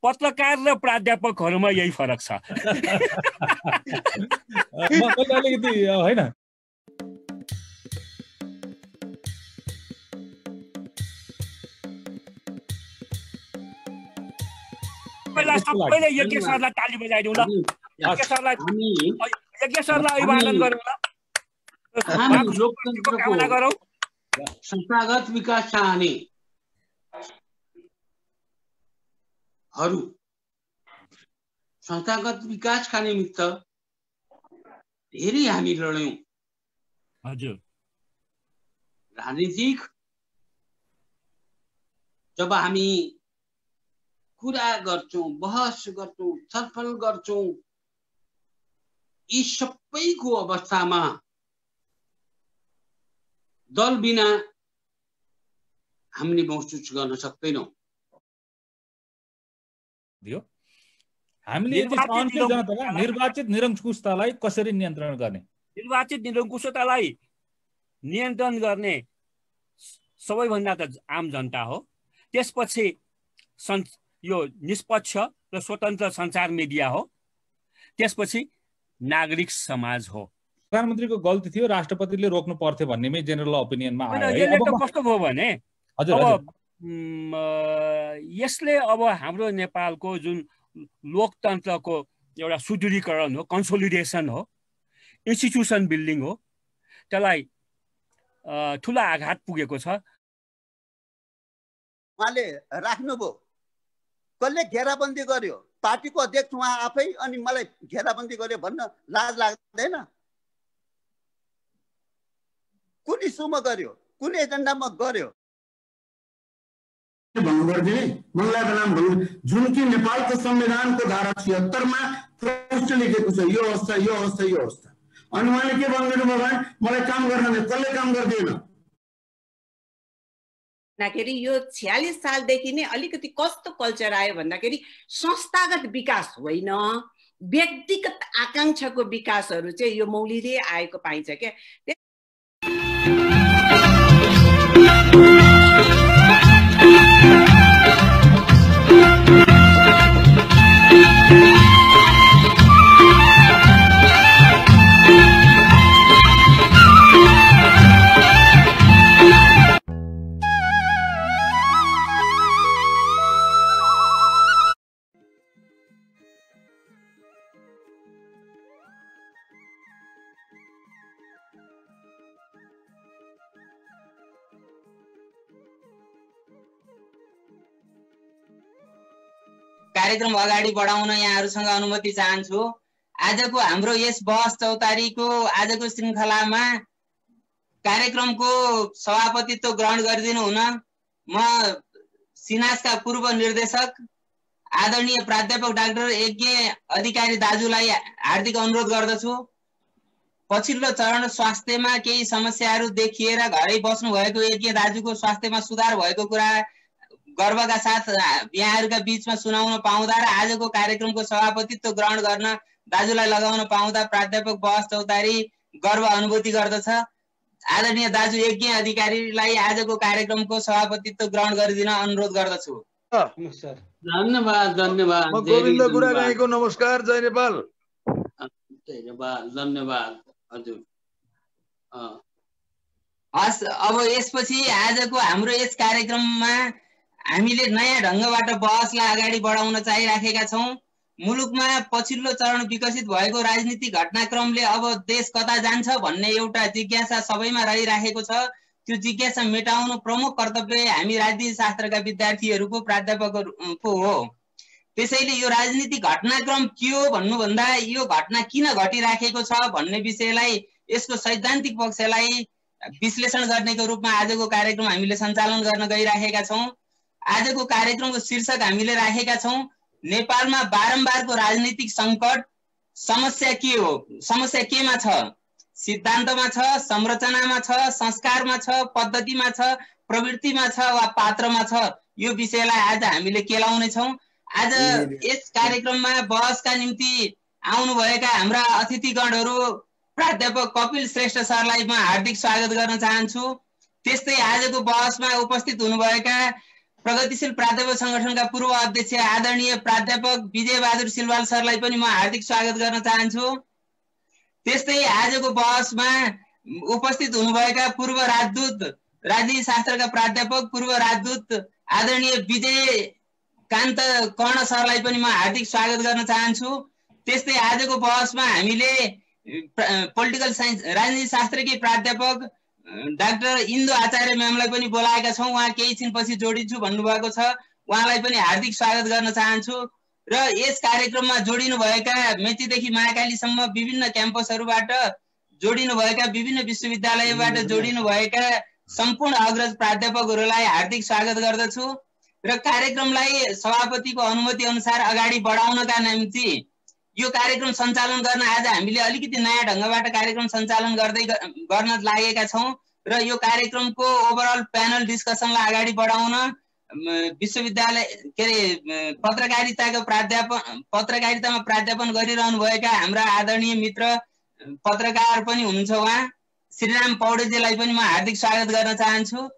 पत्रकार र प्राध्यापकहरुमा यही फरक छ। अलिकति हैन सबैले यज्ञ सरलाई ताली बजाइदिउँ ल। यज्ञ सरलाई अभिवादन गरौँ ल। हामी लोकतन्त्रको संस्थागत विकास चाहने संस्थागत विकासका निमित्त धेरै हामी लड्यौं। हजुर राजनीतिक जब हामी कुरा गर्छौं, बहस गर्छौं, छलफल गर्छौं, यी सबैको अवस्थामा दल बिना हामीले महसुस गर्न सक्दैनौं। हामीले निर्वाचित निरङ्कुशतालाई कसरी नियन्त्रण गर्ने? निर्वाचित निरङ्कुशतालाई नियन्त्रण गर्ने सबैभन्दा त आम जनता हो। त्यसपछि यो निष्पक्ष र स्वतन्त्र सञ्चार मिडिया हो। त्यसपछि नागरिक समाज हो। प्रधानमन्त्रीको गल्ती थियो, राष्ट्रपतिले रोक्नु पर्थ्यो भन्नेमै जेनरल ओपिनियनमा आयो। यसले त कस्तो भयो भने यसले अब हाम्रो नेपालको जुन लोकतन्त्रको एउटा सुदृढीकरण हो, कन्सोलिडेसन हो, इन्स्टिट्युसन बिल्डिङ हो, त्यसलाई ठुलो आघात पुगेको छ। उहाँले राख्नुभयो, कसले घेराबन्दी गर्यो? पार्टीको अध्यक्ष उहाँ आफै, अनि मलाई घेराबन्दी गर्यो भन्न लाज लाग्दैन? कुन इस्युमा गर्यो, कुन एजेन्डामा गर्यो? मलाई नाम भन्नु जुन कि नेपालको संविधानको धारा 76 मा स्पष्ट लेखेको छ यो अवस्था यो अवस्था यो अवस्था। अनि उहाँले के भन्नु भयो भने मलाई काम गर्न दे, कसले काम गर्दैन? भन्दाखेरि यो 46 सालदेखि नै अलिकति कस्तो कल्चर आयो भन्दाखेरि संस्थागत विकास होइन, व्यक्तिगत आकांक्षाको विकासहरू चाहिँ यो मौलिँदै आएको पाइन्छ क्या। कार्यक्रम अगाडि बढाउन यहाँहरुसँग अनुमति चाहन्छु। आजको हाम्रो यस बहस चौतारीको आजको श्रृंखलामा कार्यक्रमको सभापतित्व ग्रहण गरिदिनु हुन म सिनासका पूर्व निर्देशक आदरणीय प्राध्यापक डाक्टर यज्ञ अधिकारी दाजुलाई हार्दिक अनुरोध गर्दछु। पछिल्लो चरण स्वास्थ्यमा केही समस्याहरू देखिएर घरै बस्नु भएको यज्ञ दाजुको स्वास्थ्यमा सुधार भएको कुरा गर्वका साथ यहाँहरुका बीचमा सुनाउन पाउँदा र आजको कार्यक्रमको सभापतित्व ग्रहण गर्न दाजुलाई लगाउन पाउँदा प्राध्यापक बहस चौतारी गर्व अनुभूति गर्दछ। आदरणीय दाजु यज्ञ अधिकारीलाई आजको कार्यक्रमको सभापतित्व ग्रहण गरिदिन अनुरोध गर्दछु। धन्यवाद धन्यवाद। म गोविन्द गुरागाईको नमस्कार, जय नेपाल। धन्यवाद हजुर। हस्, अब यसपछि आजको हाम्रो यस कार्यक्रममा हामीले नयाँ ढंगबाट बहसलाई अगाडि बढाउन चाहिराखेका छौं। मुलुकमा पछिल्लो चरण विकसित भएको राजनीतिक घटनाक्रमले अब देश कता जान्छ भन्ने एउटा जिज्ञासा सबैमा रहिराखेको छ। त्यो जिज्ञासा मेटाउनु प्रमुख कर्तव्य हामी राजनीति शास्त्रका विद्यार्थीहरूको प्राध्यापकहरूको हो। त्यसैले यो राजनीतिक घटनाक्रम के हो भन्नुभन्दा यो घटना किन घटिराखेको छ भन्ने विषयलाई, यसको सैद्धान्तिक पक्षलाई विश्लेषण गर्नेको रूपमा आजको कार्यक्रम हामीले सञ्चालन गर्न गइराखेका छौं। आजको कार्यक्रमको शीर्षक हामीले राखेका छौं नेपालमा बारम्बारको राजनीतिक संकट। समस्या के हो? समस्या केमा छ? सिद्धान्तमा छ, संरचनामा छ, संस्कारमा छ, पद्धतिमा छ, प्रवृत्तिमा छ वा पात्रमा छ? यो विषयलाई आज हामीले केलाउने छौं। आज यस कार्यक्रममा बहसका निम्ति आउनुभएका हाम्रा अतिथिगणहरू प्राध्यापक कपिल श्रेष्ठ सरलाई म हार्दिक स्वागत गर्न चाहन्छु। त्यस्तै आजको बहसमा उपस्थित हुनुभएका प्रगतिशील प्राध्यापक संगठनका पूर्व अध्यक्ष आदरणीय प्राध्यापक विजय बहादुर सिलवाल सरलाई पनि म हार्दिक स्वागत गर्न चाहन्छु। त्यस्तै आजको बहसमा उपस्थित हुनुभएका पूर्व राजदूत राजनीति शास्त्रका प्राध्यापक पूर्व राजदूत आदरणीय विजय कान्त कर्ण सरलाई पनि म हार्दिक स्वागत गर्न चाहन्छु। त्यस्तै आजको बहसमा हामीले पोलिटिकल साइन्स राजनीति शास्त्रकी प्राध्यापक डाक्टर इन्दु आचार्य म्यामलाई पनि बोलाएका छौँ। उहाँ केही छिनपछि जोडिन्छु भन्नुभएको छ, उहाँलाई पनि हार्दिक स्वागत गर्न चाहन्छु। र यस कार्यक्रममा जोडिनुभएका मेचीदेखि महाकालीसम्म विभिन्न क्याम्पसहरूबाट जोडिनुभएका विभिन्न विश्वविद्यालयबाट जोडिनुभएका सम्पूर्ण अग्रज प्राध्यापकहरूलाई हार्दिक स्वागत गर्दछु। र कार्यक्रमलाई सभापतिको अनुमति अनुसार अगाडि बढाउनका निम्ति यो कार्यक्रम सञ्चालन गर्न आज हामीले अलिकति नयाँ ढङ्गबाट कार्यक्रम सञ्चालन गर्न लागेका छौँ। र यो कार्यक्रमको ओभरअल प्यानल डिस्कसनलाई अगाडि बढाउन विश्वविद्यालय पत्रकारितामा प्राध्यापन गरिरहनु भएका हाम्रा आदरणीय मित्र पत्रकार पनि हुनुहुन्छ, उहाँ श्रीराम पौडेलजीलाई पनि म हार्दिक स्वागत गर्न चाहन्छु।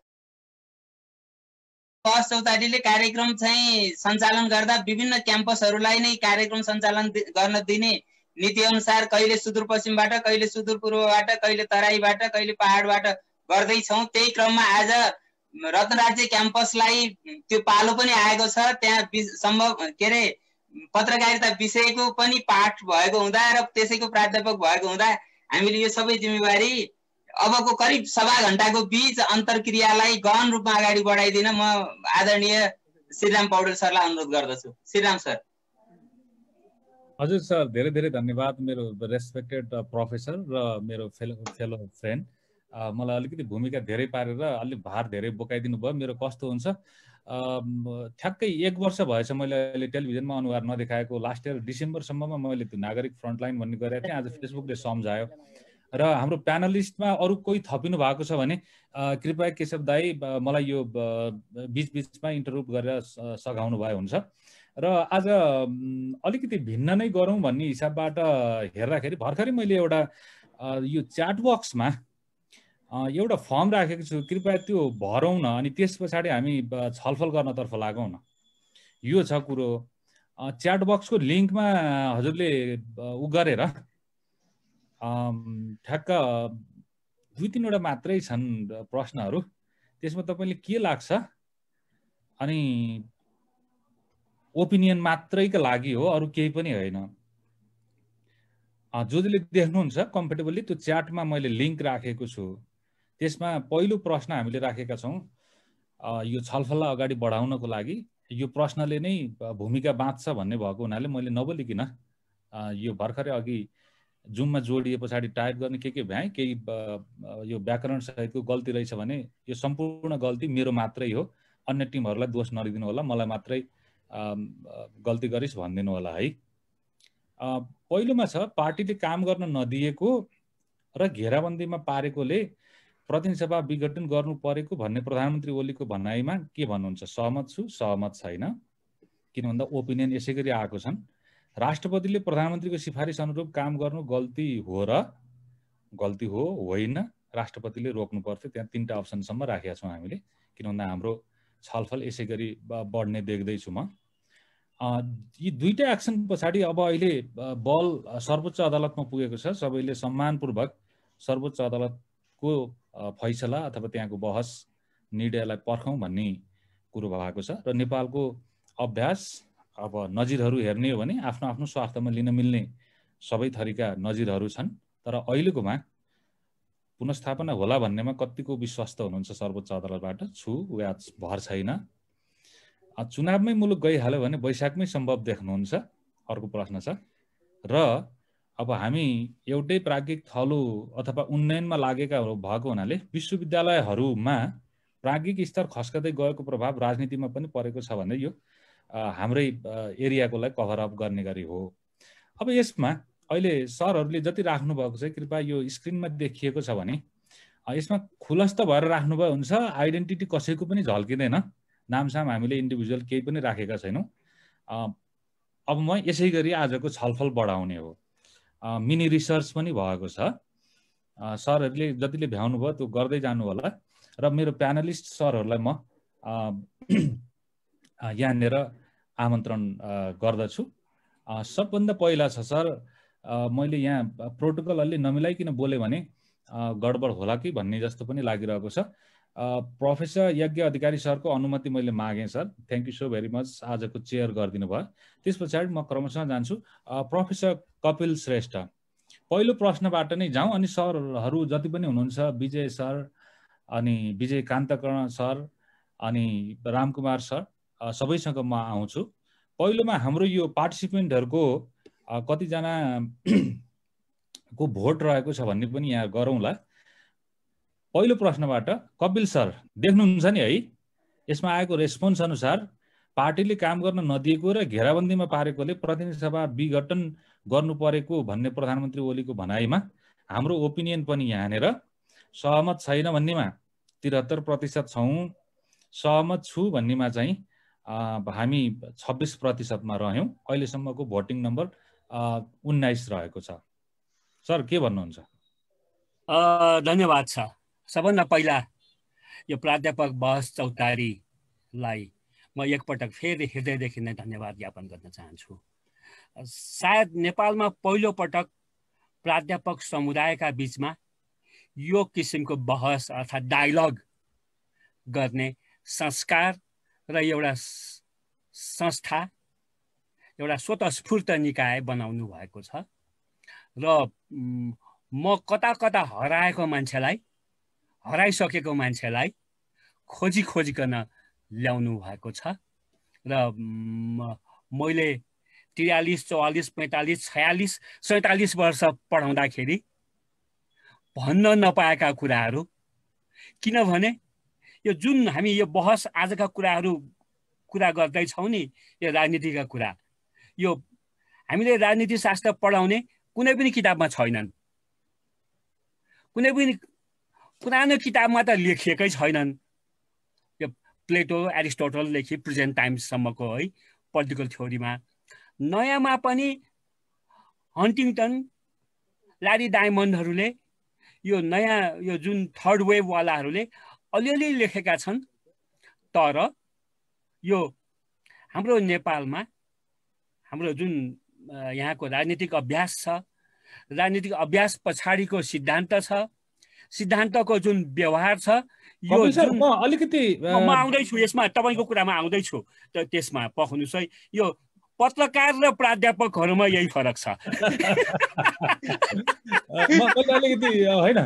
बहस चौतारीले कार्यक्रम चाहिँ सञ्चालन गर्दा विभिन्न क्याम्पसहरूलाई नै कार्यक्रम सञ्चालन गर्न दिने नीति अनुसार कहिले सुदूरपश्चिमबाट, कहिले सुदूरपूर्वबाट, कहिले तराईबाट, कहिले पहाडबाट गर्दैछौँ। त्यही क्रममा आज रत्नराज्य क्याम्पसलाई त्यो पालो पनि आएको छ। त्यहाँ पत्रकारिता विषयको पनि पाठ भएको हुँदा र त्यसैको प्राध्यापक भएको हुँदा हामीले यो सबै जिम्मेवारी अबको करिब सवा घण्टाको बीच अन्तर्क्रियालाई गहन रूपमा अगाडि बढाइदिन म आदरणीय श्रीराम पौडेल सरलाई अनुरोध गर्दछु। श्रीराम सर। हजुर सर, धेरै धेरै धन्यवाद मेरो रेस्पेक्टेड प्रोफेसर र मेरो फेलो फ्रेन्ड। मलाई अलिकति भूमिका धेरै पारेर अलिक भार धेरै बोकाइदिनु भयो। मेरो कस्तो हुन्छ, ठ्याक्कै 1 वर्ष भएछ मैले अहिले टेलिभिजनमा अनुहार नदेखाएको। लास्ट इयर डिसेम्बरसम्ममा मैले त्यो नागरिक फ्रन्टलाइन भन्ने गरेको थिएँ। आज फेसबुकले सम्झायो। र हाम्रो प्यानलिस्टमा अरू कोही थपिनु भएको छ भने कृपया केशव दाई मलाई यो बीचमा इन्टरप्ट गरेर सघाउनु भए हुन्छ। र आज अलिकति भिन्न नै गरौँ भन्ने हिसाबबाट हेर्दाखेरि भर्खरै मैले एउटा यो च्याट बक्समा एउटा फर्म राखेको छु, कृपया त्यो भरौँ न अनि त्यस पछाडि हामी छलफल गर्नतर्फ लागौँ न। यो छ कुरो। च्याट बक्सको लिङ्कमा हजुरले गरेर ठ्याक्क 2-3 मात्रै छन् प्रश्नहरू। त्यसमा तपाईँले के लाग्छ अनि ओपिनियन मात्रैका लागि हो, अरू केही पनि होइन। जसले देख्नुहुन्छ कम्फर्टेबली त्यो च्याटमा मैले लिङ्क राखेको छु। त्यसमा पहिलो प्रश्न हामीले राखेका छौँ यो छलफललाई अगाडि बढाउनको लागि। यो प्रश्नले नै भूमिका बाँच्छ भन्ने भएको हुनाले मैले नबोलिकन यो भर्खरै अघि जुममा जोडिए पछाडि टाइप गर्ने के भ्याएँ। केही यो व्याकरण सहितको गल्ती रहेछ भने यो सम्पूर्ण गल्ती मेरो मात्रै हो। अन्य टिमहरूलाई दोष नदिनु होला, मलाई मात्रै गल्ती गरिस् भनिदिनु होला है। पहिलोमा छ, पार्टीले काम गर्न नदिएको र घेराबन्दीमा पारेकोले प्रतिनिधि सभा विघटन गर्नु परेको भन्ने प्रधानमन्त्री ओलीको भनाइमा के भन्नुहुन्छ? सहमत छु, सहमत छैन। किन भन्दा ओपिनियन यसै गरी आएको छन्। राष्ट्रपतिले प्रधानमन्त्रीको सिफारिस अनुरूप काम गर्नु गल्ती हो र गल्ती हो होइन, राष्ट्रपतिले रोक्नु पर्थ्यो। त्यहाँ 3टा अप्सनसम्म राखेका छौँ हामीले। किन भन्दा हाम्रो छलफल यसै गरी बढ्ने देख्दैछु म। यी 2टा एक्सन पछाडि अब अहिले बल सर्वोच्च अदालतमा पुगेको छ। सबैले सम्मानपूर्वक सर्वोच्च अदालतको फैसला अथवा त्यहाँको बहस निर्णयलाई पर्खौँ भन्ने कुरो भएको छ। र नेपालको अभ्यास अब नजिरहरू हेर्ने हो भने आफ्नो आफ्नो स्वार्थमा लिन मिल्ने सबै थरीका नजिरहरू छन्। तर अहिलेकोमा पुनस्थापना होला भन्नेमा कतिको विश्वस्त हुनुहुन्छ सर्वोच्च अदालतबाट? छु वा भर छैन। चुनावमै मुलुक गइहाल्यो भने वैशाखमै सम्भव देख्नुहुन्छ? अर्को प्रश्न छ। र अब हामी एउटै प्राज्ञिक थलो अथवा उन्नयनमा लागेका भएको हुनाले विश्वविद्यालयहरूमा प्राज्ञिक स्तर खस्कदै गएको प्रभाव राजनीतिमा पनि परेको छ भन्दै यो हाम्रै एरियाको लागि कभर अप गर्ने गरी हो। अब यसमा अहिले सरहरूले जति राख्नु भएको छ कृपया यो स्क्रिनमा देखिएको छ भने यसमा खुलस्त भएर राख्नुभयो हुन्छ। आइडेन्टिटी कसैको पनि झल्किँदैन, नामसाम हामीले इन्डिभिजुअल केही पनि राखेका छैनौँ। अब म यसै गरी आजको छलफल बढाउने हो। मिनी रिसर्च पनि भएको छ। सरहरूले जतिले भ्याउनु भयो त्यो गर्दै जानु होला। र मेरो प्यानलिस्ट सरहरूलाई म यहाँनिर आमन्त्रण गर्दछु। सबभन्दा पहिला छ सर, मैले यहाँ प्रोटोकल अलि नमिलाइकन बोले भने गडबड होला कि भन्ने जस्तो पनि लागिरहेको छ। प्रोफेसर यज्ञ अधिकारी सरको अनुमति मैले मागेँ sir, thank you so very much, आजको चेयर गरिदिनु भयो। त्यस पछाडि म क्रमशः जान्छु। प्रोफेसर कपिल श्रेष्ठ, पहिलो प्रश्नबाट नै जाउँ, अनि सरहरू जति पनि हुनुहुन्छ, विजय सर अनि विजय कान्तकर्ण सर अनि रामकुमार सर, सबैसँग म आउँछु। पहिलोमा हाम्रो यो पार्टिसिपेन्टहरूको कतिजना को भोट रहेको छ भन्ने पनि यहाँ गरौँला। पहिलो प्रश्नबाट कपिल सर, देख्नुहुन्छ नि है, यसमा आएको रेस्पोन्स अनुसार पार्टीले काम गर्न नदिएको र घेराबन्दीमा पारेकोले प्रतिनिधि सभा विघटन गर्नु परेको भन्ने प्रधानमन्त्री ओलीको भनाइमा हाम्रो ओपिनियन पनि यहाँनिर सहमत छैन भन्नेमा 73% छौँ, सहमत छु भन्नेमा चाहिँ हामी 26%मा रह्यौँ। अहिलेसम्मको भोटिङ नम्बर 19 रहेको छ। सर के भन्नुहुन्छ? धन्यवाद छ। सबभन्दा पहिला यो प्राध्यापक बहस चौतारीलाई म एकपटक फेरि हृदयदेखि नै धन्यवाद ज्ञापन गर्न चाहन्छु। सायद नेपालमा पहिलो पटक प्राध्यापक समुदायका बीचमा यो किसिमको बहस अर्थात् डायलग गर्ने संस्कार र एउटा संस्था, एउटा स्वतस्फूर्त निकाय बनाउनु भएको छ। र म कता कता हराइसकेको मान्छेलाई खोजिकन ल्याउनु भएको छ। र मैले 43, 44, 45, 46, 47 वर्ष पढाउँदाखेरि भन्न नपाएका कुराहरू, किनभने यो जुन हामी यो बहस आजका कुरा गर्दैछौँ नि, यो राजनीतिका कुरा, यो हामीले राजनीति शास्त्र पढाउने कुनै पनि किताबमा छैनन्। कुनै पनि पुरानो किताबमा त लेखिएकै छैनन्। यो प्लेटो, एरिस्टोटलदेखि प्रेजेन्ट टाइम्ससम्मको है पोलिटिकल थ्योरीमा, नयाँमा पनि हन्टिङटन, ल्यारी डायमन्डहरूले, यो नयाँ यो जुन थर्ड वेभवालाहरूले अलिअलि लेखेका छन्। तर यो हाम्रो नेपालमा हाम्रो जुन यहाँको राजनीतिक अभ्यास छ, राजनीतिक अभ्यास पछाडिको सिद्धान्त छ, सिद्धान्तको जुन व्यवहार छ, यो जुन अलिकति म आउँदैछु यसमा, तपाईँको कुरामा आउँदैछु। त्यसमा पख्नुहोस् है, यो पत्रकार र प्राध्यापकहरूमा यही फरक छ। अलिकति होइन,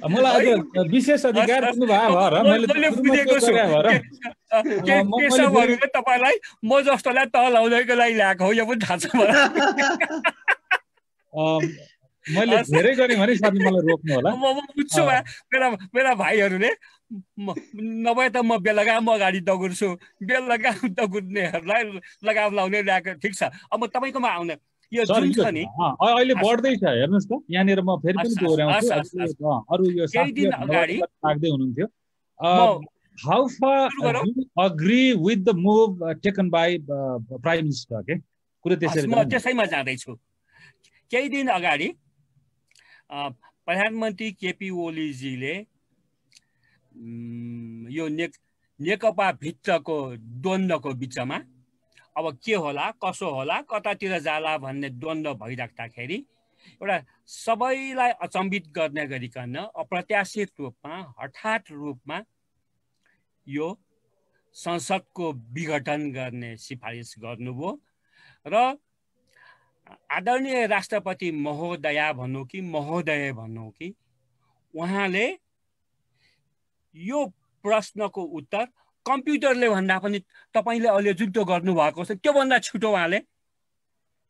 मलाई आज विशेष अधिकार तपाईँलाई म जस्तोलाई तल लाउनको लागि ल्याएको हो, यो पनि थाहा छ मलाई। मैले धेरै गरेँ भने साथी मलाई रोक्नु होला। म बुझ्छु, मेरा भाइहरूले नभए त म बेलगाम अगाडि दगुर्छु, बेलगाम दगुर्नेहरूलाई लगाम लाउने ल्याएको, ठिक छ। अब म तपाईँकोमा आउने यो जुन छ नि अहिले बढ्दैछ, हेर्नुहोस् त यहाँनिर म फेरि पनि दोहोऱ्याउँछु। अरू यो केही दिन अगाडि राख्दै हुनुहुन्थ्यो, how far do you agree with the move taken by Prime Minister? Okay, म त्यसैमा जाँदैछु। केही दिन अगाडि प्रधानमन्त्री केपी ओलीजीले यो नेकपा भित्रको द्वन्द्वको बिचमा अब के होला, कसो होला, कतातिर जाला भन्ने द्वन्द्व भइराख्दाखेरि एउटा सबैलाई अचम्बित गर्ने गरिकन अप्रत्याशित रूपमा, हठात रूपमा यो संसदको विघटन गर्ने सिफारिस गर्नुभयो। र आदरणीय राष्ट्रपति महोदया भनौँ कि महोदय भनौँ कि उहाँले यो प्रश्नको उत्तर कम्प्युटरले भन्दा पनि तपाईँले अहिले जुन त्यो गर्नुभएको छ त्योभन्दा छिटो उहाँले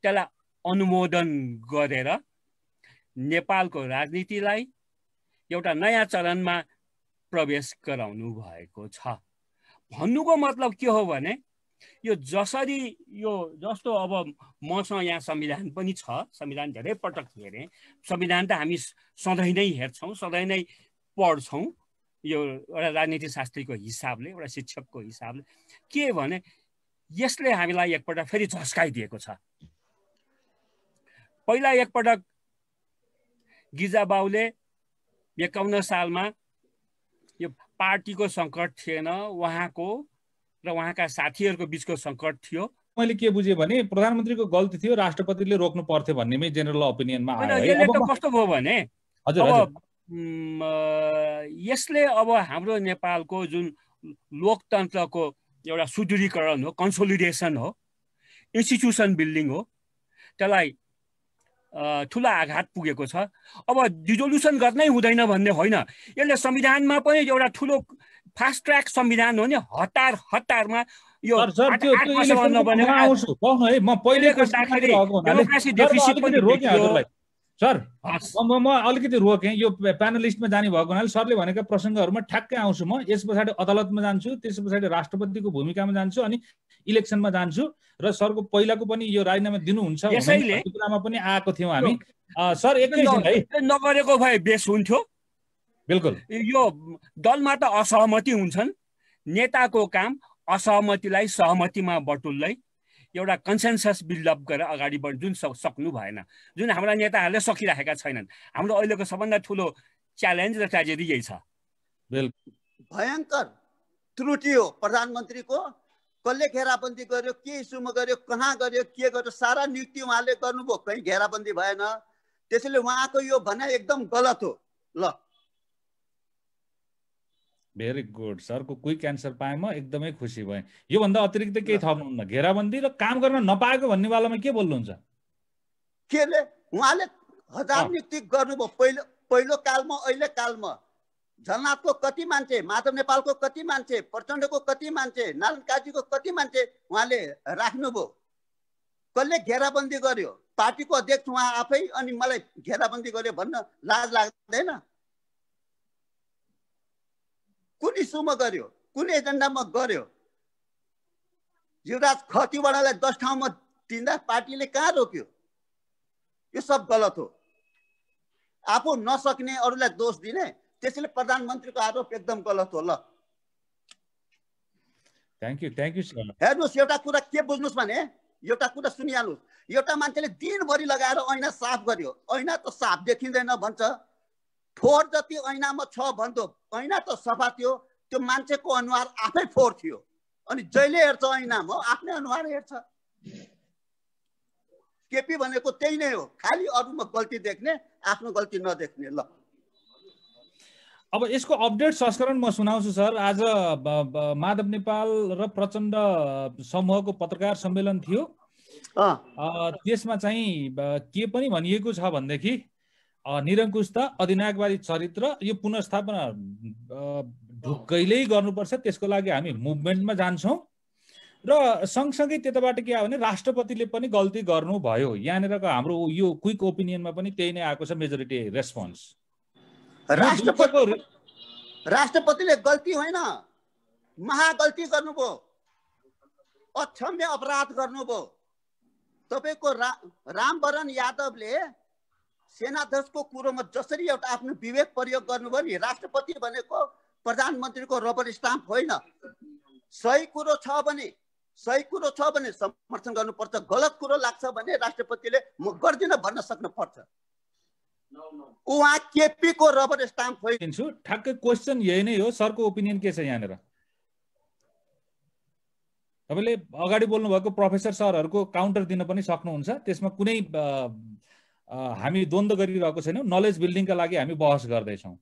त्यसलाई अनुमोदन गरेर नेपालको राजनीतिलाई एउटा नयाँ चरणमा प्रवेश गराउनु भएको छ। भन्नुको मतलब के हो भने यो जसरी यो जस्तो अब मसँग यहाँ संविधान पनि छ, संविधान धेरै पटक हेरेँ, संविधान त हामी सधैँ नै हेर्छौँ, सधैँ नै पढ्छौँ। यो एउटा राजनीति शास्त्रीको हिसाबले, एउटा शिक्षकको हिसाबले के भने यसले हामीलाई एकपटक फेरि झस्काइदिएको छ। पहिला एकपटक गिजाबाउले 51 सालमा यो पार्टीको सङ्कट थिएन, उहाँको र उहाँका साथीहरूको बिचको सङ्कट थियो। मैले के बुझेँ भने प्रधानमन्त्रीको गल्ती थियो, राष्ट्रपतिले रोक्नु पर्थ्यो भन्नेमै जेनरल ओपिनियनमा आयो है। यसले त कस्तो भयो भने हजुर अब यसले अब हाम्रो नेपालको जुन लोकतन्त्रको एउटा सुदृढीकरण हो, कन्सोलिडेसन हो, इन्स्टिट्युसन बिल्डिङ हो, त्यसलाई ठुलो आघात पुगेको छ। अब डिजोल्युसन गर्नै हुँदैन भन्ने होइन, यसले संविधानमा पनि एउटा ठुलो फास्ट ट्र्याक संविधान हो नि, हतारमा यो सर म अलिकति रोकेँ, यो प्यानलिस्टमा जाने भएको हुनाले सरले भनेका प्रसङ्गहरूमा ठ्याक्कै आउँछु म। यस पछाडि अदालतमा जान्छु, त्यस पछाडि राष्ट्रपतिको भूमिकामा जान्छु, अनि इलेक्सनमा जान्छु, र सरको पहिलाको पनि यो राजीनामा दिनुहुन्छ भन्ने कुरामा पनि आएको थियौँ हामी। सर एकैछिन है, नगरेको भए बेस हुन्थ्यो। बिल्कुल, यो दलमा त असहमति हुन्छन्, नेताको काम असहमतिलाई सहमतिमा बटुल्दै एउटा कन्सेन्सस बिल्डअप गरेर अगाडि बढ्नु जुन सक्नु भएन, जुन हाम्रा नेताहरूले सकिरहेका छैनन्। हाम्रो अहिलेको सबभन्दा ठुलो च्यालेन्ज र ट्रेजेडी यही छ। भयङ्कर त्रुटि हो प्रधानमन्त्रीको। कसले घेराबन्दी गर्यो, के इस्युमा गर्यो, कहाँ गर्यो, के गर्यो, सारा नियुक्ति उहाँले गर्नुभयो, कहीँ घेराबन्दी भएन। त्यसैले उहाँको यो भनाइ एकदम गलत हो। ल, भेरी गुड, सरको क्विक एन्सर पाएँ म, एकदमै खुसी भएँ। योभन्दा अतिरिक्त केही थप्नुहुन्न? घेराबन्दी र काम गर्न नपाएको भन्ने वालामा के बोल्नुहुन्छ? केले उहाँले हजार नियुक्ति गर्नुभयो पहिलो कालमा, अहिले कालमा झलनाथको कति मान्छे, माधव नेपालको कति मान्छे, प्रचण्डको कति मान्छे, नारायण काजीको कति मान्छे उहाँले राख्नुभयो। कसले घेराबन्दी गर्यो? पार्टीको अध्यक्ष उहाँ आफै। अनि मलाई घेराबन्दी गर्यो भन्न लाज लाग्दैन? कुन इस्युमा गर्यो, कुन एजेन्डामा गर्यो? युवराज खतिवडालाई 10 ठाउँमा दिँदा पार्टीले कहाँ रोक्यो? यो सब गलत हो। आफू नसक्ने अरूलाई दोष दिने, त्यसैले प्रधानमन्त्रीको आरोप एकदम गलत हो। ल, थ्याङ्क यू सर। हेर्नुहोस्, एउटा कुरा के बुझ्नुहोस् भने, एउटा कुरा सुनिहाल्नुहोस्। एउटा मान्छेले दिनभरि लगाएर ऐना साफ गर्यो, ऐना त साफ देखिँदैन भन्छ। फोहोर जति ऐनामा छ भन्थ्यो, ऐना त सफा थियो, त्यो मान्छेको अनुहार आफै फोहोर थियो। अनि जहिले हेर्छ ऐनामा आफ्नै अनुहार हेर्छ। केपी भनेको त्यही नै हो, खालि अरूमा गल्ती देख्ने, आफ्नो गल्ती नदेख्ने। ल, अब यसको अपडेट संस्करण म सुनाउँछु सर। आज माधव नेपाल र प्रचण्ड समूहको पत्रकार सम्मेलन थियो। त्यसमा चाहिँ के पनि भनिएको छ भनेदेखि निरङ्कुशता, अधिनायकवादी चरित्र, यो पुनर्स्थापना ढुक्कैले गर्नुपर्छ, त्यसको लागि हामी मुभमेन्टमा जान्छौँ। र सँगसँगै त्यताबाट के आयो भने राष्ट्रपतिले पनि गल्ती गर्नुभयो। यहाँनिरको हाम्रो यो क्विक ओपिनियनमा पनि त्यही नै आएको छ, मेजोरिटी रेस्पोन्स। राष्ट्रपतिले गल्ती होइन, महागल्ती गर्नुभयो, अक्षम्य अपराध गर्नुभयो। तपाईको रामवरण यादवले सेनाध्यक्षको कुरोमा जसरी एउटा आफ्नो विवेक प्रयोग गर्नुभयो नि, राष्ट्रपति भनेको प्रधानमन्त्रीको रबर स्टाम्प होइन। सही कुरो छ भने समर्थन गर्नुपर्छ, गलत कुरो लाग्छ भने राष्ट्रपतिले म गर्दिनँ भन्न सक्नु पर्छ। उहाँ केपी को रबर स्टाम्प होइन। ठ्याक्कै क्वेसन यही नै हो। सरको ओपिनियन के छ यहाँनिर? तपाईले अगाडि बोल्नु भएको प्रोफेसर सरहरूको काउन्टर दिन पनि सक्नुहुन्छ। त्यसमा कुनै हामी द्वन्द्व गरिरहेको छैनौँ, नलेज बिल्डिङका लागि हामी बहस गर्दैछौँ।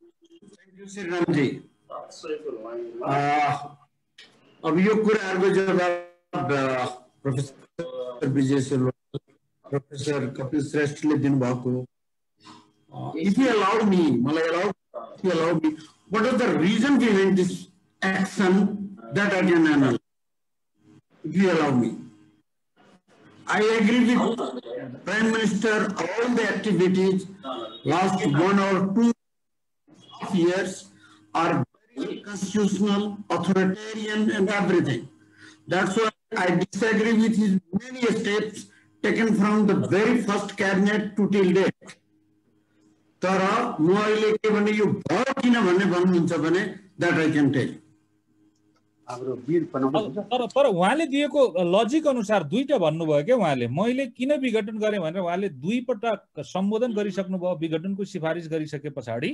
अब यो कुराहरूको जवाब प्रोफेसर विजय सेल्वा, प्रोफेसर कपिल श्रेष्ठले दिनुभएको। If you allow me, what is the reason behind this action that I can analyze? If you allow me, I agree with Prime Minister. All the activities last 1 or 2 years are very constitutional, authoritarian, and everything. That's why I disagree with his many steps taken from the very first cabinet to till date. तर म अहिले के भने यो भयो किन भन्ने भन्नुहुन्छ भने that I can tell. हाम्रो बिल बनाउनु तर उहाँले दिएको लजिक अनुसार दुईटा भन्नुभयो के उहाँले, मैले किन विघटन गरेँ भनेर उहाँले 2 पटक सम्बोधन गरिसक्नु भयो। विघटनको सिफारिस गरिसके पछाडि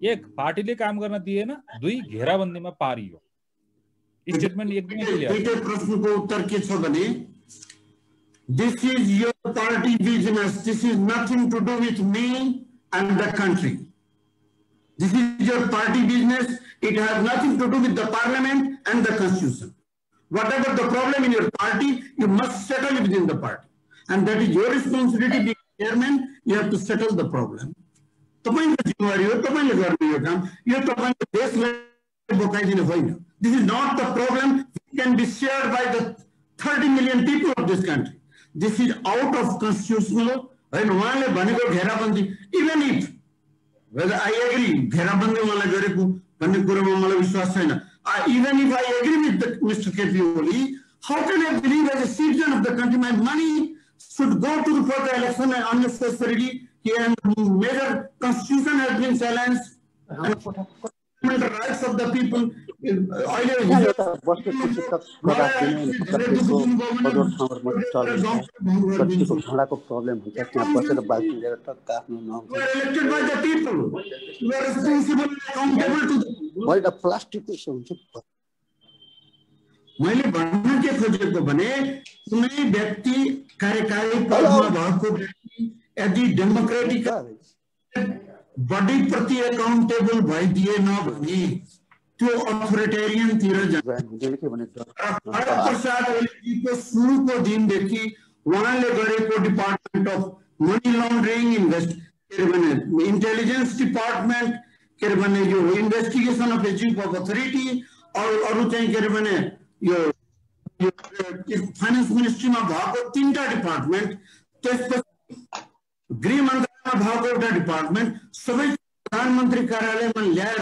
1 पार्टीले काम गर्न दिएन, 2 घेराबन्दीमा पारियो। स्टेटमेन्ट एकदमै क्लियर। दुईटै प्रश्नको उत्तर के छ भने this is your party business, this is nothing to do with me and the country. This is your party business, it has nothing to do with the parliament and the constitution. Whatever the problem in your party, you must settle it within the party. And that is your responsibility, being chairman, you have to settle the problem. This is not the problem which can be shared by the 30 million people of this country. This is out of constitutional, and even if, whether I agree, even if I agree with Mr. K.P. Oli, how can I believe as a citizen of the country my money should go to the further election unnecessarily, and major constitution has been silenced, and the rights of the people. भाँडाको problem हुन्छ त्यहाँ बसेर बाल्टी लिएर टक्क आफ्नो नाम मैले प्लास्टिकको हुन्छ। मैले भन्न के खोजेको भने कुनै व्यक्ति कार्यकारी पदमा भएको व्यक्ति यदि डेमोक्रेटिक बडी प्रति अकाउन्टेबल भइदिएन भने त्यो अथोरिटेरियन तिर प्रसाद ओलीजीको सुरुको दिनदेखि उहाँले गरेको department of money laundering intelligence department के अरे भने यो investigation of chief of authority अरु चाहिँ के अरे भने यो फाइनान्स मिनिस्ट्रीमा भएको तीनटा डिपार्टमेन्ट, त्यसपछि गृह मन्त्रालयमा भएको एउटा डिपार्टमेन्ट, सबै प्रधानमन्त्री कार्यालयमा ल्याएर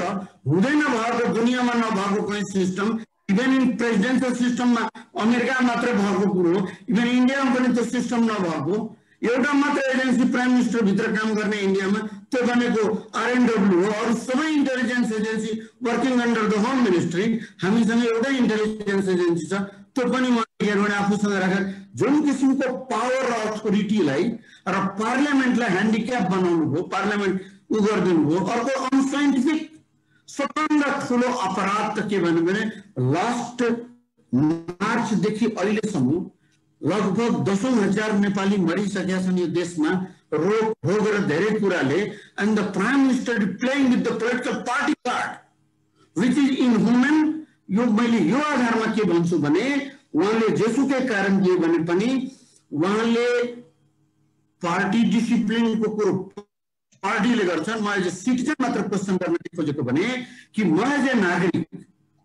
हुँदैन भएको दुनियाँमा नभएको कुनै सिस्टम, इभन इन प्रेसिडेन्सियल सिस्टममा अमेरिका मात्र भएको कुरो, इभन इन्डियामा पनि त्यो सिस्टम नभएको एउटा मात्र एजेन्सी प्राइम मिनिस्टर भित्र काम गर्ने इन्डियामा त्यो भनेको आरएनडब्ल्यू हो। अरू सबै intelligence agency working under the home ministry, हामीसँग एउटै इन्टेलिजेन्स एजेन्सी छ, त्यो पनि उहाँले आफूसँग राखेर जुन किसिमको पावर र अथोरिटीलाई र पार्लियामेन्टलाई ह्यान्डिक्याप बनाउनु भयो, पार्लियामेन्ट उ गरिदिनु भयो। अर्को अनसाइन्टिफिक सबभन्दा ठुलो अपराध त के भन्यो भने लास्ट मार्चदेखि अहिलेसम्म लगभग 10,000 नेपाली मरिसकेका छन् यो देशमा रोग भोग र धेरै कुराले। And the prime minister playing with the political party card which is inhuman. यो मैले यो आधारमा के भन्छु भने उहाँले जेसुकै कारण के भने पनि उहाँले पार्टी डिसिप्लिनको कुरो पार्टीले गर्छन्। म एज ए सिटिजन मात्र क्वेसन गर्न खोजेको भने कि म एज ए नागरिक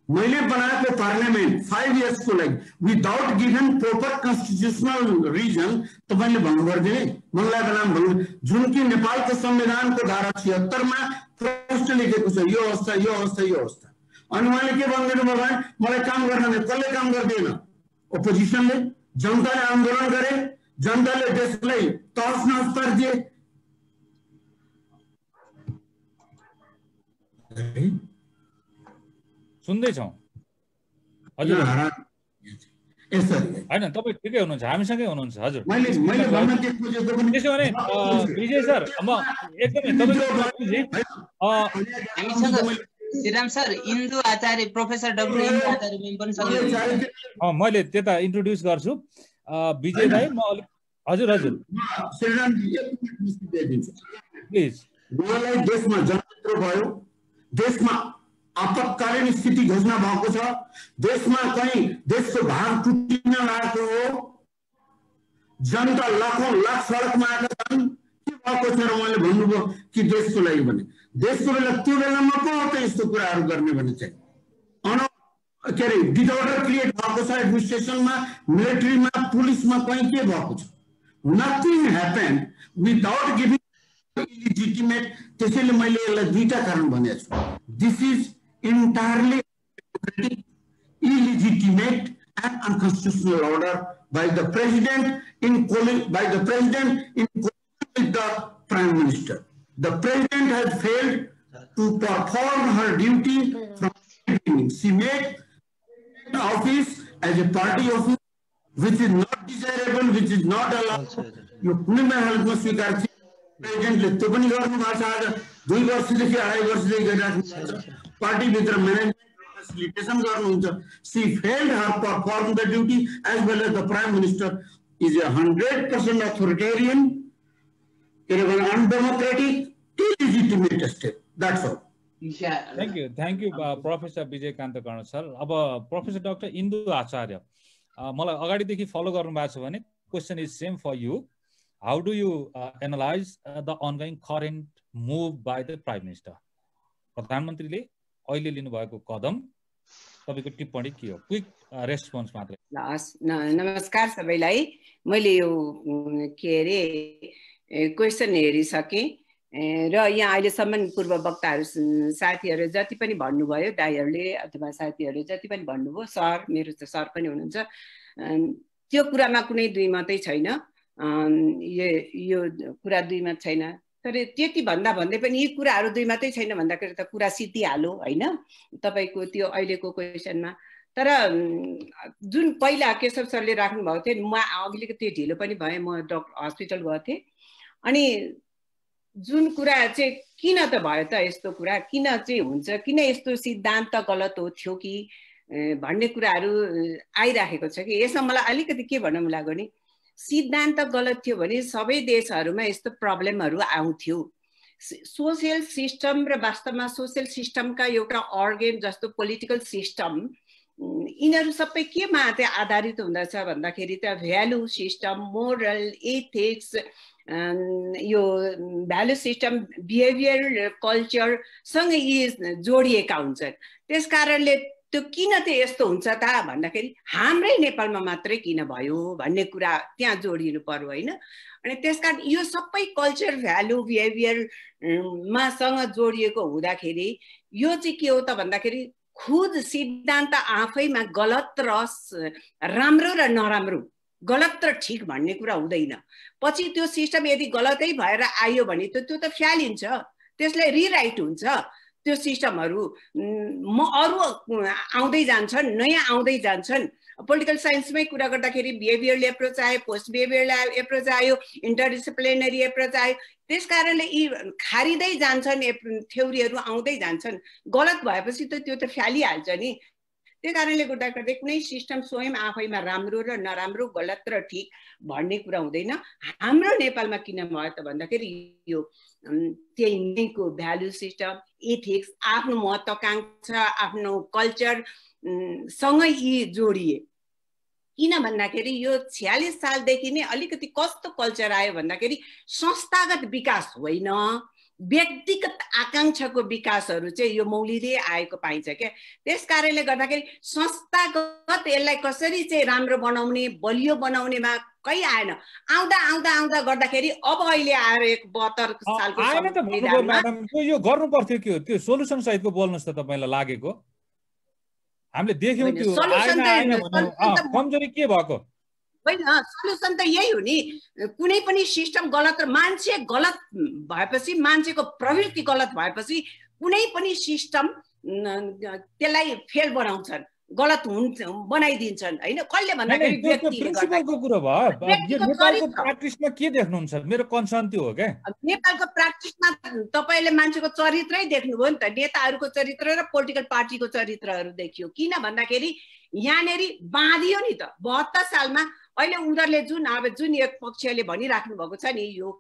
मैले बनाएको पार्लियामेन्ट 5 इयर्सको लागि without given proper constitutional reason तपाईले भङ्ग गरिदिने मलाई बेलामा भन्नु जुन कि नेपालको संविधानको धारा 76 मा प्रष्ट लेखेको छ यो अवस्था यो अवस्था यो अवस्था। अनि उहाँले के भन्दिनु भयो भने मलाई काम गर्न दे, कसले काम गर्दैन? अपोजिसनले, जनताले आन्दोलन गरे, जनताले देशलाई तहस नहस पारिदिए। सुन्दैछौँ हजुर? होइन तपाईँ ठिकै हुनुहुन्छ, हामीसँगै हुनुहुन्छ हजुर। त्यसो भने विजय सर म एकदमै श्रीराम सर इन्दु आचार्य प्रोफेसर डब्लु इन्दु आचार्य पनि मैले त्यता इन्ट्रोड्युस गर्छु विजय दाइ। म अलिक हजुर हजुर प्लिज। उहाँलाई देशमा जनतन्त्र भयो, देशमा आपतकालीन स्थिति घोषणा भएको छ, देशमा कहीं देशको भाग टुटिन लागेको हो, जनता लाखौं लाख सडकमा आएका छन्। के भएको छ र उहाँले भन्नुभयो कि देशको लागि भने देशको बेला त्यो बेलामा पो त यस्तो कुराहरू गर्ने भने चाहिँ के अरे डिसअर्डर क्रिएट भएको छ एडमिनिस्ट्रेसनमा, मिलिट्रीमा, पुलिसमा कहीं के भएको छ? Nothing happen without giving illegitimate. त्यसैले मैले यसलाई दुईटा कारण भनेको छु। This is entirely illegitimate and unconstitutional order by the president in with the prime minister. The president has failed to perform her duty from the beginning. She made office as a party office which is not desirable, which is not allowed. यो कुनै हालतमा स्वीकार थियो। प्रेसिडेन्टले त्यो पनि गर्नु भएको छ। आज 2 वर्षदेखि 2.5 वर्षदेखि गरिराख्नु भएको छ। पार्टी भित्र म्यानेजमेन्ट facilitation गर्नुहुन्छ. She failed her perform the duty as well as the Prime Minister is a 100% authoritarian, undemocratic, illegitimate step. That's all. Thank you, Professor Vijaykanth Karna sir. अब Professor Dr. Indu Acharya, मलाई अगाडिदेखि follow गर्नु भएको छ भने question is same for you. How do you analyze the ongoing current move by the Prime Minister? प्रधानमन्त्रीले अहिले लिनु भएको कदम तपाईको टिप्पणी के हो? क्विक रेस्पोन्स मात्रै. नमस्कार सबैलाई. मैले यो के रे क्वेशन हेरिसके र यहाँ अहिलेसम्म पूर्व वक्ताहरू साथीहरू जति पनि भन्नुभयो, दाइहरूले अथवा साथीहरूले जति पनि भन्नुभयो, सर मेरो त सर पनि हुनुहुन्छ, त्यो कुरामा कुनै दुई मात्रै छैन. यो कुरा दुई मात्र छैन. तर त्यति भन्दा भन्दै पनि यी कुराहरू दुई मात्रै छैन भन्दाखेरि त कुरा सिद्धिहाल्यो हैन तपाईको त्यो अहिलेको क्वेशनमा. तर जुन पहिला केशव सरले राख्नु भएको थियो, म अघिल्को त्यो ढिलो पनि भए, म हस्पिटल गएको थिएँ. अनि जुन कुरा चाहिँ किन त भयो त यस्तो कुरा, किन चाहिँ हुन्छ, किन यस्तो सिद्धान्त गलत हो थियो कि भन्ने कुराहरू आइराखेको छ कि. यसमा मलाई अलिकति के भन्न मन लाग्यो नि, सिद्धान्त गलत थियो भने सबै देशहरूमा यस्तो प्रब्लमहरू आउँथ्यो. सोशल सिस्टम र वास्तवमा सोशल सिस्टमका एउटा अर्गन जस्तो पोलिटिकल सिस्टम, यिनीहरू सबै केमा चाहिँ आधारित हुँदछ भन्दाखेरि त भ्यालु सिस्टम, मोरल, एथिक्स, यो भ्यालु सिस्टम, बिहेभियर, कल्चरसँग यी जोडिएका हुन्छन्. त्यस कारणले त्यो किन चाहिँ यस्तो हुन्छ त भन्दाखेरि हाम्रै नेपालमा मात्रै किन भयो भन्ने कुरा त्यहाँ जोडिनु पर्यो हैन. अनि त्यसकारण यो सबै कल्चर, भ्यालु, बिहेभियर मासँग जोडिएको हुँदाखेरि यो चाहिँ के हो त भन्दाखेरि खुद सिद्धान्त आफैमा गलत र राम्रो र नराम्रो, गलत र ठिक भन्ने कुरा हुँदैन. पछि त्यो सिस्टम यदि गलतै भएर आयो भने त्यो त फ्यालिन्छ, त्यसलाई रिराइट हुन्छ. त्यो सिस्टमहरू अरू आउँदै जान्छन्, नयाँ आउँदै जान्छन्. पोलिटिकल साइन्समै कुरा गर्दाखेरि बिहेभियरल एप्रोच आयो, पोस्ट बिहेभियरल एप्रोच आयो, इन्टरडिसिप्लिनरी एप्रोच आयो. त्यस कारणले यी खारिँदै जान्छन्, थ्योरीहरू आउँदै जान्छन्. गलत भएपछि त त्यो त फ्यालिहाल्छ नि. त्यही कारणले गर्दाखेरि कुनै सिस्टम स्वयं आफैमा राम्रो र नराम्रो, गलत र ठिक भन्ने कुरा हुँदैन. हाम्रो नेपालमा किन भयो त भन्दाखेरि यो त्यही नैको भ्यालु सिस्टम, एथिक्स, आफ्नो महत्त्वाकांक्षा, आफ्नो कल्चर सँगै यी जोडिए. किन भन्दाखेरि यो 46 सालदेखि नै अलिकति कस्तो कल्चर आयो भन्दाखेरि संस्थागत विकास होइन, व्यक्तिगत आकांक्षाको विकासहरू चाहिँ यो मौलिँदै आएको पाइन्छ क्या. त्यस कारणले गर्दाखेरि संस्थागत यसलाई कसरी चाहिँ राम्रो बनाउने, बलियो बनाउनेमा कहीँ आएन. आउँदा आउँदा आउँदा गर्दाखेरि अब अहिले आएर 72 सालको यो गर्नु पर्थ्यो के हो, त्यो सोलुसन सहितको बोल्नुस् त तपाईलाई लागेको. हामीले देख्यौं त्यो कमजोरी के भएको होइन. सोलुसन त यही हो नि, कुनै पनि सिस्टम गलत र मान्छे गलत भएपछि, मान्छेको प्रवृत्ति गलत भएपछि कुनै पनि सिस्टम त्यसलाई फेल बनाउँछन्, गलत बनाइदिन्छन् हैन. कहिले भन्दाखेरि प्रिन्सिपलको कुरा भयो. नेपालको प्र्याक्टिसमा के देख्नुहुन्छ? मेरो कन्सर्न त्यो हो क्या. नेपालको प्र्याक्टिसमा तपाईले मान्छेको चरित्रै देख्नुभयो नि त, नेताहरूको चरित्र र पोलिटिकल पार्टीको चरित्रहरू देखियो. किन भन्दाखेरि यहाँनेरि बाँधियो नि त 72 सालमा. अहिले उनीहरूले जुन एक पक्षले भनिराख्नु भएको छ नि, यो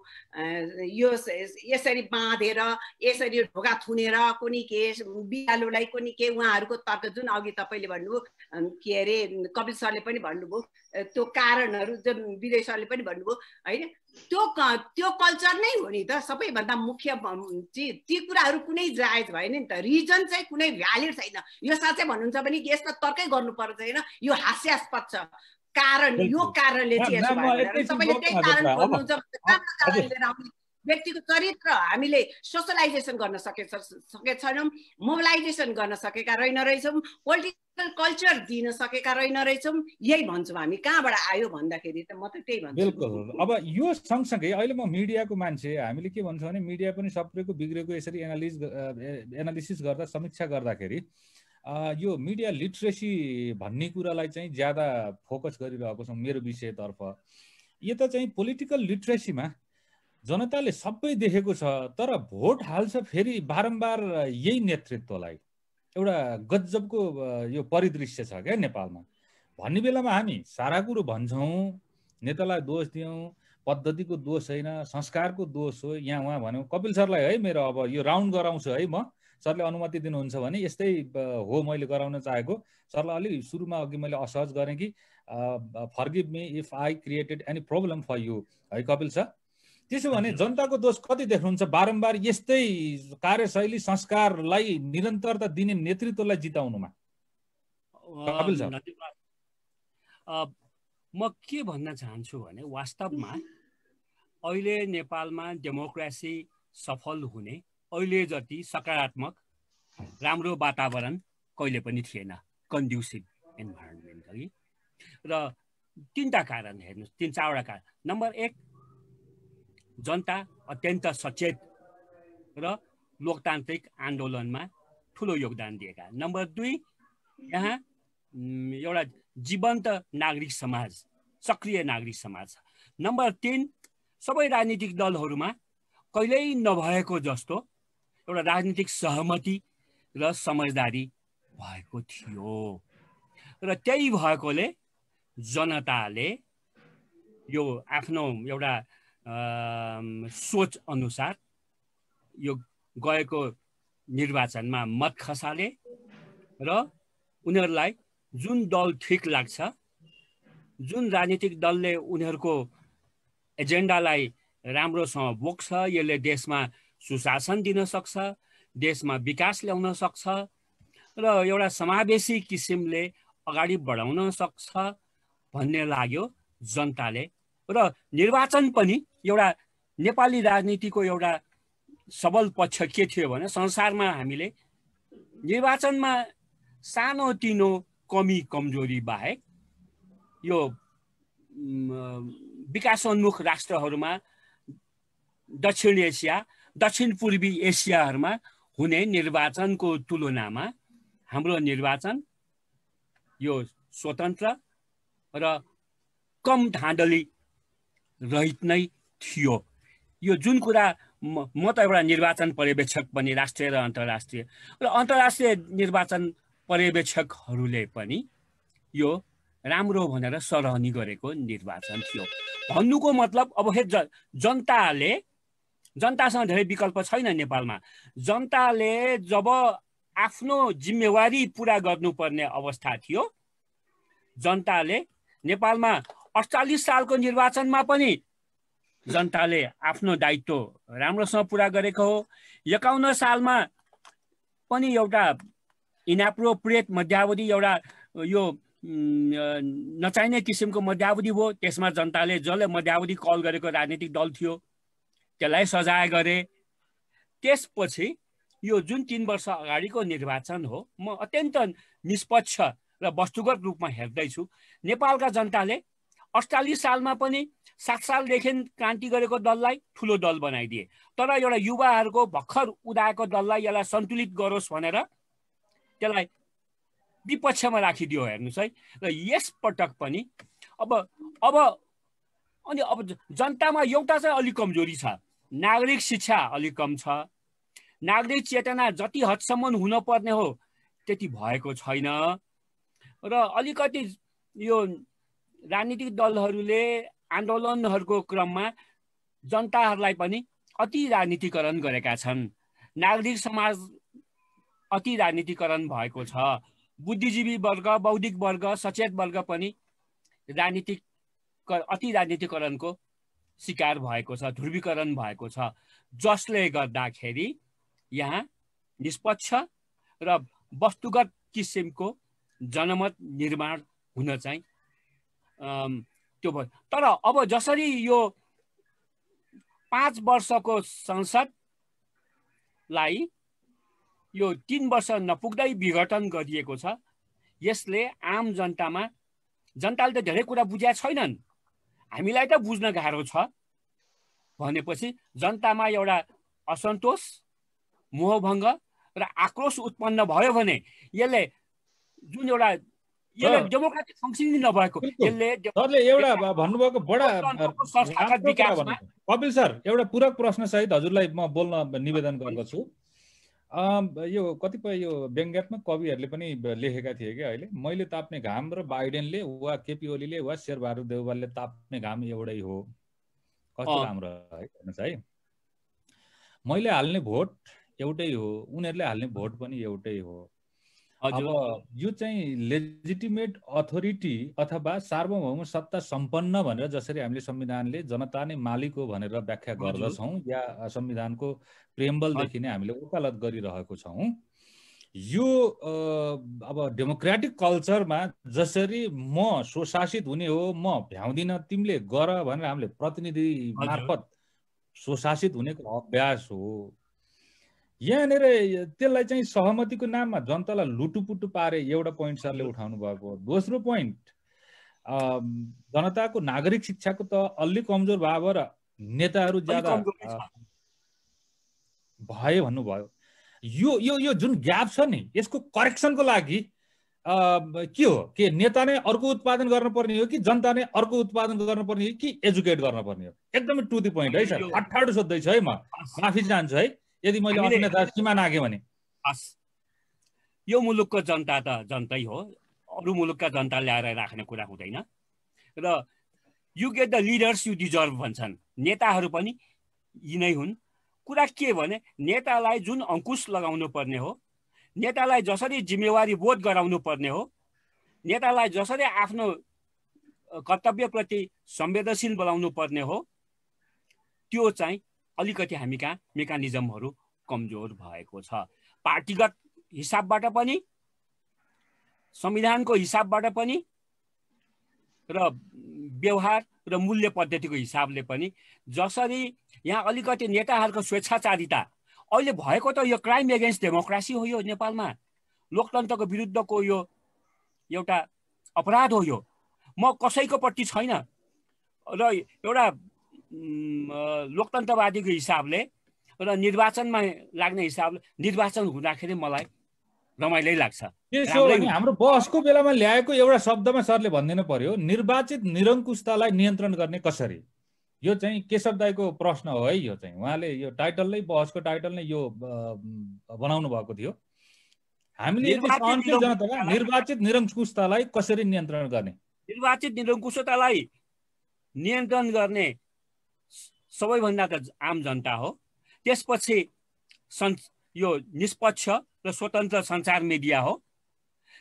यसरी बाँधेर, यसरी ढोका थुनेर कुनै के बिरालोलाई कुनै के, उहाँहरूको तर्क जुन अघि तपाईँले भन्नुभयो, के अरे कपिल सरले पनि भन्नुभयो, त्यो कारणहरू जुन विजय सरले पनि भन्नुभयो होइन, त्यो कल्चर नै हो नि त. सबैभन्दा मुख्य ती कुराहरू कुनै जायज भएन नि त. रिजन चाहिँ कुनै भ्यालिड छैन. यो साँच्चै भन्नुहुन्छ भने यसमा तर्कै गर्नु पर्छ होइन, यो हास्यास्पद छ. कारण यो कारणले चाहिँ यसो भयो. तपाईले त्यही कारण खोज्नुहुन्छ भने व्यक्तिको चरित्र हामीले सोशलाइजेसन गर्न सकेछौँ, मोबिलाइजेसन गर्न सकेका रहेनछौँ, पोलिटिकल कल्चर दिन सकेका रहेनछौँ. यही भन्छौँ हामी. कहाँबाट आयो भन्दाखेरि त म त त्यही भन्छु. बिल्कुल. अब यो सँगसँगै अहिले म मिडियाको मान्छे, हामीले के भन्छौँ भने मिडिया पनि सप्रेको बिग्रेको यसरी एनालिसिस गर्दा, समीक्षा गर्दाखेरि यो मिडिया लिटरेसी भन्ने कुरालाई चाहिँ ज्यादा फोकस गरिरहेको छौँ मेरो विषयतर्फ. यता चाहिँ पोलिटिकल लिटरेसीमा जनताले सबै देखेको छ, तर भोट हाल्छ फेरि बारम्बार यही नेतृत्वलाई. एउटा गजबको यो परिदृश्य छ क्या नेपालमा। भन्ने बेलामा हामी सारा कुरो भन्छौँ, नेतालाई दोष दियौँ, पद्धतिको दोष होइन, संस्कारको दोष हो। यहाँ उहाँ भन्यो कपिल सरलाई है मेरो अब यो राउन्ड गराउँछु है, म सरले अनुमति दिनुहुन्छ भने यस्तै हो मैले गराउन चाहेको। सरलाई अलि सुरुमा अघि मैले असहज गरेँ कि forgive me if I created any problem for you है कपिल सर। त्यसो भने जनताको दोष कति देख्नुहुन्छ? बारम्बार यस्तै कार्यशैली संस्कारलाई निरन्तरता दिने नेतृत्वलाई जिताउनुमा कपिल सर। म के भन्न चाहन्छु भने वास्तवमा अहिले नेपालमा डेमोक्रेसी सफल हुने अहिले जति सकारात्मक राम्रो वातावरण कहिले पनि थिएन, कन्ड्युसिभ इन्भाइरोमेन्ट है। र तीनटा कारण हेर्नुहोस्, 3-4वटा कारण। नम्बर 1, जनता अत्यन्त सचेत र लोकतान्त्रिक आन्दोलनमा ठुलो योगदान दिएका। नम्बर 2, यहाँ एउटा जीवन्त नागरिक समाज, सक्रिय नागरिक समाज। नम्बर 3, सबै राजनीतिक दलहरूमा कहिल्यै नभएको जस्तो एउटा राजनीतिक सहमति र समझदारी भएको थियो। र त्यही भएकोले जनताले यो आफ्नो एउटा सोच अनुसार यो गएको निर्वाचनमा मत खसाले र उनीहरूलाई जुन दल ठिक लाग्छ, जुन राजनीतिक दलले उनीहरूको एजेन्डालाई राम्रोसँग बोक्छ, यसले देशमा सुशासन दिन सक्छ, देशमा विकास ल्याउन सक्छ र एउटा समावेशी किसिमले अगाडि बढाउन सक्छ भन्ने लाग्यो जनताले। र निर्वाचन पनि एउटा नेपाली राजनीतिको एउटा सबल पक्ष के थियो भने संसारमा हामीले निर्वाचनमा सानोतिनो कमी कमजोरी बाहेक यो विकासोन्मुख राष्ट्रहरूमा दक्षिण एसिया, दक्षिण पूर्वी एसियाहरूमा हुने निर्वाचनको तुलनामा हाम्रो निर्वाचन यो स्वतन्त्र र कम धाँधली रहित नै थियो। यो जुन कुरा म त एउटा निर्वाचन पर्यवेक्षक पनि राष्ट्रिय र अन्तर्राष्ट्रिय निर्वाचन पर्यवेक्षकहरूले पनि यो राम्रो भनेर सराहनीय गरेको निर्वाचन थियो। भन्नुको मतलब अब हे जनतासँग धेरै विकल्प छैन नेपालमा। जनताले जब आफ्नो जिम्मेवारी पुरा गर्नुपर्ने अवस्था थियो, जनताले नेपालमा 48 सालको निर्वाचनमा पनि जनताले आफ्नो दायित्व राम्रोसँग पुरा गरेको हो। 51 सालमा पनि एउटा इनएप्रोप्रिएट मध्यावधि एउटा यो नचाहिने किसिमको मध्यावधि हो। त्यसमा जनताले जसले मध्यावधि कल गरेको राजनीतिक दल थियो त्यसलाई सजाय गरे। त्यसपछि यो जुन 3 वर्ष अगाडिको निर्वाचन हो, म अत्यन्त निष्पक्ष र वस्तुगत रूपमा हेर्दैछु। नेपालका जनताले 48 सालमा पनि 7 सालदेखि क्रान्ति गरेको दललाई ठुलो दल बनाइदिए, तर एउटा युवाहरूको भर्खर उदाएको दललाई यसलाई सन्तुलित गरोस् भनेर त्यसलाई विपक्षमा राखिदियो। हेर्नुहोस् है। र यस पटक पनि अब जनतामा एउटा चाहिँ अलिक कमजोरी छ, नागरिक शिक्षा अलिक कम छ, नागरिक चेतना जति हदसम्म हुनुपर्ने हो त्यति भएको छैन। र अलिकति यो राजनीतिक दलहरूले आन्दोलनहरूको क्रममा जनताहरूलाई पनि अति राजनीतिकरण गरेका छन्। नागरिक समाज अति राजनीतिकरण भएको छ। बुद्धिजीवी वर्ग, बौद्धिक वर्ग, सचेत वर्ग पनि अति राजनीतिकरणको शिकार भएको छ, ध्रुवीकरण भएको छ, जसले गर्दाखेरि यहाँ निष्पक्ष र वस्तुगत किसिमको जनमत निर्माण हुन चाहिँ त्यो भयो। तर अब जसरी यो 5 वर्षको संसदलाई यो 3 वर्ष नपुग्दै विघटन गरिएको छ, यसले आम जनताले त धेरै कुरा बुझेका छैनन्, हामीलाई त बुझ्न गाह्रो छ भनेपछि जनतामा एउटा असन्तोष, मोहभङ्ग र आक्रोश उत्पन्न भयो भने यसले जुन एउटा डेमोक्रेटिक फङ्सनिङ नभएको सरले एउटा भन्नुभएको बडा कपिल सर एउटा पूरक प्रश्न सहित हजुरलाई म बोल्न निवेदन गर्दछु। यो कतिपय यो व्यङ्ग्यात्मक कविहरूले पनि लेखेका थिए कि अहिले मैले ताप्ने घाम र बाइडेनले वा केपी ओलीले वा शेरबहादुर देउवालले ताप्ने घाम एउटै हो। कस्तो राम्रो है हेर्नुहोस् है। मैले हाल्ने भोट एउटै हो, उनीहरूले हाल्ने भोट पनि एउटै हो। अब यो चाहिँ लेजिटिमेट अथोरिटी अथवा सार्वभौम सत्ता सम्पन्न भनेर जसरी हामीले संविधानले जनता नै मालिक हो भनेर व्याख्या गर्दछौँ या संविधानको प्रेम्बलदेखि नै हामीले वकालत गरिरहेको छौँ, यो अब डेमोक्रेटिक कल्चरमा जसरी म स्वशासित हुने हो, म भ्याउँदिन तिमीले गर भनेर हामीले प्रतिनिधि मार्फत स्वशासित हुनेको अभ्यास हो। यहाँनिर त्यसलाई चाहिँ सहमतिको नाममा जनतालाई लुटुपुटु पारे एउटा पोइन्ट सरले उठाउनु भएको। दोस्रो पोइन्ट जनताको नागरिक शिक्षाको त अलि कमजोर भयो र नेताहरू ज्यादा भए भन्नुभयो। यो यो यो जुन ग्याप छ नि यसको करेक्सनको लागि के हो, के नेता नै अर्को उत्पादन गर्नुपर्ने हो कि जनता नै अर्को उत्पादन गर्नुपर्ने हो कि एजुकेट गर्नुपर्ने हो? एकदमै टु द पोइन्ट है सर, अठाडो सोध्दैछु है, म माफी चाहन्छु है यदि मैले अन्यथा सीमा नागेँ भने। यो मुलुकको जनता त जनतै हो, अरू मुलुकका जनता ल्याएर राख्ने कुरा हुँदैन र you get the leaders you deserve भन्छन्। नेताहरू पनि यिनै हुन्। कुरा के भने नेतालाई जुन अंकुश लगाउनु पर्ने हो, नेतालाई जसरी जिम्मेवारी बोध गराउनु पर्ने हो, नेतालाई जसरी आफ्नो कर्तव्यप्रति संवेदनशील बनाउनु पर्ने हो, त्यो चाहिँ अलिकति हामी कहाँ मेकानिजमहरू कमजोर भएको छ। पार्टीगत हिसाबबाट पनि, संविधानको हिसाबबाट पनि र व्यवहार र मूल्य पद्धतिको हिसाबले पनि जसरी यहाँ अलिकति नेताहरूको स्वेच्छाचारिता अहिले भएको त यो क्राइम एगेन्स्ट डेमोक्रेसी हो। यो नेपालमा लोकतन्त्रको विरुद्धको यो एउटा अपराध हो। यो म कसैको पट्टि छैन र एउटा लोकतन्त्रवादीको हिसाबले र निर्वाचनमा लाग्ने हिसाबले निर्वाचन हुँदाखेरि मलाई रमाइलै लाग्छ। त्यसो भने हाम्रो बहसको बेलामा ल्याएको एउटा शब्दमा सरले भनिदिनु पर्यो, निर्वाचित निरङ्कुशतालाई नियन्त्रण गर्ने कसरी? यो चाहिँ केशव दाईको प्रश्न हो है। यो चाहिँ उहाँले यो टाइटल नै, बहसको टाइटल नै यो बनाउनु भएको थियो। हामीले जनतालाई निर्वाचित निरङ्कुशतालाई कसरी नियन्त्रण गर्ने? निर्वाचित निरङ्कुशतालाई नियन्त्रण गर्ने सबैभन्दा त आम जनता हो। त्यसपछि यो निष्पक्ष र स्वतन्त्र सञ्चार मिडिया हो।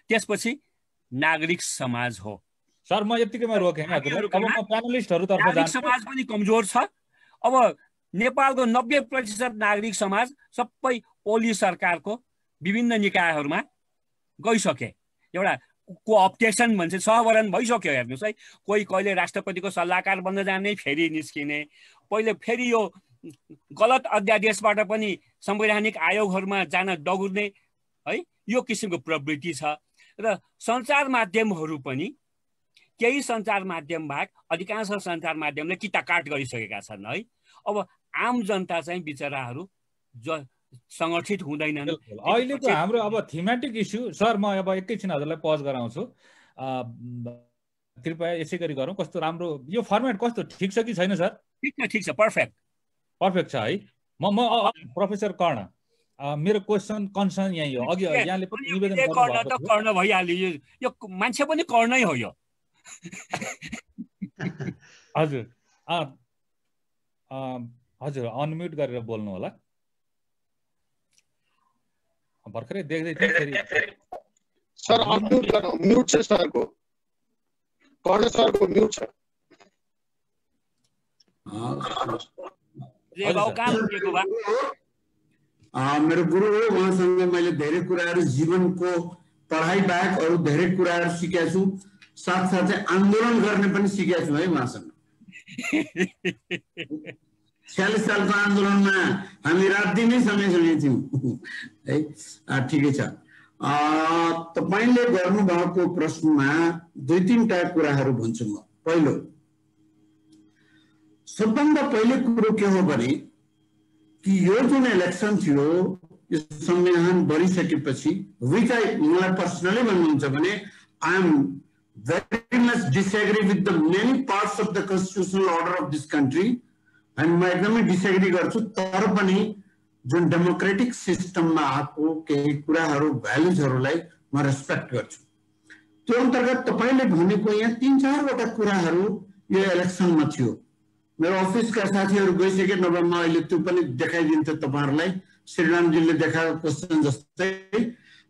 त्यसपछि नागरिक समाज हो। सर म यतिकैमा रोकेँ हजुरलाई। अब म प्यानलिस्टहरुतर्फ जान्छु। नागरिक समाज पनि कमजोर छ। अब नेपालको 90% नागरिक समाज सबै ओली सरकारको विभिन्न निकायहरूमा गइसके। एउटा कोअप्टेसन भन्छ, सहवरण भइसक्यो। हेर्नुस् है, कोही कहिले राष्ट्रपतिको सल्लाहकार बन्न जाने, फेरि निस्किने, पहिले फेरि यो गलत अध्यादेशबाट पनि संवैधानिक आयोगहरूमा जान दगुर्ने है, यो किसिमको प्रवृत्ति छ। र सञ्चार माध्यमहरू पनि केही सञ्चार माध्यम बाहेक अधिकांश सञ्चार माध्यमले किताकाट गरिसकेका छन् है। अब आम जनता चाहिँ बिचराहरू संगठित हुँदैनन्। अहिलेको हाम्रो अब थीमेटिक इस्यु, सर म अब एकैछिन हजुरलाई पज गराउँछु, कृपया यसै गरी गरौँ। कस्तो राम्रो यो फर्मेट, कस्तो ठिक छ कि छैन सर? ठिक छ, पर्फेक्ट छ है। म प्रोफेसर कर्ण, मेरो क्वेसन कन्सर्न यही हो। अघि यहाँले निवेदन गर्नुभएको थियो, कर्ण भइहाल्यो। यो मान्छे पनि कर्णै हो यो। हजुर हजुर अनम्युट गरेर बोल्नु होला। भर्खरै देख्दै थिएँ फेरि सर अनम्युट गर्नु, म्युट छ सरको, कर्ण सरको म्युट छ। मेरो गुरु हो, उहाँसँग मैले धेरै कुराहरू जीवनको पढाइ बाहेक अरू धेरै कुराहरू सिकेको छु। साथसाथै आन्दोलन गर्ने पनि सिकेको छु है उहाँसँग। 46 सालको आन्दोलनमा हामी रात दिनै सँगै थियौँ है। ठिकै छ। तपाईँले गर्नुभएको प्रश्नमा 2-3टा कुराहरू भन्छु म। पहिलो, सबभन्दा पहिले कुरो के हो भने कि यो जुन इलेक्सन थियो, यो संविधान बनिसकेपछि, मलाई पर्सनली भन्नुहुन्छ भने I am very much disagree with the many parts of the constitutional order of this country, and म एकदमै डिसएग्री गर्छु। तर पनि जुन डेमोक्रेटिक सिस्टममा आएको केही कुराहरू भ्यालुजहरूलाई म रेस्पेक्ट गर्छु। त्यो अन्तर्गत तपाईले भनेको यहाँ 3-4 वटा कुराहरू यो इलेक्सनमा थियो। मेरो अफिसका साथीहरू गइसके नभए म अहिले त्यो पनि देखाइदिन्छु तपाईहरुलाई। श्रीरामजीले देखाएको क्वेशन जस्तै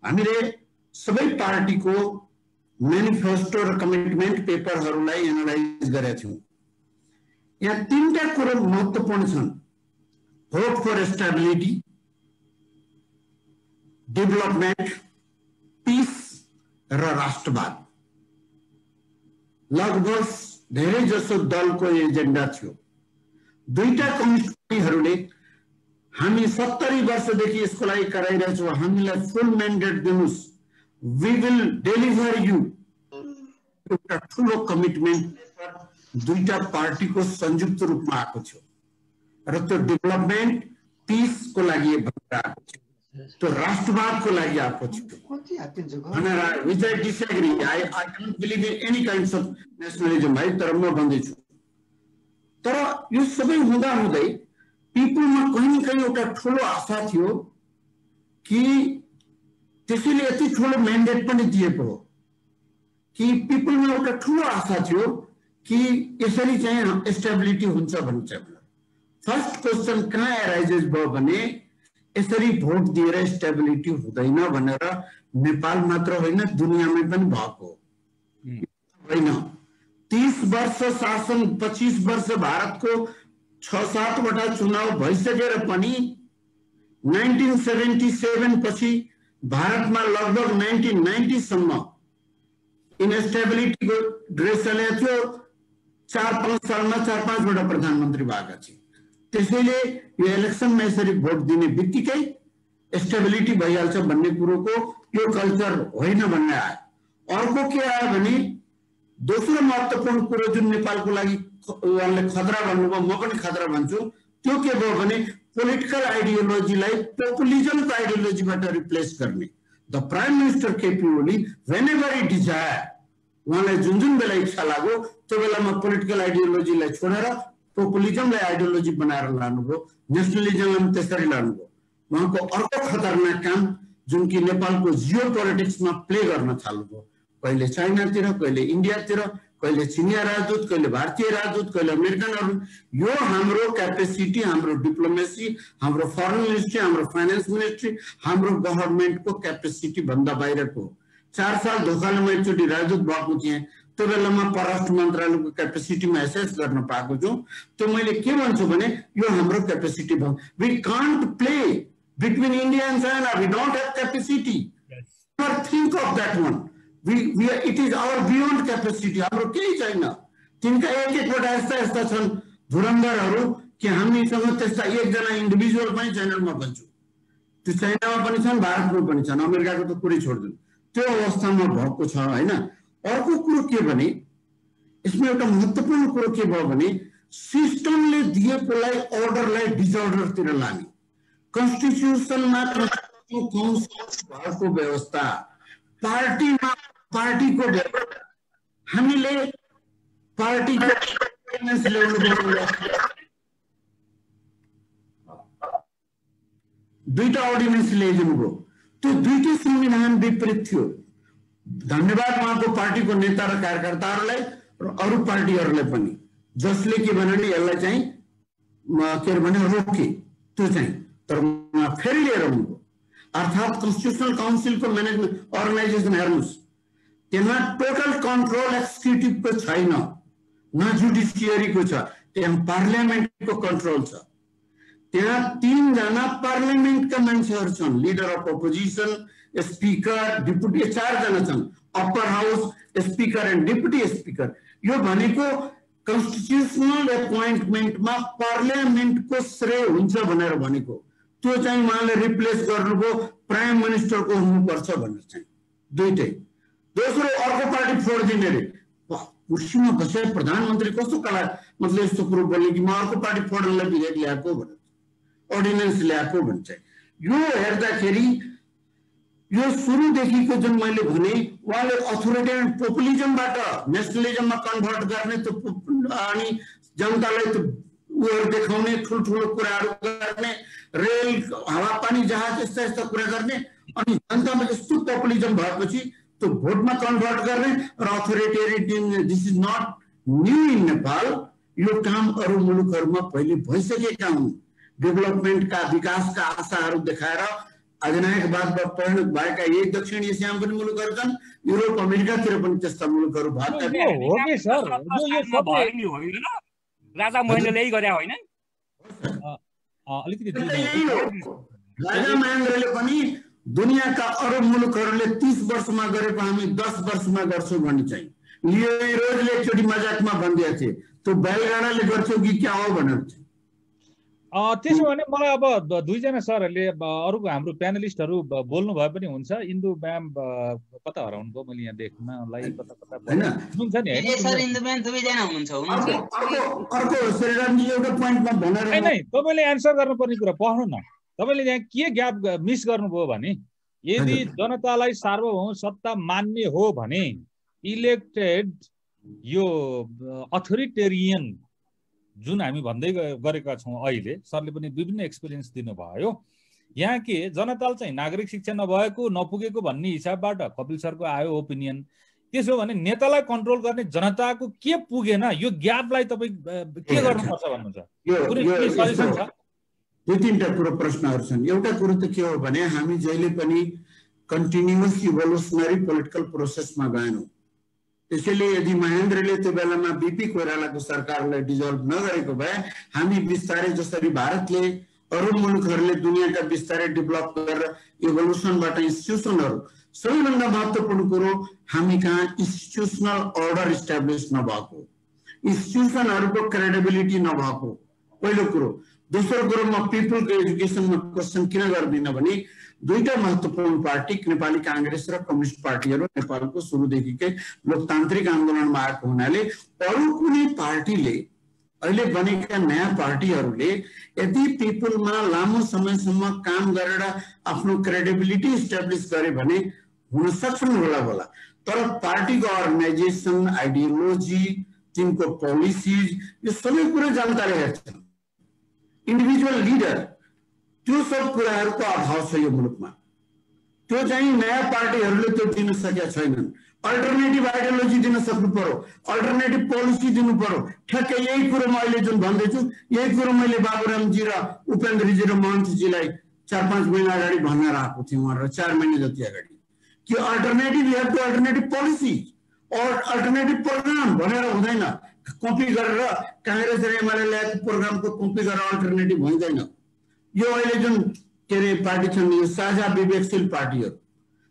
हामीले सबै पार्टीको म्यानिफेस्टो र कमिटमेन्ट पेपरहरूलाई एनालाइज गरेका थियौं। यहाँ 3टा कुरा महत्त्वपूर्ण छन्। Hope for stability, development, peace र राष्ट्रवाद। लगभग धेरै जसो दलको एजेन्डा थियो। दुईटा कम्युनिस्ट पार्टीहरूले हामी 70 वर्षदेखि यसको लागि कराइरहेछौँ, हामीलाई फुल म्यान्डेट दिनुस्, वी विल डेलिभर यू। एउटा ठुलो कमिटमेन्ट दुईटा पार्टीको संयुक्त रूपमा आएको थियो र त्यो डेभलपमेन्ट पीसको लागि आएको थियो, त्यो राष्ट्रवादको लागि आएको थियो भनेर which I disagree. I don't believe in any kinds of nationalism है, तर म भन्दैछु। तर यो सबै हुँदा हुँदै पिपलमा कहीँ न कहीँ एउटा ठुलो आशा थियो कि त्यसैले यति ठुलो म्यान्डेट पनि दिएको हो कि पिपलमा एउटा ठुलो आशा थियो कि यसरी चाहिँ स्टेबिलिटी हुन्छ भन्छ। फर्स्ट क्वेशन कहाँ एराइजेस भयो भने यसरी भोट दिएर स्टेबिलिटी हुँदैन भनेर नेपाल मात्र होइन दुनियाँमै पनि भएको होइन। 30 वर्ष शासन, 25 वर्ष भारतको 6-7 वटा चुनाव भइसकेर पनि 1977 पछि भारतमा लगभग 1990 सम्म इनस्टेबिलिटीको ड्रेस चलेको थियो। 4-5 सालमा 4-5 वटा प्रधानमन्त्री भएका थिए। त्यसैले यो इलेक्सनमा यसरी भोट दिने बित्तिकै स्टेबिलिटी भइहाल्छ भन्ने कुरोको यो कल्चर होइन भन्ने आयो। अर्को के आयो भने दोस्रो महत्त्वपूर्ण कुरो जुन नेपालको लागि उहाँले खतरा भन्नुभयो, म पनि खतरा भन्छु, त्यो के भयो भने पोलिटिकल आइडियोलोजीलाई पपुलिजमको आइडियोलोजीबाट रिप्लेस गर्ने। The prime minister KP Oli whenever he desire, उहाँलाई जुन जुन बेला इच्छा लाग्यो त्यो बेलामा पोलिटिकल आइडियोलोजीलाई छोडेर पपुलिजमलाई आइडियोलोजी बनाएर लानुभयो, नेसनलिजमलाई त्यसरी लानुभयो। उहाँको अर्को खतरनाक काम जुन कि नेपालको जियो पोलिटिक्समा प्ले गर्न थाल्नुभयो, कहिले चाइनातिर, कहिले इन्डियातिर, कहिले चिनिया राजदूत, कहिले भारतीय राजदूत, कहिले अमेरिकनहरू। यो हाम्रो क्यापेसिटी, हाम्रो डिप्लोमेसी, हाम्रो फरेन मिनिस्ट्री, हाम्रो फाइनेन्स मिनिस्ट्री, हाम्रो गभर्नमेन्टको क्यापेसिटी भन्दा बाहिरको। 4 साल धोखाले म एकचोटि राजदूत भएको थिएँ, त्यो बेलामा परराष्ट्र मन्त्रालयको क्यापेसिटीमा एसेस गर्न पाएको छु। त्यो मैले के भन्छु भने यो हाम्रो क्यापेसिटी भयो। We can't play between India and China, we don't have capacity. Never think of that one. It is our beyond capacity. हाम्रो केही छैन। तिनका एक वटा यस्ता छन् धुरन्धरहरू कि हामीसँग त्यस्ता एकजना इन्डिभिजुअल पनि छैनन्। म भन्छु त्यो चाइनामा पनि छन्, भारतमा पनि छन्, अमेरिकाको त कुरै छोड्दिनु। त्यो अवस्थामा भएको छ हैन। अर्को कुरो के भने यसमा एउटा महत्त्वपूर्ण कुरो के भयो भने सिस्टमले दिएकोलाई अर्डरलाई डिसअर्डरतिर लाने, कन्स्टिट्युसनमा भएको व्यवस्था, पार्टीमा पार्टीको व्यवस्था, हामीले पार्टीको दुईटा अर्डिनेन्स ल्याइदिनुभयो। त्यो दुईटै संविधान विपरीत थियो। धन्यवाद उहाँको पार्टीको नेता र कार्यकर्ताहरूलाई र अरू पार्टीहरूलाई पनि, जसले के भने यसलाई चाहिँ के भने रोके। त्यो चाहिँ तर उहाँ फेरि लिएर आउनुभयो। अर्थात् कन्स्टिट्युसनल काउन्सिलको म्यानेजमेन्ट अर्गनाइजेसन हेर्नुहोस्, त्यहाँ टोटल कन्ट्रोल एक्जिक्युटिभको छैन, न जुडिसियरीको छ, त्यहाँ पार्लियामेन्टको कन्ट्रोल छ। त्यहाँ 3 जना पार्लियामेन्टका मान्छेहरू छन्, leader of opposition, speaker, deputy, 4 जना छन्, upper house, speaker and deputy speaker. यो भनेको कन्स्टिट्युसनल एपोइन्टमेन्टमा पार्लियामेन्टको श्रेय हुन्छ भनेर भनेको। त्यो चाहिँ उहाँले रिप्लेस गर्नुभयो, प्राइम मिनिस्टरको हुनुपर्छ भनेर चाहिँ दुईटै। दोस्रो अर्को पार्टी फोडिदिने रे, कुर्सीमा बसे प्रधानमन्त्री कस्तो कला मतलब यस्तो कुरो बोल्ने कि म अर्को पार्टी फोड्नलाई विधेयक ल्याएको भनेर, अर्डिनेन्स ल्याएको भन्छ। यो हेर्दाखेरि यो सुरुदेखिको जुन मैले भने उहाँले अथोरिटेरियन पपुलिजमबाट नेसनलिजममा कन्भर्ट गर्ने त्यो अनि जनतालाई त्यो उहरू देखाउने, ठुल्ठुलो कुराहरू गर्ने, रेल हावापानी जहाज यस्ता यस्ता कुरा गर्ने, अनि जनतामा यस्तो पपुलिजम भएपछि त्यो भोटमा कन्भर्ट गर्ने र authoritarian. This is not new in Nepal. यो काम अरू मुलुकहरूमा पहिले भइसकेका हुन्। डेभलपमेन्टका विकासका आशाहरू देखाएर अधिनायकवादमा परिणत भएका यही दक्षिण एसियामा पनि मुलुकहरू छन्, युरोप अमेरिकातिर पनि त्यस्ता मुलुकहरू राजा महेन्द्रले गरे होइन? राजा महेन्द्रले पनि दुनियाँका अरब मुलुकहरूले 30 वर्षमा गरेको हामी 10 वर्षमा गर्छौँ भन्ने चाहिँ लियो रोजले एकचोटि मजाकमा भनिदिएको थिए। त्यो बैलगाडाले गर्छौ कि क्या हो भनेर। त्यसो भने मलाई अब दुईजना सरहरूले अरू हाम्रो प्यानलिस्टहरू बोल्नु भए पनि हुन्छ। इन्दु म्याम कता हराउनु भयो? मैले यहाँ देख्न लाई कता कता हुनुहुन्छ नि हैन? सर इन्दु म्याम दुवैजना हुनुहुन्छ। अर्को श्रीरामजी एउटा पोइन्टमा भनेर नै तपाईले एन्सर गर्नुपर्ने कुरा पढ्नु न। तपाईले यहाँ के ग्याप मिस गर्नुभयो भने यदि जनतालाई सार्वभौम सत्ता मान्ने हो भने इलेक्टेड यो अथोरिटेरियन जुन हामी भन्दै गरेका छौँ अहिले, सरले पनि विभिन्न एक्सपिरियन्स दिनुभयो। यहाँ के जनताले चाहिँ नागरिक शिक्षा नभएको नपुगेको भन्ने हिसाबबाट कपिल सरको आयो ओपिनियन। त्यसो भने नेतालाई कन्ट्रोल गर्ने जनताको के पुगेन, यो ग्यापलाई तपाईँ के गर्नुपर्छ भन्नुहुन्छ? कुनै सजेसन छ? दुई तीनटा कुरो प्रश्नहरू छन्। एउटा कुरो त के हो भने हामी जहिले पनि कन्टिन्युअस इभोल्युसनरी पोलिटिकल प्रोसेसमा गएनौँ। त्यसैले यदि महेन्द्रले त्यो बेलामा बीपी कोइरालाको सरकारलाई डिजल्भ नगरेको भए हामी बिस्तारै जसरी भारतले अरू मुलुकहरूले दुनियाँका बिस्तारै डेभलप गरेर इभोल्युसनबाट इन्स्टिट्युसनहरू, सबैभन्दा महत्त्वपूर्ण कुरो हामी कहाँ इन्स्टिट्युसनल अर्डर इस्टाब्लिस नभएको, इन्स्टिट्युसनहरूको क्रेडिबिलिटी नभएको पहिलो कुरो। दोस्रो कुरो म पिपलको एजुकेसनमा क्वेसन किन गर्दिनँ भने दुईटा महत्त्वपूर्ण पार्टी नेपाली कांग्रेस र कम्युनिस्ट पार्टीहरू नेपालको सुरुदेखिकै लोकतान्त्रिक आन्दोलनमा आएको हुनाले अरू कुनै पार्टीले अहिले बनेका नयाँ पार्टीहरूले यदि पिपलमा लामो समयसम्म काम गरेर आफ्नो क्रेडिबिलिटी इस्टाब्लिस गरे भने हुन सक्छन् होला। तर पार्टीको अर्गनाइजेसन, आइडियोलोजी, तिनको पोलिसिज, यो सबै कुरा जनताले हेर्छन्। इन्डिभिजुअल लिडर, त्यो सब कुराहरूको अभाव छ यो मुलुकमा। त्यो चाहिँ नयाँ पार्टीहरूले त्यो दिन सकेका छैनन्। अल्टरनेटिभ आइडियोलोजी दिन सक्नु पर्यो, अल्टरनेटिभ पोलिसी दिनु पर्यो। ठ्याक्कै यही कुरो म अहिले जुन भन्दैछु, यही कुरो मैले बाबुरामजी र उपेन्द्रजी र महन्तजीलाई 4-5 महिना अगाडि भनेर आएको थिएँ, उहाँहरू 4 महिना जति अगाडि, कि alternative have to alternative policy और अल्टरनेटिभ प्रोग्राम भनेर हुँदैन। कपी गरेर कांग्रेस र एमाले ल्याएको प्रोग्रामको कपी गरेर अल्टरनेटिभ हुँदैन। यो अहिले जुन के अरे पार्टी छन्, यो साझा विवेकशील पार्टीहरू,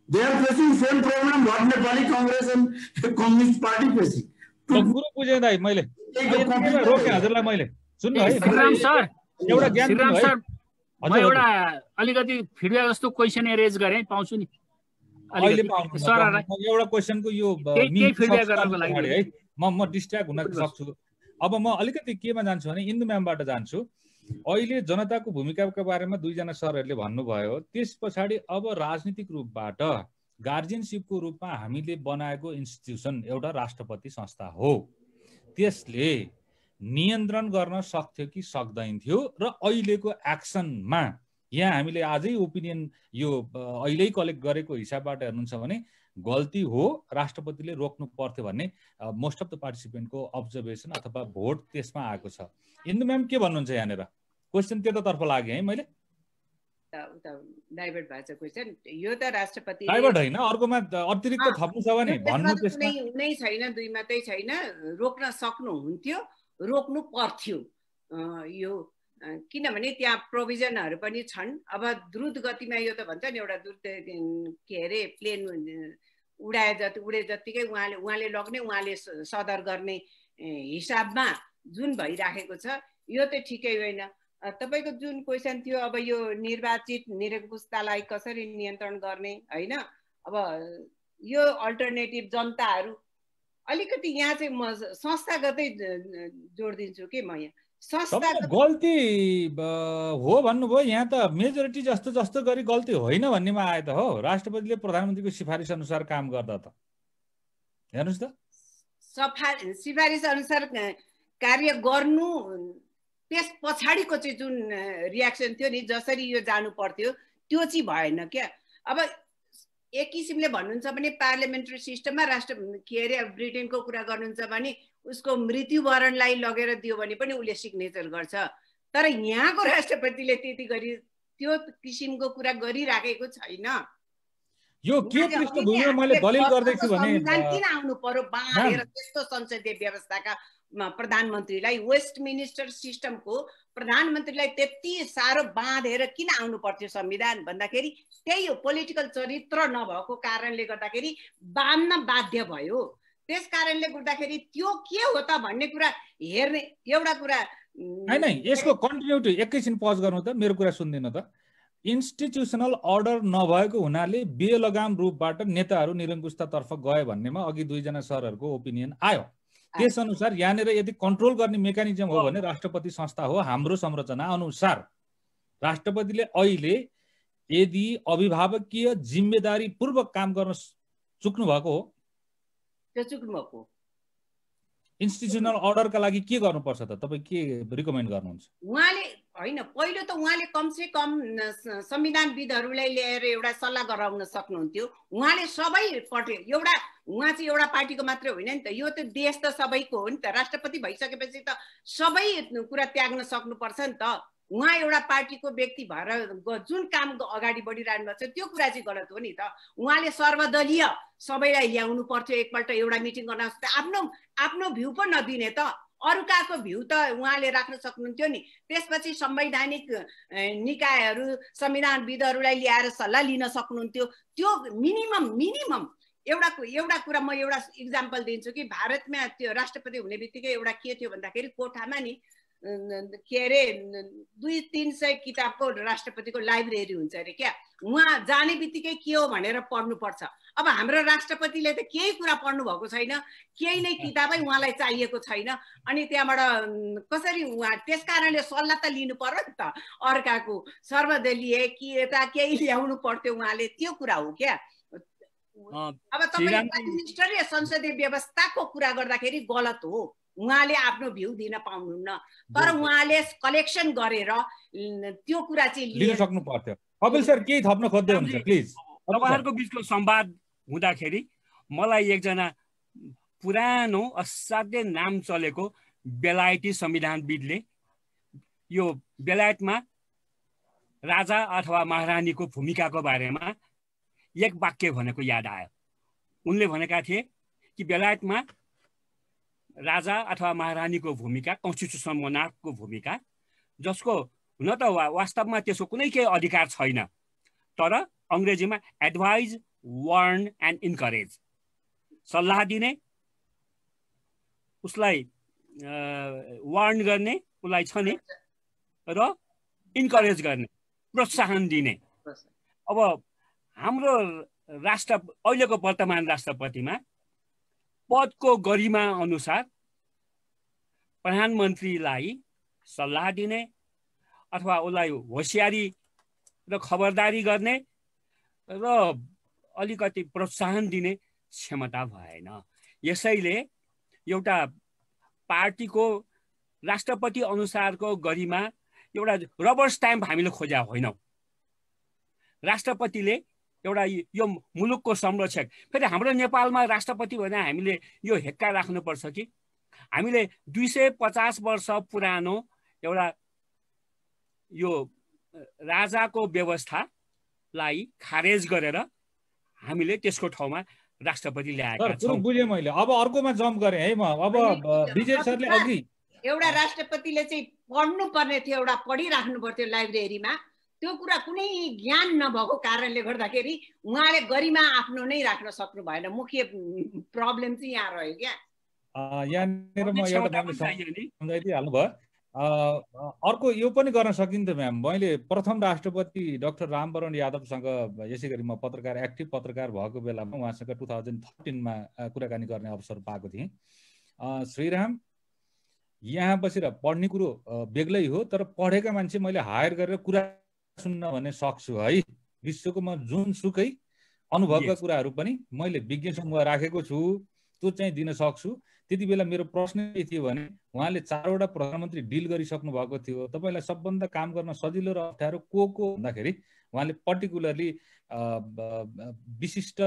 they are facing same problem what Nepali Congress and communist party facing. गुरु बुझे दाइ मैले रोके हजुरलाई मैले सुन्नु है। श्रीराम सर, एउटा ज्ञान श्रीराम सर, म एउटा अलिकति फिडब्याक जस्तो क्वेसन एरेन्ज गरे पाउँछु नि अहिले पाउनु सरलाई एउटा क्वेशनको यो केही फिडब्याक गर्नको लागि है म डिस्ट्र्याक्ट हुन सक्छु। अब म अलिकति केमा जान्छु भने इन्दु म्यामबाट जान्छु। अहिले जनताको भूमिकाका बारेमा दुईजना सरहरूले भन्नुभयो, त्यस पछाडि अब राजनीतिक रूपबाट गार्जियनसिपको रूपमा हामीले बनाएको इन्स्टिट्युसन एउटा राष्ट्रपति संस्था हो, त्यसले नियन्त्रण गर्न सक्थ्यो कि सक्दैन थियो र अहिलेको एक्सनमा यहाँ हामीले आजै ओपिनियन यो अहिले कलेक्ट गरेको हिसाबबाट हेर्नुहुन्छ भने गल्ती हो, राष्ट्रपतिले रोक्नु पर्थ्यो भन्ने मोस्ट अफ द पार्टिसिपेन्टको अब्जर्भेसन अथवा भोट त्यसमा आएको छ। इन्दु म्याम के भन्नुहुन्छ यहाँनिर? क्वेसन त्यतातर्फ लाग्यो है मैले डाइभर्ट भएको छ क्वेसन। यो त राष्ट्रपति डाइभर्ट होइन, अर्कोमा अतिरिक्त थप्नु छ भने भन्नु। त्यसमा नै छैन, दुई मात्रै छैन, रोक्न सक्नुहुन्थ्यो, रोक्नु पर्थ्यो। यो किनभने त्यहाँ प्रोभिजनहरू पनि छन्। अब द्रुत गतिमा यो त भन्छ नि एउटा द्रुत के अरे प्लेन उडे जतिकै उहाँले लग्ने, उहाँले सदर गर्ने हिसाबमा जुन भइराखेको छ यो त ठिकै होइन। तपाईको जुन क्वेसन थियो, अब यो निर्वाचित निरङ्कुशतालाई कसरी नियन्त्रण गर्ने होइन, अब यो अल्टरनेटिभ जनताहरू अलिकति यहाँ चाहिँ म संस्थागतै जोड दिन्छु कि म यहाँ गल्ती हो भन्नुभयो। यहाँ त मेजोरिटी जस्तो गरी गल्ती होइन भन्नेमा आयो त हो। राष्ट्रपतिले प्रधानमन्त्रीको सिफारिस अनुसार काम गर्दा त हेर्नुहोस् त, सिफारिस अनुसार कार्य गर्नु त्यस पछाडिको चाहिँ जुन रियाक्सन थियो नि, जसरी यो जानु पर्थ्यो त्यो चाहिँ भएन क्या। अब एक किसिमले भन्नुहुन्छ भने पार्लियामेन्ट्री सिस्टममा के अरे ब्रिटेनको कुरा गर्नुहुन्छ भने उसको मृत्युवरणलाई लगेर दियो भने पनि उसले सिग्नेचर गर्छ। तर यहाँको राष्ट्रपतिले त्यति गरी त्यो किसिमको कुरा गरिराखेको छैन। यो के पृष्ठभूमिमा मैले दलिल गर्दैछु भने संविधान किन आउनु पर्यो बाँधेर त्यस्तो संसदीय व्यवस्थाका प्रधानमन्त्रीलाई, वेस्टमिनिस्टर सिस्टमको प्रधानमन्त्रीलाई त्यति साह्रो बाँधेर किन आउनु पर्थ्यो संविधान भन्दाखेरि त्यही हो, पोलिटिकल चरित्र नभएको कारणले गर्दाखेरि बाँध्न बाध्य भयो। त्यस कारणले गर्दाखेरि त्यो के हो त भन्ने कुरा हेर्ने एउटा कुरा हैन। यसको कन्टिन्युटी एकैछिन पज गर्नु त, मेरो कुरा सुन्दिनु त। इन्स्टिट्युसनल अर्डर नभएको हुनाले बेलगाम रूपबाट नेताहरू निरङ्कुशतातर्फ गए भन्नेमा अघि दुईजना सरहरूको ओपिनियन आयो। त्यस अनुसार यहाँनिर यदि कन्ट्रोल गर्ने मेकानिजम हो भने राष्ट्रपति संस्था हो। हाम्रो संरचना अनुसार राष्ट्रपतिले अहिले यदि अभिभावकीय जिम्मेदारी पूर्वक काम गर्न चुक्नु भएको हो, त्यो चुक्नु भएको इन्स्टिट्युसनल अर्डरका लागि के गर्नुपर्छ त? तपाईँ के रिकमेन्ड गर्नुहुन्छ? उहाँले होइन, पहिलो त उहाँले कमसे कम संविधानविदहरूलाई ल्याएर एउटा सल्लाह गराउन सक्नुहुन्थ्यो। उहाँले सबैपट्टि एउटा, उहाँ चाहिँ एउटा पार्टीको मात्रै होइन नि त, यो त देश त सबैको हो नि त। राष्ट्रपति भइसकेपछि त सबै कुरा त्याग्न सक्नुपर्छ नि त। उहाँ एउटा पार्टीको व्यक्ति भएर जुन काम अगाडि बढिरहनु भएको छ त्यो कुरा चाहिँ गलत हो नि त। उहाँले सर्वदलीय सबैलाई ल्याउनु पर्थ्यो, एकपल्ट एउटा मिटिङ गर्न। आफ्नो भ्यू पो नदिने त, अरूकाको भ्यू त उहाँले राख्न सक्नुहुन्थ्यो नि। त्यसपछि संवैधानिक निकायहरू संविधानविदहरूलाई ल्याएर सल्लाह लिन सक्नुहुन्थ्यो। त्यो मिनिमम एउटा कुरा म एउटा इक्जाम्पल दिन्छु कि भारतमा त्यो राष्ट्रपति हुने बित्तिकै एउटा के थियो भन्दाखेरि कोठामा नि के अरे 200-300 किताबको राष्ट्रपतिको लाइब्रेरी हुन्छ अरे क्या। उहाँ जाने बित्तिकै के हो भनेर पढ्नुपर्छ। अब हाम्रो राष्ट्रपतिले त केही कुरा पढ्नु भएको छैन, केही नै किताबै उहाँलाई चाहिएको छैन। अनि त्यहाँबाट कसरी उहाँ, त्यस कारणले सल्लाह त लिनु पर्यो नि त अर्काको, सर्वदलीय कि यता केही ल्याउनु पर्थ्यो उहाँले, त्यो कुरा हो क्या। अब तपाईले प्राइम मिनिस्टरले संसदीय व्यवस्थाको कुरा गर्दाखेरि गलत हो, उहाँले आफ्नो भ्यू दिन पाउनुहुन्न। तर उहाँले कलेक्सन गरेर त्यो कुरा चाहिँ लिन सक्नु पर्थ्यो। कपिल सर केही थप्न खोज्दै हुनुहुन्छ प्लिज? तपाईहरुको बीचको संवाद हुँदाखेरि मलाई एकजना पुरानो असाध्यै नाम चलेको बेलायती संविधानविदले यो बेलायतमा राजा अथवा महारानीको भूमिकाको बारेमा एक वाक्य भनेको याद आयो। उनले भनेका थिए कि बेलायतमा राजा अथवा महारानीको भूमिका कन्स्टिट्युसनल मोनार्कको भूमिका, जसको हुन त वास्तवमा त्यसको कुनै केही अधिकार छैन, तर अङ्ग्रेजीमा एडभाइज, वार्न एन्ड इन्करेज, सल्लाह दिने, उसलाई वार्न गर्ने, उसलाई छने र इन्करेज गर्ने, प्रोत्साहन दिने। अब हाम्रो अहिलेको वर्तमान राष्ट्रपतिमा पदको गरिमा अनुसार प्रधानमन्त्रीलाई सल्लाह दिने अथवा उसलाई होसियारी र खबरदारी गर्ने र अलिकति प्रोत्साहन दिने क्षमता भएन। यसैले एउटा पार्टीको राष्ट्रपति अनुसारको गरिमा एउटा रबर स्ट्याम्प हामीले खोजेका होइनौँ। राष्ट्रपतिले एउटा यो मुलुकको संरक्षक, फेरि हाम्रो नेपालमा राष्ट्रपति भने हामीले यो हेक्का राख्नुपर्छ कि हामीले 250 वर्ष पुरानो एउटा यो राजाको व्यवस्थालाई खारेज गरेर हामीले त्यसको ठाउँमा राष्ट्रपति ल्याएका छौँ। बुझेँ मैले। अब अर्कोमा जम्प गरेँ है म। अब विजय सरले अघि एउटा राष्ट्रपतिले चाहिँ पढ्नु पर्ने थियो, एउटा पढिराख्नु पर्थ्यो लाइब्रेरीमा, त्यो कुरा कुनै ज्ञान नभएको कारणले गर्दाखेरि उहाँले गरिमा आफ्नो नै राख्न सक्नु भएन। मुख्य प्रब्लम चाहिँ यहाँ रह्यो क्या। यहाँनिर म एउटा सम्झाइदिइहाल्नु भयो। अर्को यो पनि गर्न सकिन्थ्यो म्याम। मैले प्रथम राष्ट्रपति डाक्टर रामवरण यादवसँग यसै गरी म एक्टिभ पत्रकार भएको बेलामा उहाँसँग 2013मा कुराकानी गर्ने अवसर पाएको थिएँ। श्रीराम, यहाँ बसेर पढ्ने कुरो बेग्लै हो, तर पढेका मान्छे मैले हायर गरेर कुरा सुन्न भन्ने सक्छु है। विश्वको म जुनसुकै अनुभवका कुराहरू पनि मैले विज्ञ समूह राखेको छु, त्यो चाहिँ दिन सक्छु। त्यति बेला मेरो प्रश्न के थियो भने उहाँले 4वटा प्रधानमन्त्री डिल गरिसक्नु भएको थियो। तपाईलाई सबभन्दा काम गर्न सजिलो र अप्ठ्यारो को भन्दाखेरि उहाँले पर्टिकुलरली विशिष्ट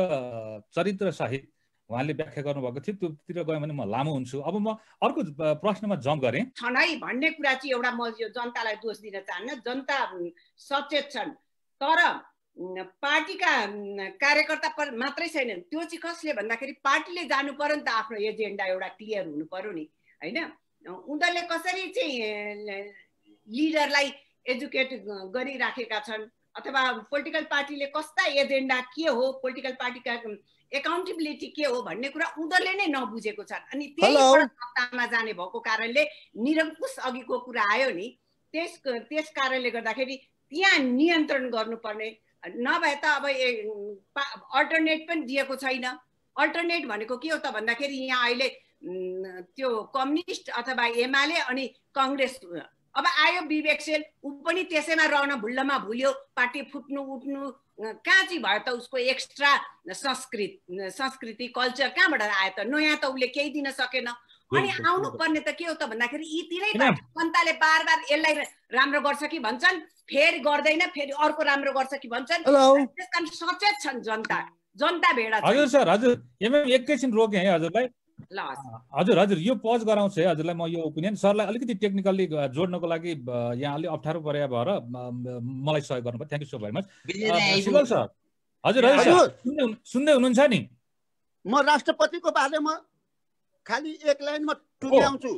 चरित्र सहित उहाँले व्याख्या गर्नुभएको थियो। त्योतिर गयो भने म लामो हुन्छु। अब म अर्को प्रश्नमा जम्प गरेँ। छन् है भन्ने कुरा चाहिँ एउटा म यो जनतालाई दोष दिन चाहन्न। जनता सचेत छन्, तर पार्टीका कार्यकर्ता मात्रै छैनन्। त्यो चाहिँ कसले भन्दाखेरि पार्टीले जानु पर्यो नि त, आफ्नो एजेन्डा एउटा क्लियर हुनु पर्यो नि, होइन? उनीहरूले कसरी चाहिँ लिडरलाई एजुकेट गरिराखेका छन्, अथवा पोलिटिकल पार्टीले कस्ता एजेन्डा के हो, पोलिटिकल पार्टीका एकाउन्टेबिलिटी के हो भन्ने कुरा उनीहरूले नै नबुझेको छन्। अनि त्यही सत्तामा जाने भएको कारणले निरङ्कुश अघिको कुरा आयो नि, त्यस कारणले गर्दाखेरि त्यहाँ नियन्त्रण गर्नुपर्ने। नभए त अब अल्टरनेट पनि दिएको छैन। अल्टरनेट भनेको के हो त भन्दाखेरि यहाँ अहिले त्यो कम्युनिस्ट अथवा एमाले अनि काङ्ग्रेस अब आयो, विवेकशील ऊ पनि त्यसैमा रहन भुल्लमा भुल्यो, पार्टी फुट्नु उठ्नु कहाँ चाहिँ भयो त? उसको एक्स्ट्रा संस्कृति कल्चर कहाँबाट आयो त? नयाँ त उसले केही दिन सकेन। अनि आउनु पर्ने त के हो त भन्दाखेरि यी तिनै जनताले बार बार यसलाई राम्रो गर्छ कि भन्छन्, फेरि गर्दैन, फेरि अर्को राम्रो गर्छ कि भन्छन्। त्यसकारण सचेत छन् जनता भेडा। हजुर सर, हजुर एकैछिन रोकेँ है हजुरलाई। हजुर यो पज गराउँछु है हजुरलाई म। यो ओपिनियन सरलाई अलिकति टेक्निकल्ली जोड्नको लागि यहाँ अलिक अप्ठ्यारो परे भएर मलाई सहयोग गर्नुभयो। Thank you so very much. Shival sir, हजुर सुन्दै हुनुहुन्छ नि? म राष्ट्रपतिको बारेमा खाली एक लाइनमा टुङ्ग्याउँछु।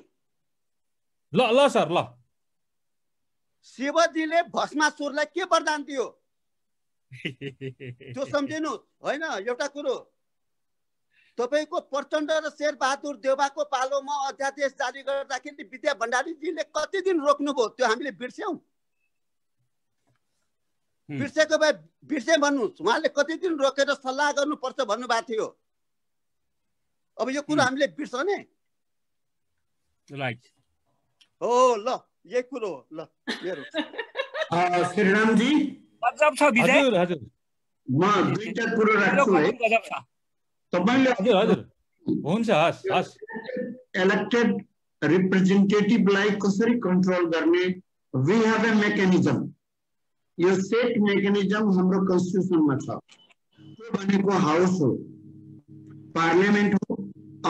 ल सर, ल। शिवजीले भस्मासुरलाई के वरदान दियो त्यो सम्झिनु होइन। एउटा कुरो, तपाईको प्रचण्ड र शेरबहादुर देउवाको पालोमा अध्यादेश जारी गर्दाखेरि विद्या भण्डारीजीले कति दिन रोक्नुभयो त्यो हामीले बिर्स्यौँ? बिर्सेको भए बिर्से भन्नुहोस्। उहाँले कति दिन रोकेर सल्लाह गर्नुपर्छ भन्नुभएको थियो। अब यो कुरा हामीले बिर्सने राइट हो? ल यही कुरो हो। ल मेरो श्रीरामजी गजब छ विजय। हजुर म दुईटा कुरो राख्छु है। तपाईले हुन्छ, हस्। इलेक्टेड रिप्रेजेन्टेटिभलाई कसरी कन्ट्रोल गर्ने? We have a mechanism. यो सेट मेकानिजम हाम्रो कन्स्टिट्युसनमा छ। त्यो भनेको हाउस हो, पार्लियामेन्ट हो,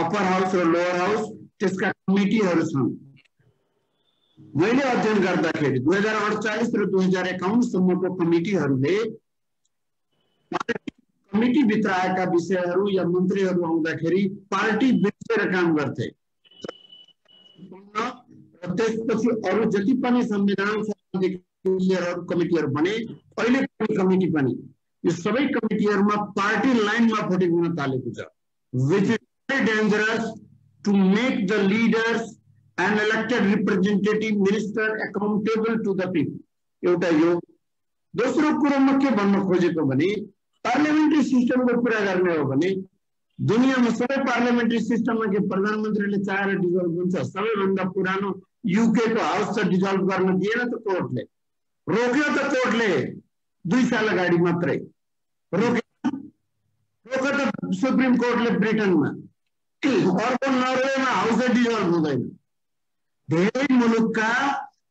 अप्पर हाउस र लोअर हाउस, त्यसका कमिटीहरू छन्। मैले अध्ययन गर्दाखेरि 2048 र 2051 सम्मको कमिटीहरूले कमिटी भित्र आएका विषयहरू या मन्त्रीहरू आउँदाखेरि पार्टी बिर्सेर काम गर्थे। र त्यसपछि अरू जति पनि संविधान कमिटीहरू बने, अहिले कमिटी पनि, यो सबै कमिटीहरूमा पार्टी लाइनमा भोटिङ हुन थालेको छ। Which is very dangerous to make the leaders and elected representative minister accountable to the people. एउटा यो। दोस्रो कुरो म के भन्न खोजेको भने, पार्लियामेन्ट्री सिस्टमको कुरा गर्ने हो भने दुनियाँमा सबै पार्लियामेन्ट्री सिस्टममा के प्रधानमन्त्रीले चाहेर डिजल्भ हुन्छ? सबैभन्दा पुरानो युके को हाउस त डिजल्भ गर्न दिएन त, कोर्टले रोक्यो त। कोर्टले 2 साल अगाडि मात्रै रोक्यो त सुप्रिम कोर्टले ब्रिटेनमा। अर्को नर्वेमा हाउस डिजल्भ हुँदैन। धेरै मुलुकका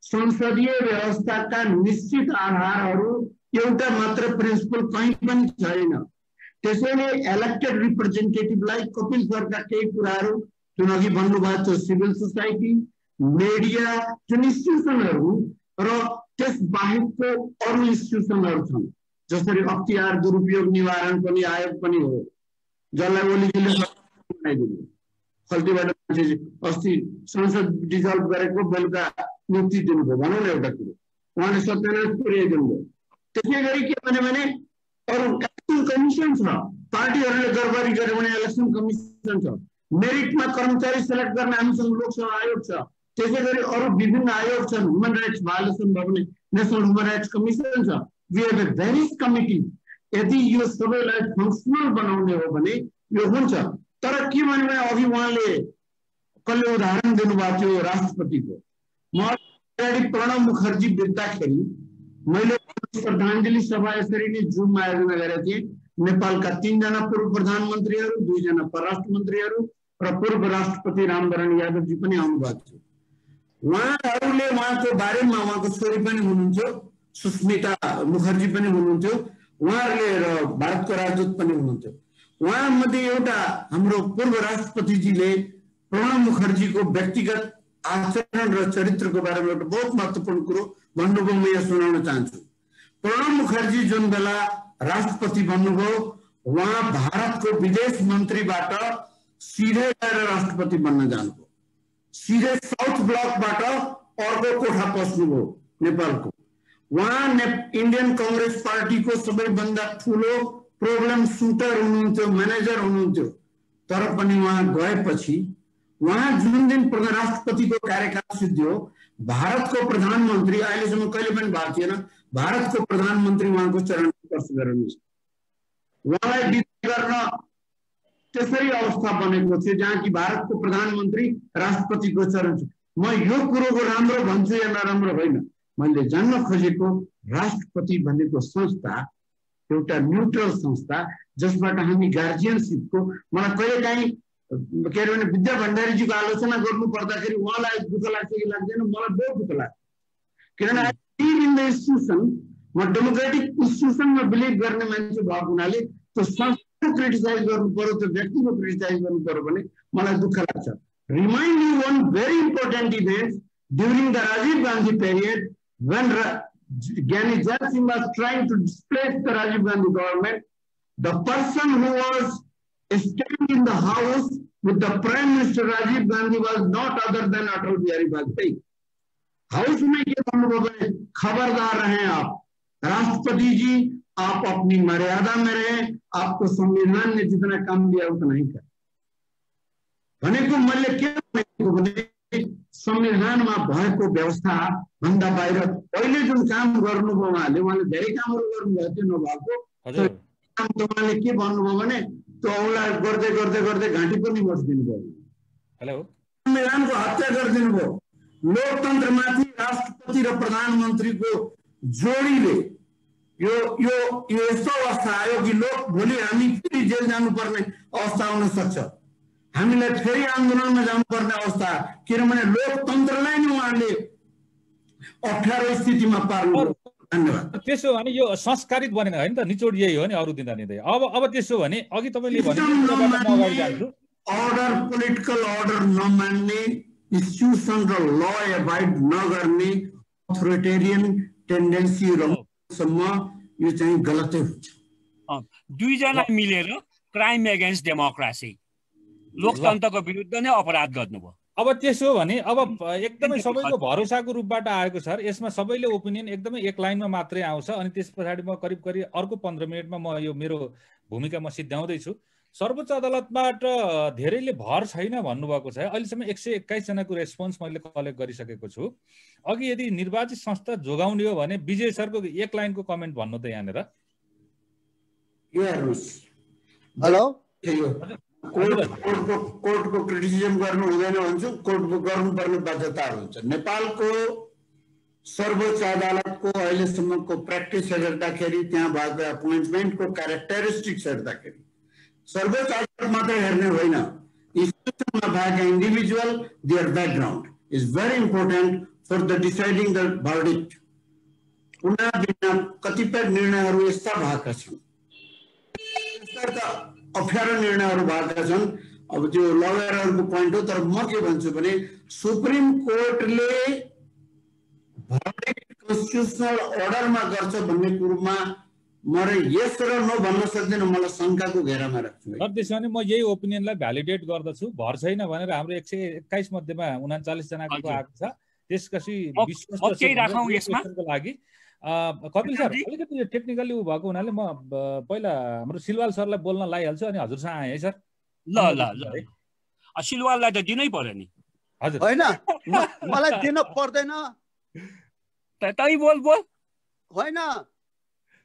संसदीय व्यवस्थाका निश्चित आधारहरू एउटा मात्र प्रिन्सिपल कहीँ पनि छैन। त्यसैले इलेक्टेड रिप्रेजेन्टेटिभलाई कपिल सरका केही कुराहरू जुन अघि भन्नुभएको थियो, सिभिल सोसाइटी, मिडिया, जुन इन्स्टिट्युसनहरू र त्यस बाहेकको अरू इन्स्टिट्युसनहरू छन्, जसरी अख्तियार दुरुपयोग निवारण पनि आयोग पनि हो, जसलाई ओलीजीले बनाइदिनु। खल्तीबाट मान्छे अस्ति संसद डिजल्भ गरेको बेलुका मुक्ति दिनुभयो भनौँ न एउटा कुरो, उहाँले सत्यानाश पुर्याइदिनु भयो। त्यसै गरी के भने अरू इलेक्सन कमिसन छ, पार्टीहरूले गडबडी गर्यो भने इलेक्सन कमिसन छ। मेरिटमा कर्मचारी सेलेक्ट गर्न हामीसँग लोकसभा आयोग छ। त्यसै गरी अरू विभिन्न आयोग छन्, ह्युमन राइट्स भायोलेसन भयो भने नेसनल ह्युमन राइट्स कमिसन छ। We have a various committee. यदि यो सबैलाई फङ्सनल बनाउने हो भने यो हुन्छ। तर के भने अघि उहाँले कसले उदाहरण दिनुभएको थियो राष्ट्रपतिको, म अगाडि प्रणब मुखर्जी बित्दाखेरि मैले श्रद्धाञ्जली सभा यसरी नै जुममा आयोजना गरेका थिएँ। नेपालका 3 जना पूर्व प्रधानमन्त्रीहरू, 2 जना परराष्ट्र मन्त्रीहरू र पूर्व राष्ट्रपति रामवरण यादवजी पनि आउनुभएको थियो। उहाँहरूले उहाँको बारेमा उहाँको छोरी पनि हुनुहुन्थ्यो, सुस्मिता मुखर्जी पनि हुनुहुन्थ्यो, उहाँहरूले र भारतको राजदूत पनि हुनुहुन्थ्यो। उहाँ मध्ये एउटा हाम्रो पूर्व राष्ट्रपतिजीले प्रणब मुखर्जीको व्यक्तिगत आचरण र चरित्रको बारेमा एउटा बहुत महत्त्वपूर्ण कुरो भन्नुभयो, म यहाँ सुनाउन चाहन्छु। प्रणब मुखर्जी जुन बेला राष्ट्रपति बन्नुभयो, उहाँ भारतको विदेश मन्त्रीबाट सिधै गएर राष्ट्रपति बन्न जानुभयो। सिधै साउथ ब्लकबाट अर्को कोठा पस्नुभयो नेपालको। उहाँ इन्डियन कांग्रेस पार्टीको सबैभन्दा ठुलो प्रब्लम सुटर हुनुहुन्थ्यो, म्यानेजर हुनुहुन्थ्यो। तर पनि उहाँ गएपछि उहाँ जुन दिन राष्ट्रपतिको कार्यकाल सिद्धियो, भारतको प्रधानमन्त्री अहिलेसम्म कहिले पनि भएको थिएन, भारतको प्रधानमन्त्री उहाँको चरण स्पर्श गर्नुहुन्छ। उहाँलाई विदा गर्न त्यसरी अवस्था बनेको थियो जहाँ कि भारतको प्रधानमन्त्री राष्ट्रपतिको चरण। म यो कुरोको राम्रो भन्छु या नराम्रो होइन, मैले जान्न खोजेको राष्ट्रपति भनेको संस्था एउटा न्युट्रल संस्था जसबाट हामी गार्जियनसिपको, मलाई कहिलेकाहीँ के अरे भने विद्या भण्डारीजीको आलोचना गर्नु पर्दाखेरि उहाँलाई दुःख लाग्छ कि लाग्दैन, मलाई बहुत दुःख लाग्छ। किनभने I believe in the institution, म डेमोक्रेटिक इन्स्टिट्युसनमा बिलिभ गर्ने मान्छे भएको हुनाले त्यो संस्थाको क्रिटिसाइज गर्नु पर्यो, त्यो व्यक्तिको क्रिटिसाइज गर्नु पर्यो भने मलाई दुःख लाग्छ। Remind you one very important event during the Rajiv Gandhi period when Gyani Jail Singh was trying to displace the Rajiv Gandhi government. The person who was staying in the house with the Prime Minister Rajiv Gandhi was not other than Atal Bihari Vajpayee. House में ये बोले खबरदार रहें आप राष्ट्रपति जी, आप अपनी मर्यादा में रहें, आपको संविधान ने जितना काम दिया उतना ही कर। भनेको मैले के भनेको भने संविधानमा भएको व्यवस्था भन्दा बाहिर पहिले जुन काम गर्नुभयो उहाँले धेरै कामहरू गर्नुभएको थियो, नभएको काम त उहाँले के भन्नुभयो भने त्यो औँला गर्दै गर्दै गर्दै घाँटी पनि मोडिदिनु भयो। हेलो, संविधानको हत्या गरिदिनु भयो। लोकतन्त्रमाथि राष्ट्रपति र प्रधानमन्त्रीको जोडीले यो यो यो यस्तो अवस्था आयो कि भोलि हामी फेरि जेल जानुपर्ने अवस्था आउन सक्छ, हामीलाई फेरि आन्दोलनमा जानुपर्ने अवस्था, किनभने लोकतन्त्रलाई नै उहाँले अप्ठ्यारो स्थितिमा पार्नु। धन्यवाद। त्यसो भने यो संस्कारित बनेन होइन त, निचोड यही हो नि, अरू दिँदा निदै। अब त्यसो भने अघि तपाईँले भने अर्डर, पोलिटिकल अर्डर नमान्ने, इन्स्टिट्युसन र ल एभाइड नगर्ने अथोरिटेरियन टेन्डेन्सीसम्म यो चाहिँ गलतै हुन्छ। दुईजना मिलेर क्राइम एगेन्स्ट डेमोक्रेसी, लोकतन्त्रको विरुद्ध नै अपराध गर्नुभयो। अब त्यसो भने अब एकदमै सबैको भरोसाको रूपबाट आएको छ। यसमा सबैले ओपिनियन एकदमै एक लाइनमा मात्रै आउँछ अनि त्यस पछाडि म करिब अर्को 15 मिनटमा म यो मेरो भूमिका म सिद्ध्याउँदैछु। सर्वोच्च अदालतबाट धेरैले भर छैन भन्नुभएको छ। अहिलेसम्म 121 जनाको रेस्पोन्स मैले कलेक्ट गरिसकेको छु। अघि यदि निर्वाचित संस्था जोगाउने हो भने विजय सरको एक लाइनको कमेन्ट भन्नु त यहाँनिर। हेलो, कोर्टको क्रिटिसिजम गर्नु हुँदैन भन्छु, कोर्टको गर्नुपर्ने बाध्यताहरू हुन्छ। नेपालको सर्वोच्च अदालतको अहिलेसम्मको प्र्याक्टिस हेर्दाखेरि, त्यहाँ भएको एपोइन्टमेन्टको क्यारेक्टरिस्टिक्स हेर्दाखेरि सर्वोच्च अदालत मात्रै हेर्ने होइन, इन्स्टिट्युसनमा भएका individual, their background is very important for the deciding the verdict. पुनः बिना कतिपय निर्णयहरू यस्ता भएका छन्, अप्ठ्यारो निर्णयहरू भएका छन्। अब त्यो लयरहरूको पोइन्ट हो, तर म के भन्छु भने सुप्रिम कोर्टले भर्डिक्ट कन्स्टिट्युसनल अर्डरमा गर्छ भन्ने कुरोमा म यस र नो भन्न सक्दैन, मलाई शङ्काको घेरामा राख्छु। त्यसो भने म यही ओपिनियनलाई भ्यालिडेट गर्दछु। भर छैन भनेर हाम्रो 121 मध्येमा 39 जनाको आएको छ। त्यसपछि विश्वासको लागि कपिल सर अलिकति टेक्निकली उ भएको हुनाले म पहिला हाम्रो सिलवाल सरलाई बोल्न लागिहाल्छु अनि हजुरसँग आएँ है सर। ल ल ल, सिलवाललाई त दिनै पर्यो नि। हजुर होइन, मलाई दिन पर्दैन। तै बोल होइन,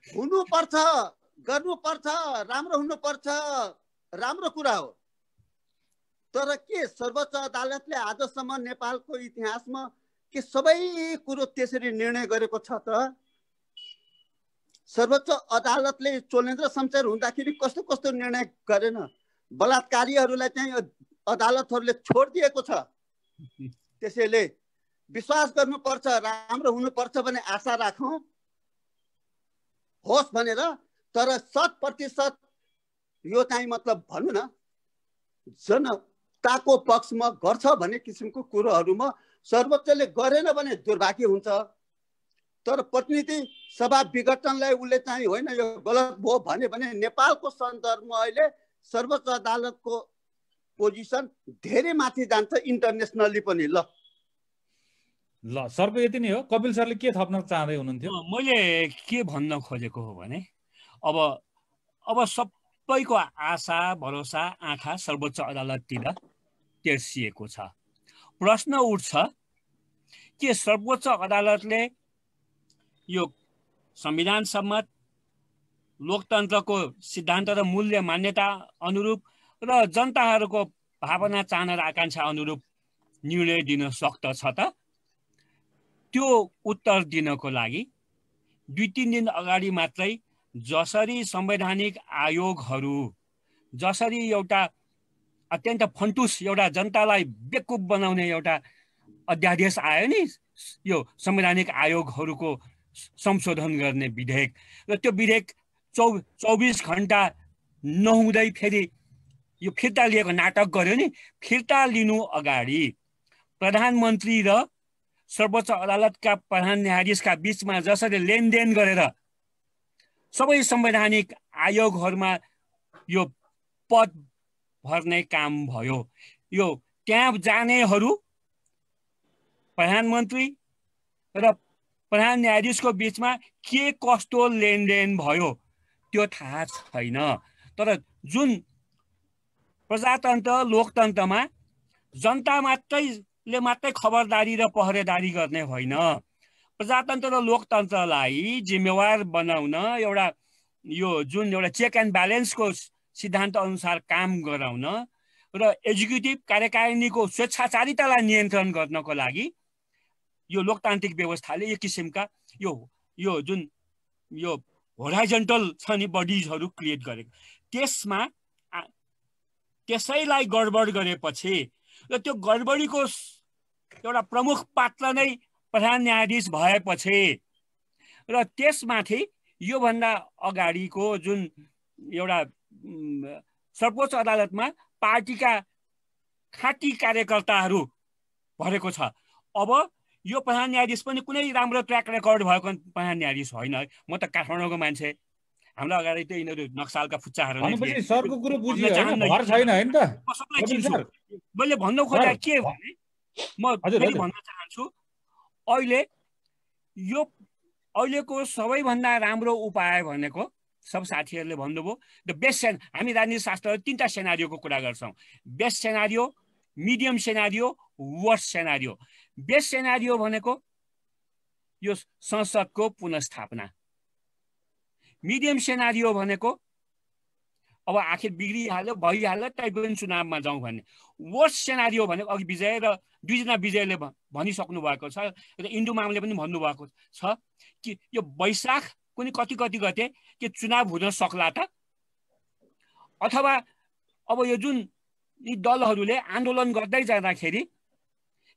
हुनुपर्छ, गर्नुपर्छ, राम्रो हुनुपर्छ, राम्रो कुरा हो। तर के सर्वोच्च अदालतले आजसम्म नेपालको इतिहासमा के सबै कुरो त्यसरी निर्णय गरेको छ त? सर्वोच्च अदालतले चोलेन्द्र शमशेर हुँदाखेरि कस्तो कस्तो निर्णय गरेन? बलात्कारीहरूलाई चाहिँ अदालतहरूले छोडिदिएको छ। त्यसैले विश्वास गर्नुपर्छ, राम्रो हुनुपर्छ भन्ने आशा राखौँ होस् भनेर। तर 100% यो चाहिँ मतलब भनौँ न जनताको पक्षमा गर्छ भन्ने किसिमको कुरोहरूमा सर्वोच्चले गरेन भने दुर्भाग्य हुन्छ। तर प्रतिनिधि सभा विघटनलाई उसले चाहिँ होइन यो गलत भयो भने नेपालको सन्दर्भमा अहिले सर्वोच्च अदालतको पोजिसन धेरै माथि जान्छ इन्टरनेसनली पनि। ल सरको यति नै हो। कपिल सरले के थप्न चाहँदै हुनुहुन्थ्यो? मैले के भन्न खोजेको हो भने अब सबैको आशा भरोसा आँखा सर्वोच्च अदालततिर तेर्सिएको छ। प्रश्न उठ्छ के सर्वोच्च अदालतले यो संविधान सम्मत लोकतन्त्रको सिद्धान्त र मूल्य मान्यता अनुरूप र जनताहरूको भावना चाहना र आकांक्षा अनुरूप निर्णय दिन सक्दछ त? त्यो उत्तर दिनको लागि 2-3 दिन अगाडि मात्रै जसरी संवैधानिक आयोगहरू जसरी एउटा अत्यन्त फन्टुस एउटा जनतालाई बेकुफ बनाउने एउटा अध्यादेश आयो नि, यो संवैधानिक आयोगहरूको संशोधन गर्ने विधेयक, र त्यो विधेयक 24 घण्टा नहुँदै फेरि यो फिर्ता लिएको नाटक गर्यो नि। फिर्ता लिनु अगाडि प्रधानमन्त्री र सर्वोच्च अदालतका प्रधान न्यायाधीशका बीचमा जसरी लेनदेन गरेर सबै संवैधानिक आयोगहरूमा यो पद भर्ने काम भयो, यो त्यहाँ जानेहरू प्रधानमन्त्री र प्रधान न्यायाधीशको बीचमा के कस्तो लेनदेन भयो त्यो थाहा छैन। तर जुन प्रजातन्त्र लोकतन्त्रमा जनता मात्रै खबरदारी र पहरेदारी गर्ने होइन, प्रजातन्त्र र लोकतन्त्रलाई जिम्मेवार बनाउन एउटा यो जुन एउटा चेक एन्ड ब्यालेन्सको सिद्धान्त अनुसार काम गराउन र एक्जिक्युटिभ कार्यकारिणीको स्वेच्छाचारितालाई नियन्त्रण गर्नको लागि यो लोकतान्त्रिक व्यवस्थाले एक किसिमका यो जुन यो होराइजन्टल छ नि बडिजहरू क्रिएट गरेको, त्यसैलाई गडबड गरेपछि र त्यो गडबडीको एउटा प्रमुख पात्र नै प्रधान न्यायाधीश भएपछि र त्यसमाथि योभन्दा अगाडिको जुन एउटा सर्वोच्च अदालतमा पार्टीका खाँटी कार्यकर्ताहरू भरेको छ। अब यो प्रधान न्यायाधीश पनि कुनै राम्रो ट्र्याक रेकर्ड भएको प्रधान न्यायाधीश होइन। म त काठमाडौँको मान्छे, हाम्रो अगाडि त यिनीहरू नक्सालका फुच्चाहरू नै सरको कुरो बुझियो हैन, भर छैन हैन त। मैले भन्न खोजेको के भने म फेरि भन्न चाहन्छु अहिलेको सबैभन्दा राम्रो उपाय भनेको सब साथीहरूले भन्नुभयो द बेस्ट हामी राजनीति शास्त्र 3टा सेनारियोको कुरा गर्छौँ। Best scenario, medium scenario, worst scenario. Best scenario भनेको यो संसदको पुनर्स्थापना। मिडियम सेनारियो भनेको अब आखिर बिग्रिहाल्यो भइहाल्यो तैपनि चुनावमा जाउँ भन्ने। वर्स्ट सेनारियो भनेको अघि विजय र दुईजना विजयले भनिसक्नु भएको छ र इन्दु मामले पनि भन्नुभएको छ कि यो वैशाख कुनै कति गते के चुनाव हुन सक्ला त, अथवा अब यो जुन यी दलहरूले आन्दोलन गर्दै जाँदाखेरि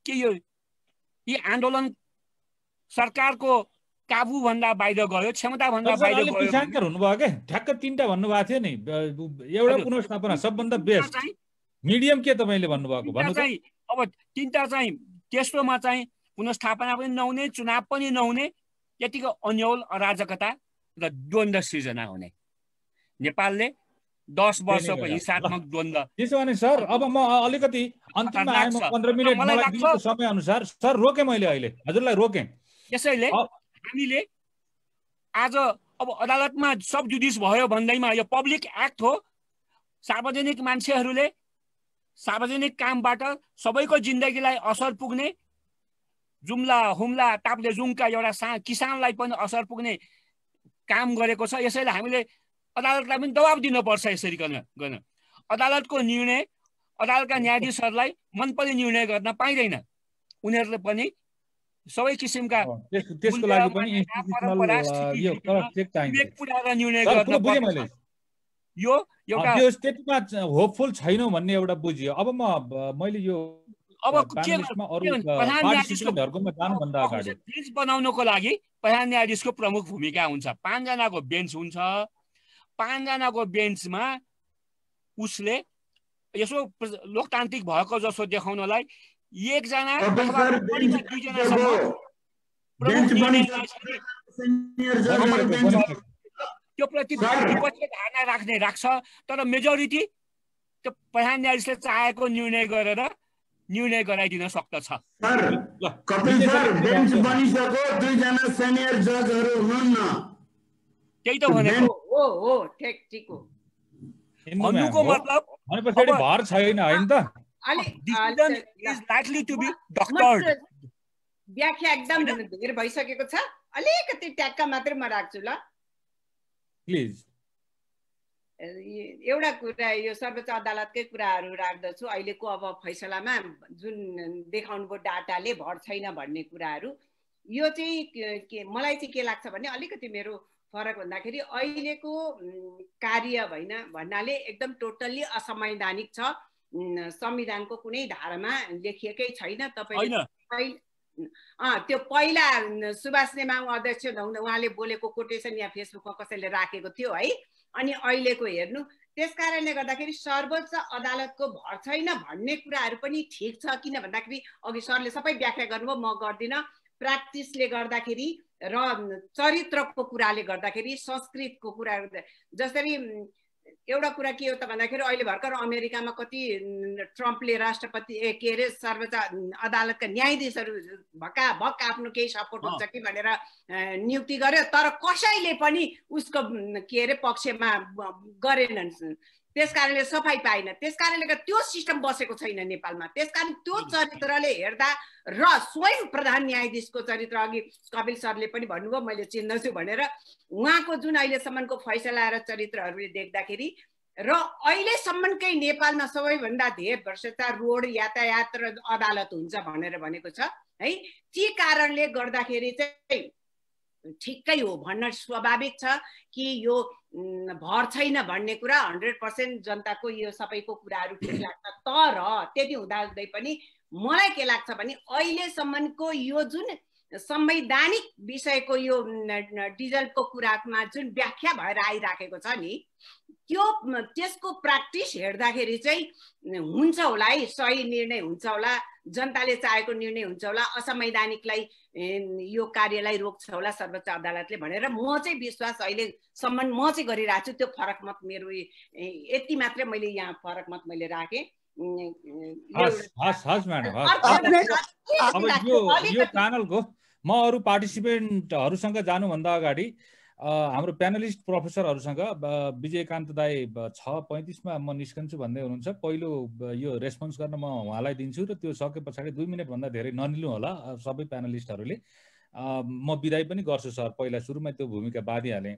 के यी आन्दोलन सरकारको काबुभन्दा बाहिर गयो, क्षमताभन्दा बाहिर गयो। पिछान्कर हुनुभयो के ठ्याक्क 3टा भन्नुभएको थियो नि, एउटा पुनर्स्थापना सबभन्दा बेस्ट, मिडियम के तपाईले भन्नुभएको भन्नु त। अब 3टा चाहिँ तेस्रोमा चाहिँ पुनर्स्थापना पनि नहुने, चुनाव पनि नहुने, यतिको अन्यल अराजकता र द्वन्द्व सृजना हुने। नेपालले 10 वर्षको हिंसात्मक द्वन्द्व। त्यसो भने सर अब म अलिकति अन्तिममा आए, म 15 मिनेट मलाई दिएको समय अनुसार सर रोके मैले अहिले हजुरलाई रोके। त्यसैले हामीले आज अब अदालतमा सब जुडिस भयो भन्दैमा यो पब्लिक एक्ट हो। सार्वजनिक मान्छेहरूले सार्वजनिक कामबाट सबैको जिन्दगीलाई असर पुग्ने, जुम्ला हुम्ला ताप्ले जुङका एउटा किसानलाई पनि असर पुग्ने काम गरेको छ। यसैले हामीले अदालतलाई पनि दबाब दिनुपर्छ। यसरी गर्न अदालतको निर्णय अदालतका न्यायाधीशहरूलाई मनपर्ने निर्णय गर्न पाइँदैन। उनीहरूले पनि सबै किसिमका त्यसको लागि पनि इन्स्टिट्युसनल यो क्रस चेक चाहिन्छ। निर्णय गर्न पर्छ। यो एउटा त्यो स्टेटमा होपफुल छैनौ भन्ने एउटा बुझियो। अब मैले यो अब के प्रधान न्यायाधीशहरुकोमा जानुभन्दा अगाडि बेन्च बनाउनको लागि प्रधान न्यायाधीशको प्रमुख भूमिका हुन्छ। 5 जनाको बेन्च हुन्छ। 5 जनाको बेन्चमा उसले यसो लोकतान्त्रिक भएको जसो देखाउनलाई 1 जना अथवा 2 जनासम्म त्यो प्रति विपक्षी धारणा राख्छ। तर मेजोरिटी त्यो प्रधान न्यायाधीशले चाहेको निर्णय गराइदिन सक्दछ। कपिल सर बेन्च बनिसक्यो 2 जना सिनियर जजहरु हुनुहुन्न। त्यही त भनेको हो ठीक हो। भन्नुको मतलब भनेपछि भर छैन हैन त। Decision is likely to be doctored. व्याख्या एकदम धेरै भइसकेको छ। अलिकति ट्याक्का मात्रै म राख्छु ल प्लिज। एउटा कुरा यो सर्वोच्च अदालतकै कुराहरू राख्दछु। अहिलेको अब फैसलामा जुन देखाउनुभयो डाटाले भर छैन भन्ने कुराहरू, यो चाहिँ मलाई चाहिँ के लाग्छ भने अलिकति मेरो फरक भन्दाखेरि अहिलेको कार्य भन्नाले एकदम टोटल्ली असंवैधानिक छ। संविधानको कुनै धारामा लेखिएकै छैन। तपाईले त्यो पहिला सुभाष नेमाङ अध्यक्ष हुँदा उहाँले बोलेको कोटेसन यहाँ फेसबुकमा कसैले राखेको थियो है। अनि अहिलेको हेर्नु, त्यसकारणले गर्दाखेरि सर्वोच्च अदालतको भर छैन भन्ने कुराहरू पनि ठिक छ। किन भन्दाखेरि अघि सरले सबै व्याख्या गर्नुभयो, म गर्दिन। प्र्याक्टिसले गर्दाखेरि र चरित्रको कुराले गर्दाखेरि, संस्कृतको कुरा जसरी एउटा कुरा के हो त भन्दाखेरि अहिले भर्खर अमेरिकामा कति ट्रम्पले राष्ट्रपति के अरे सर्वोच्च अदालतका न्यायाधीशहरू भक्काभक आफ्नो केही सपोर्ट हुन्छ कि भनेर नियुक्ति गर्यो। तर कसैले पनि उसको के अरे पक्षमा गरेनन्। त्यसकारणले सफाई पाएन। त्यसकारणले त्यो सिस्टम बसेको छैन नेपालमा। त्यसकारण त्यो चरित्रले हेर्दा र स्वयं प्रधान न्यायाधीशको चरित्र, अघि कपिल सरले पनि भन्नुभयो मैले चिन्दछु भनेर, उहाँको जुन अहिलेसम्मको फैसला र चरित्रहरूले देख्दाखेरि र अहिलेसम्मकै नेपालमा सबैभन्दा धेरै भ्रष्टाचार रोड यातायात र अदालत हुन्छ भनेको छ है। ती कारणले गर्दाखेरि चाहिँ ठिकै हो भन्न स्वाभाविक छ कि यो भर छैन भन्ने कुरा 100% जनताको यो सबैको कुराहरू ठिक लाग्छ। तर त्यति हुँदाहुँदै पनि मलाई के लाग्छ भने अहिलेसम्मको यो जुन संवैधानिक विषयको यो डिजलको कुरामा जुन व्याख्या भएर आइराखेको छ नि, त्यसको प्र्याक्टिस हेर्दाखेरि चाहिँ हुन्छ होला है, सही निर्णय हुन्छ होला, जनताले चाहेको निर्णय हुन्छ होला, असंवैधानिकलाई यो कार्यलाई रोक्छ होला सर्वोच्च अदालतले भनेर म चाहिँ विश्वास अहिलेसम्म म चाहिँ गरिरहेको छु। त्यो फरक मत मेरो यति मात्रै मैले यहाँ फरक मत मैले राखेँ। यो प्यानलको म अरू पार्टिसिपेन्टहरूसँग जानुभन्दा अगाडि हाम्रो प्यानलिस्ट प्रोफेसरहरूसँग विजयकान्त दाई 6:35 म निस्कन्छु भन्दै हुनुहुन्छ। पहिलो यो रेस्पोन्स गर्न म उहाँलाई दिन्छु र त्यो सके पछाडि 2 मिनटभन्दा धेरै नलिनु होला सबै प्यानलिस्टहरूले। म बिदाई पनि गर्छु सर, पहिला सुरुमै त्यो भूमिका बाँधिहालेँ।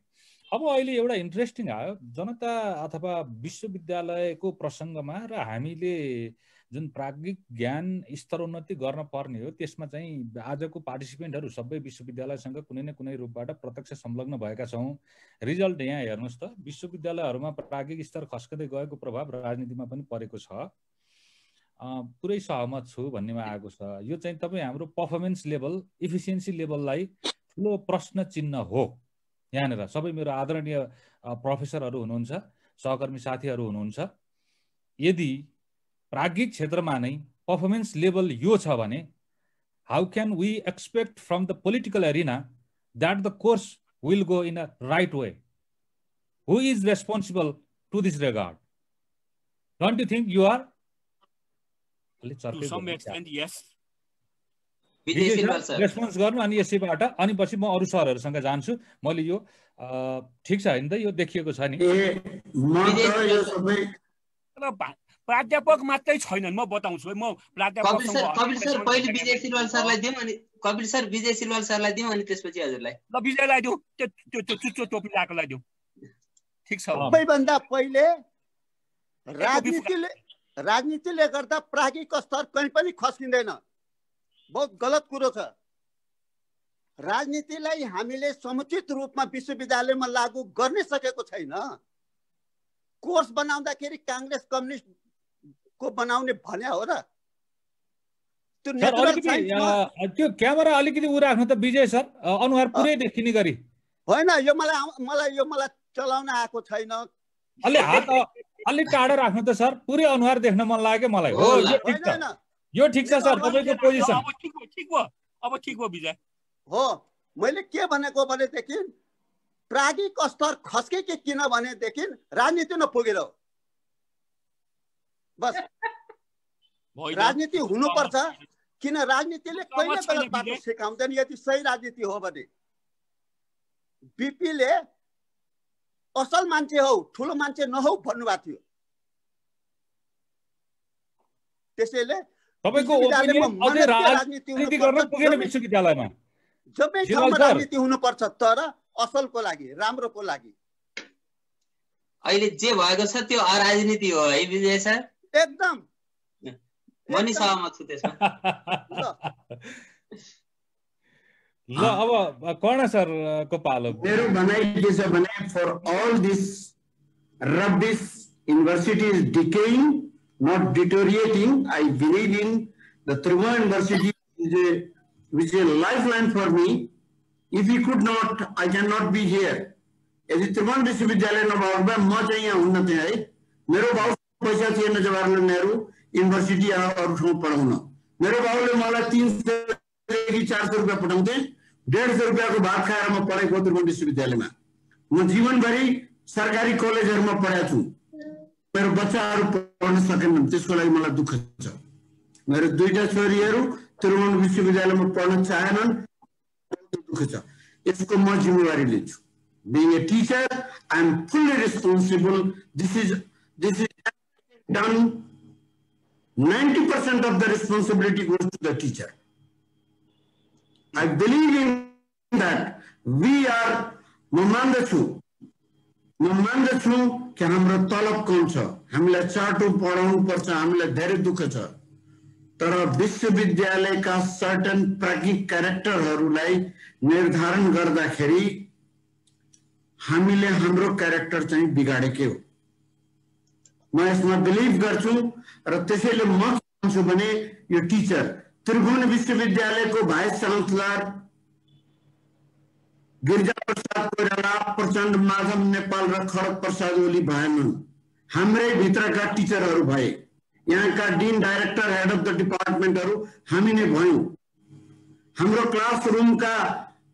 अब अहिले एउटा इन्ट्रेस्टिङ आयो जनता अथवा विश्वविद्यालयको प्रसङ्गमा र हामीले जुन प्राज्ञिक ज्ञान स्तरोन्नति गर्न पर्ने हो त्यसमा चाहिँ आजको पार्टिसिपेन्टहरू सबै विश्वविद्यालयसँग कुनै न कुनै रूपबाट प्रत्यक्ष संलग्न भएका छौँ। रिजल्ट यहाँ हेर्नुहोस् त, विश्वविद्यालयहरूमा प्राज्ञिक स्तर खस्कँदै गएको प्रभाव राजनीतिमा पनि परेको छ। पुरै सहमत छु भन्नेमा आएको छ। यो चाहिँ तपाईँ हाम्रो पर्फर्मेन्स लेभल, इफिसियन्सी लेभललाई ठुलो प्रश्न चिन्ह हो। यहाँनिर सबै मेरो आदरणीय प्रोफेसरहरू हुनुहुन्छ, सहकर्मी साथीहरू हुनुहुन्छ। यदि प्राज्ञिक क्षेत्रमा नै पर्फर्मेन्स लेभल यो छ भने how can we expect from the political arena that the course will go in a right way? Who is responsible to this regard? Don't you think you are? Response गर्नु अनि यसैबाट अनि पछि म अरू सरहरूसँग जान्छु। मैले यो ठिक छ होइन त, यो देखिएको छ नि। प्राध्यापक मात्रै छैनन्, म बताउँछु। म कपिल सर पहिले विजय सिलवाल सरलाई दिउँ अनि कपिल सर विजय सिलवाल सरलाई दिउँ अनि त्यसपछि हजुरलाई। ल विजयलाई दिउँ, त्यो चुच्चो टोपी लगाएकोलाई दिउँ। ठिक छ। सबैभन्दा पहिले राजनीतिले गर्दा प्राज्ञिक स्तर कहीँ पनि खस्किँदैन। बहुत गलत कुरो छ। राजनीतिलाई हामीले समुचित रूपमा विश्वविद्यालयमा लागू गर्न सकेको छैन। कोर्स बनाउँदाखेरि काङ्ग्रेस कम्युनिस्टको बनाउने भन्या हो र? त्यो क्यामेरा अलिकति उ राख्नु त विजय सर, अनुहार पुरै देखिने गरी होइन। यो मलाई चलाउन आएको छैन। अलि हात अलिक टाढो राख्नु त सर, पुरै अनुहार देख्न मन लाग्यो मलाई। हो यो ठिक छ सर, तपाईको पोजिसन अब ठिक भयो विजय। हो, मैले के भनेको भनेदेखि प्राज्ञिक स्तर खस्के कि किन भनेदेखि राजनीति नपुगेर हो। बस राजनीति हुनुपर्छ, किन राजनीतिले कहिले गलत बाटो सिकाउँदैन। यदि सही राजनीति हो भने बिपीले असल मान्छे हौ, ठुलो मान्छे नहौ भन्नुभएको थियो। त्यसैले तपाईको राजनीति गर्न पुगेन विश्वविद्यालयमा। जम्मै ठाउँमा राजनीति हुनुपर्छ, तर असलको लागि, राम्रोको लागि। अहिले जे भएको छ त्यो अराजनीति हो है विजय सर? एकदम म नि सहमत छु त्यसमा। ल अब कर्ण सर को पालो। मेरो भनाइ के छ भने for all this rubbish university is decaying, not deteriorating. I believe in the Tribhuvan University which is a lifeline for me. If he could not, I cannot be here. यदि त्रिभुवन विश्वविद्यालय नभएको भए म चाहिँ यहाँ हुन्न थिएँ है। मेरो बाउ पैसा थिएन जवाहरलाल नेहरू युनिभर्सिटी अरू ठाउँ पढाउन। मेरो बाउले मलाई 300 कि 400 रुपियाँ पठाउँथे। 150 रुपियाँको भात खाएर म पढेको त्रिभुवन विश्वविद्यालयमा। म जीवनभरि सरकारी कलेजहरुमा पढेको छु। मेरो बच्चाहरु पढ्न सकेनन्, त्यसको लागि मलाई दुःख छ। मेरो दुईटा छोरीहरु त्रिभुवन विश्वविद्यालयमा पढ्न चाहेनन्, दुःख छ। यसको म जिम्मेवारी लिन्छु। Being a teacher, I am fully responsible. This is done. 90% of the responsibility goes to the teacher. I believe in that. We are Mamandachu कि हाम्रो तलब कम छ, हामीलाई चाटो पढाउनु पर्छ, हामीलाई धेरै दुःख छ। तर विश्वविद्यालयका सर्टेन प्राज्ञिक क्यारेक्टरहरूलाई निर्धारण गर्दाखेरि हामीले हाम्रो क्यारेक्टर चाहिँ बिगाडेकै हो। म यसमा बिलिभ गर्छु र त्यसैले म के भन्छु भने यो टिचर त्रिभुवन विश्वविद्यालयको भाइस चान्सलर गिरिजा प्रसाद कोइराला, प्रचण्ड माधव नेपाल र खड्ग प्रसाद ओली भएनन्, हाम्रै भित्रका टिचरहरू भए। यहाँका डिन डाइरेक्टर हेड अफ द डिपार्टमेन्टहरू हामी नै भयौं। हाम्रो क्लासरुमका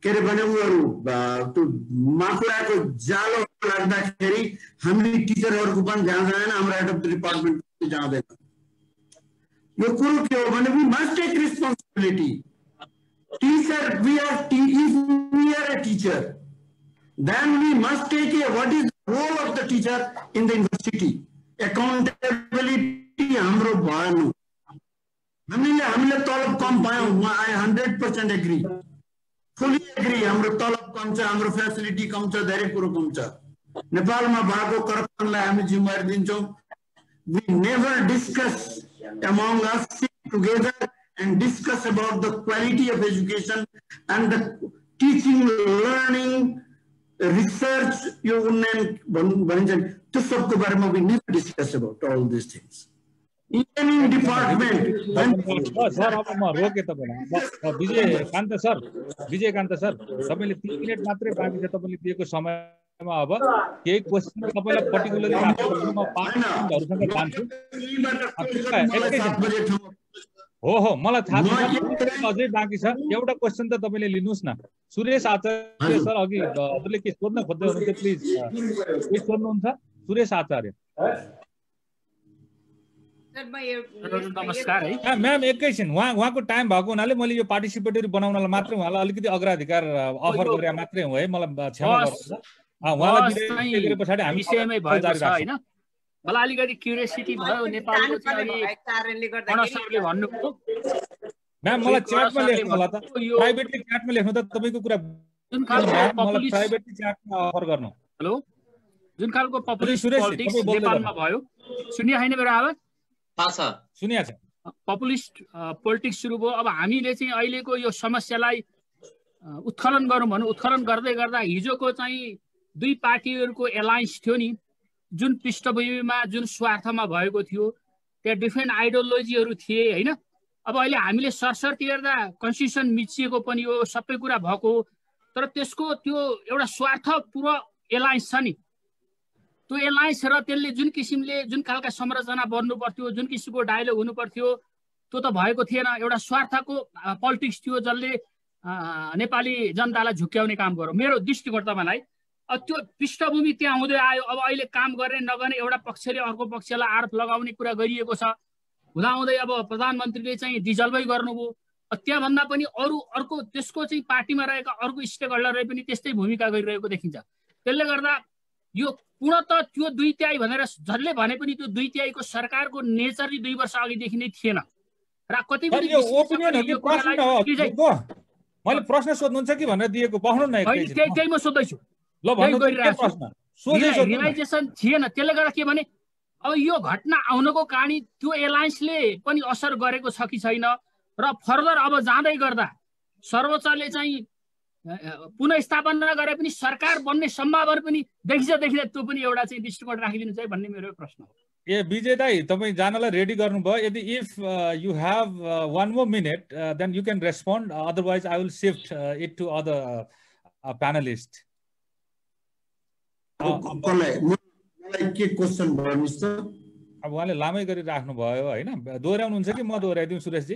के रे भने उहरू त्यो माकुराको जालो लाग्दाखेरि हामी टिचरहरूको पनि ध्यान जाँदैन, हाम्रो हेड अफ द डिपार्टमेन्ट पनि जाँदैन। यो कुरो के हो भने we must take responsibility. Teacher, if we are a teacher, then we must take what is the role of the teacher in the university. Accountability हाम्रो भएन। हामीले तलब कम पायौं, I 100% agree, fully agree। हाम्रो तलब कम छ, हाम्रो फेसिलिटी कम छ, धेरै कुरो कम छ। नेपालमा भएको करप्सनलाई हामी जिम्मेवारी दिन्छौं। We never discuss among us, sit together and discuss about the quality of education and the teaching, learning, research, यो उन्नयन भनिन्छ त्यो सबको बारेमा we never discuss about all these things. Even in department sir अब म रोके तपाईलाई। विजयकान्त सर तपाईले 3 मिनेट मात्रै बाँकी छ तपाईले दिएको समयमा। अब केही क्वेशन तपाईलाई पर्टिकुलरली राख्नु म 5 मिनेटहरुसँग जान्छु। हो मलाई थाहा छ, अझै बाँकी छ। एउटा क्वेशन त तपाईले लिनुस् न। सुरेश आचार्य सर अघि हजुरले के सोध्न खोज्दै हुनुहुन्छ, प्लिज सोध्नुहुन्छ। सुरेश आचार्य नमस्कार है म्याम। एकैछिन, उहाँको टाइम भएको हुनाले मैले यो पार्टिसिपेटरी बनाउनलाई मात्रै उहाँलाई अलिकति अग्राधिकार अफर गरे मात्रै हो है। मलाई क्षमा गर्नुहोस्। उहाँलाई दिएर पछाडी हामी विषयमै भएको छ हैन। मलाई अलिकति क्युरियोसिटी भयो नेपालको सरले भन्नुभयो। म्याम मलाई च्याटमा लेख्नु होला त, प्राइभेटली च्याटमा लेख्नु त तपाईको कुरा। जुन खालको मलाई प्राइभेटली च्याटमा अफर गर्नु। हेलो, जुन खालको पपुलिस्ट पोलिटिक्स नेपालमा भयो, सुनिया हैन मेरो आवाज? सुनिया छ। पपुलिस्ट पोलिटिक्स सुरु भयो। अब हामीले चाहिँ अहिलेको यो समस्यालाई उत्खनन गरौँ भन्नु, उत्खनन गर्दै गर्दा हिजोको चाहिँ दुई पार्टीहरूको एलायन्स थियो नि, जुन पृष्ठभूमिमा जुन स्वार्थमा भएको थियो, त्यहाँ डिफ्रेन्ट आइडियोलोजीहरू थिए होइन। अब अहिले हामीले सरसर्ती हेर्दा कन्स्टिट्युसन मिचिएको पनि हो, सबै कुरा भएको हो, तर त्यसको त्यो एउटा स्वार्थपूर्ण एलायन्स छ नि, त्यो एलायन्स र त्यसले जुन किसिमले जुन खालका संरचना बन्नु पर्थ्यो, जुन किसिमको डायलग हुनु पर्थ्यो, त्यो त भएको थिएन। एउटा स्वार्थको पोलिटिक्स थियो जसले नेपाली जनतालाई झुक्क्याउने काम गर्यो, मेरो दृष्टिकोण तपाईँलाई। त्यो पृष्ठभूमि त्यहाँ हुँदै आयो। अब अहिले काम गर्ने नगर्ने एउटा पक्षले अर्को पक्षलाई आरोप लगाउने कुरा गरिएको छ, हुँदाहुँदै अब प्रधानमन्त्रीले चाहिँ डिजल्भै गर्नुभयो। त्यहाँभन्दा पनि अर्को त्यसको चाहिँ पार्टीमा रहेका अर्को स्टेक होल्डरले पनि त्यस्तै भूमिका गरिरहेको देखिन्छ। त्यसले गर्दा यो पूर्णत त्यो 2/3 भनेर जसले भने पनि त्यो 2/3 सरकारको नेचर 2 वर्ष अघिदेखि नै थिएन र कति पनि मैले प्रश्न सोध्नुहुन्छ कि भनेर दिएको पाउनु न त्यही म सोध्दैछु। ल भन्नु रियलाइजेसन थिएन। त्यसले गर्दा के भने अब यो घटना आउनको कारण त्यो एलायन्सले पनि असर गरेको छ कि छैन र फर्दर अब जाँदै गर्दा सर्वोच्चले चाहिँ पुनःस्थापना गरे पनि सरकार बन्ने सम्भावना पनि देखिँदा त्यो पनि एउटा चाहिँ दृष्टिकोण राखिदिनु चाहिँ भन्ने मेरो प्रश्न हो। ए विजय दाई, तपाईँ जानलाई रेडी गर्नुभयो? यदि if you have 1 more minute then you can respond, otherwise I will shift it to other panelist. के क्वेसन भयो मिस्टर? अब उहाँले लामै गरिराख्नु भयो होइन, दोहोऱ्याउनुहुन्छ कि म दोहोऱ्याइदिउँ सुरेशजी?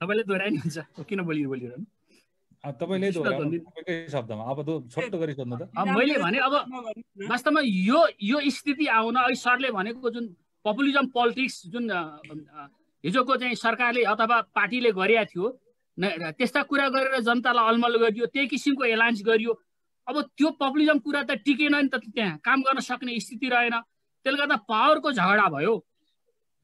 तपाईँले दोहोऱ्याइनुहुन्छ, किन बोलिरहनु? तपाईँले तपाईँकै शब्दमा अब छोटो गरी सोध्नु त। मैले भने अब वास्तवमा यो स्थिति आउन अहिले सरले भनेको जुन पपुलिजम पोलिटिक्स जुन हिजोको चाहिँ सरकारले अथवा पार्टीले गरेका थियो, त्यस्ता कुरा गरेर जनतालाई अलमल गरियो, त्यही किसिमको एलायन्स गरियो। अब त्यो पपुलिजम कुरा त टिकेन नि त, त्यहाँ काम गर्न सक्ने स्थिति रहेन। त्यसले गर्दा पावरको झगडा भयो।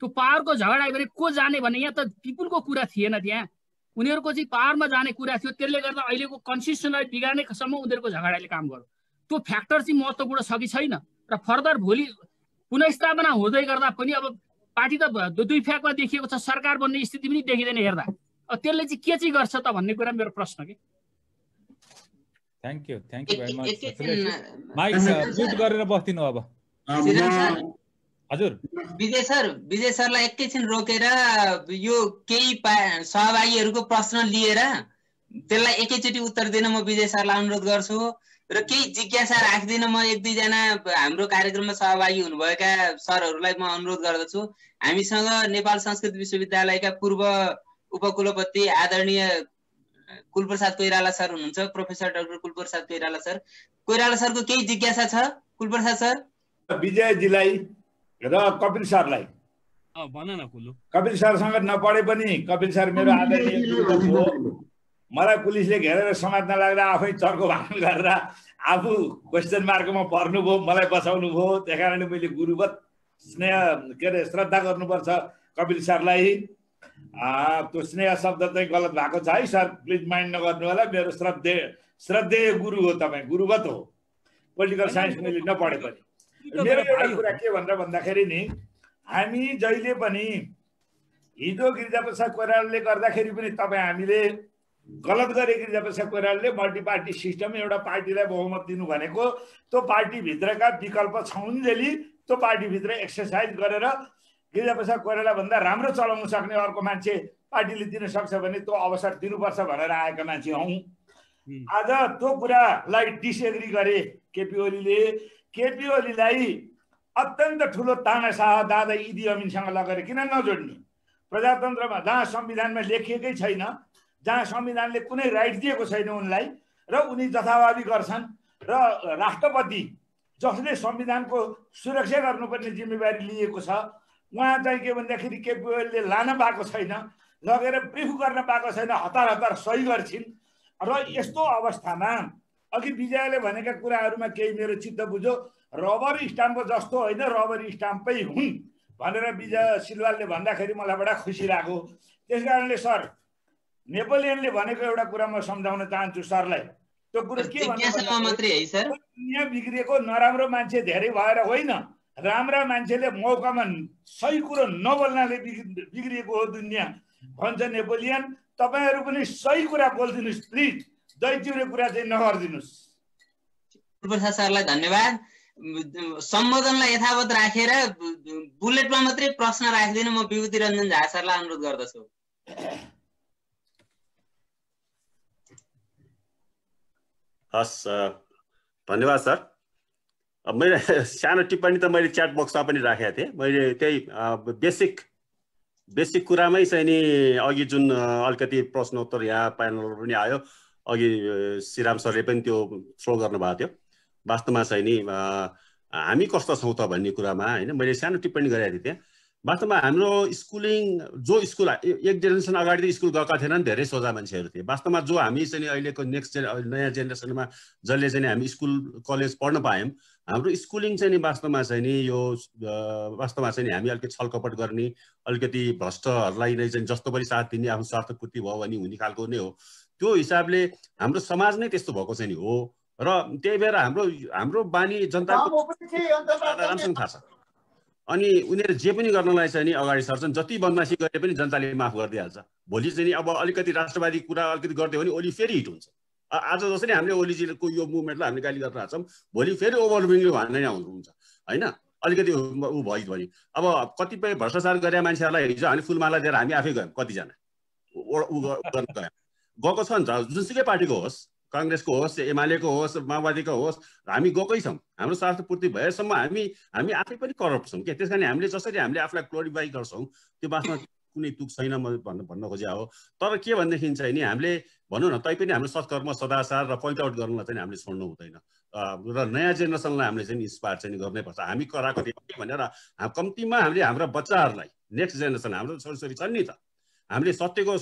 त्यो पावरको झगडा भने को जाने भने यहाँ त पिपुलको कुरा थिएन, त्यहाँ उनीहरूको चाहिँ पावरमा जाने कुरा थियो। त्यसले गर्दा अहिलेको कन्स्टिट्युसनलाई बिगार्नेसम्म उनीहरूको झगडाले काम गर्यो। त्यो फ्याक्टर चाहिँ महत्त्वपूर्ण छ कि छैन र फर्दर भोलि पुनःस्थापना हुँदै गर्दा पनि अब पार्टी त 2 फ्याकमा देखिएको छ, सरकार बन्ने स्थिति पनि देखिँदैन हेर्दा। त्यसले चाहिँ के चाहिँ गर्छ त भन्ने कुरा मेरो प्रश्न के। Thank you very much. Mic mute गरेर बस्दिनु अब। हजुर विजय सरलाई एकैछिन रोकेर यो केही सहभागीहरूको प्रश्न लिएर त्यसलाई एकैचोटि उत्तर दिन म विजय सरलाई अनुरोध गर्छु र केही जिज्ञासा राख्दिन। म 1-2 जना हाम्रो कार्यक्रममा सहभागी हुनुभएका सरहरूलाई म अनुरोध गर्दछु। हामीसँग नेपाल संस्कृत विश्वविद्यालयका पूर्व उपकुलपति आदरणीय कुलप्रसाद कोइराला सर हुनुहुन्छ, professor doctor Kulprasad Koirala sir. Koirala सरको केही जिज्ञासा छ? कुलप्रसाद सर। विजयजीलाई र कपिल सरलाई, कपिल सरसँग नपढे पनि कपिल सर मेरो आदरणीय गुरुदेव हो। मलाई पुलिसले घेरेर समात्न लाग्दा आफै चर्को भाषण गरेर आफू क्वेसन मार्कमा पर्नुभयो, मलाई बचाउनु भयो। त्यस कारणले मैले गुरुवत स्नेह के अरे श्रद्धा गर्नुपर्छ कपिल सरलाई। त्यो स्नेह शब्द चाहिँ गलत भएको छ है सर, प्लिज माइन्ड नगर्नु होला। मेरो श्रद्धेय गुरु हो तपाईँ, गुरुवत हो। पोलिटिकल साइन्स मैले नपढे पनि। मेरो एउटा कुरा के भनेर भन्दाखेरि नि, हामी जहिले पनि हिजो गिरिजाप्रसाद कोइरालाले गर्दाखेरि पनि तपाईँ हामीले गलत गरे। गिरिजाप्रसाद कोइरालाले मल्टिपार्टी सिस्टम एउटा पार्टीलाई बहुमत दिनु भनेको त्यो पार्टीभित्रका विकल्प छौन्जेली त्यो पार्टीभित्र एक्सर्साइज गरेर गिरिजाप्रसाद कोइराला भन्दा राम्रो चलाउन सक्ने अर्को मान्छे पार्टीले दिन सक्छ भने त्यो अवसर दिनुपर्छ भनेर आएका मान्छे हौँ। आज त्यो कुरालाई डिसएग्री गरे केपी ओलीले। केपी ओलीलाई अत्यन्त ठुलो तानाशाह दादा इदी अमिनसँग लगेर किन नजोड्ने? प्रजातन्त्रमा जहाँ संविधानमा लेखिएकै छैन, जहाँ संविधानले कुनै राइट दिएको छैन उनलाई, र उनी जथाभावी गर्छन्, र राष्ट्रपति जसले संविधानको सुरक्षा गर्नुपर्ने जिम्मेवारी लिएको छ उहाँ चाहिँ के भन्दाखेरि केपी ओलीले लान पाएको छैन, लगेर ब्रिफ गर्न पाएको छैन, हतार हतार सही गर्छिन्। र यस्तो अवस्थामा अघि विजयले भनेका कुराहरूमा केही मेरो चित्त बुझ्यो। रबर स्टाम्प जस्तो होइन, रबर स्टाम्पै हुन् भनेर विजय सिलवालले भन्दाखेरि मलाई बडा खुसी लाग्यो। त्यस कारणले सर, नेपोलियनले भनेको एउटा कुरा म सम्झाउन चाहन्छु सरलाई। त्यो कुरो के भन्नु, दुनियाँ बिग्रिएको नराम्रो मान्छे धेरै भएर होइन, राम्रा मान्छेले मौकामा सही कुरो नबोल्नाले बिग्रिएको हो दुनियाँ भन्छ नेपोलियन। तपाईँहरू पनि सही कुरा बोलिदिनुहोस् प्लिज, दैचिउने कुरा चाहिँ नगरिदिनुहोस्। कुलप्रसाद सरलाई धन्यवाद। सम्बोधनलाई यथावत राखेर बुलेटमा मात्रै प्रश्न राख्दिन। म विभूति रञ्जन झा सरलाई अनुरोध गर्दछु। हस्, धन्यवाद सर। मैले सानो टिप्पणी त मैले च्याट बक्समा पनि राखेको थिएँ। मैले त्यही बेसिक कुरामै चाहिँ नि अघि जुन अलिकति प्रश्नोत्तर यहाँ प्यानल पनि आयो, अघि श्रीराम सरले पनि त्यो थ्रो गर्नुभएको थियो। वास्तवमा चाहिँ नि हामी कस्तो छौँ त भन्ने कुरामा होइन मैले सानो टिप्पणी गरेको थिएँ। वास्तवमा हाम्रो स्कुलिङ जो स्कुल एक जेनेरेसन अगाडि त स्कुल गएका थिएनन्, धेरै सोझा मान्छेहरू थिए। वास्तवमा जो हामी चाहिँ अहिलेको नेक्स्ट नयाँ जेनेरेसनमा जसले चाहिँ हामी स्कुल कलेज पढ्न पायौँ, हाम्रो स्कुलिङ चाहिँ नि वास्तवमा चाहिँ नि यो वास्तवमा चाहिँ हामी अलिकति छलकपट गर्ने, अलिकति भ्रष्टहरूलाई नै चाहिँ जस्तो पनि साथ दिने, आफ्नो स्वार्थपूर्ति भयो भने हुने खालको नै हो। त्यो हिसाबले हाम्रो समाज नै त्यस्तो भएको चाहिँ नि हो। र त्यही भएर हाम्रो बानी जनताको राम्रोसँग थाहा छ। अनि उनीहरू जे पनि गर्नलाई चाहिँ नि अगाडि सर्छन्। जति बदमासी गरे पनि जनताले माफ गरिदिइहाल्छ। भोलि चाहिँ नि अब अलिकति राष्ट्रवादी कुरा अलिकति गरिदियो भने ओली फेरि हिट हुन्छ। आज जसरी हामीले ओलीजीको यो मुभमेन्टलाई हामीले गाली गर्न छौँ, भोलि फेरि ओभरलुमिङले भन्ने नै हुन्छ होइन। अलिकति ऊ भयो भने अब कतिपय भ्रष्टाचार गरे मान्छेहरूलाई हिजो हामी फुलमाला दिएर हामी आफै गयौँ, कतिजना ऊ गर्न गएको छ नि त। जुनसुकै पार्टीको होस्, काङ्ग्रेसको होस्, एमालेको होस्, माओवादीको होस्, हामी गएकै छौँ। हाम्रो स्वार्थपूर्ति भएसम्म हामी आफै पनि करप्ट छौँ क्या। त्यस कारण हामीले जसरी हामीले आफूलाई ग्लोरिफाई गर्छौँ त्यो बासमा कुनै तुक छैन म भन्न खोजे हो। तर के भनेदेखि चाहिँ नि हामीले भनौँ न तैपनि हाम्रो सत्कर्म सदाचार र पोइन्ट आउट गर्नलाई चाहिँ हामीले छोड्नु हुँदैन। र नयाँ जेनेरेसनलाई हामीले चाहिँ इन्सपायर चाहिँ गर्नैपर्छ। हामी कराएको थियौँ भनेर कम्तीमा हामीले हाम्रा बच्चाहरूलाई नेक्स्ट जेनेरेसन हाम्रो छोरीछोरी छन् नि त, हामीले सत्यको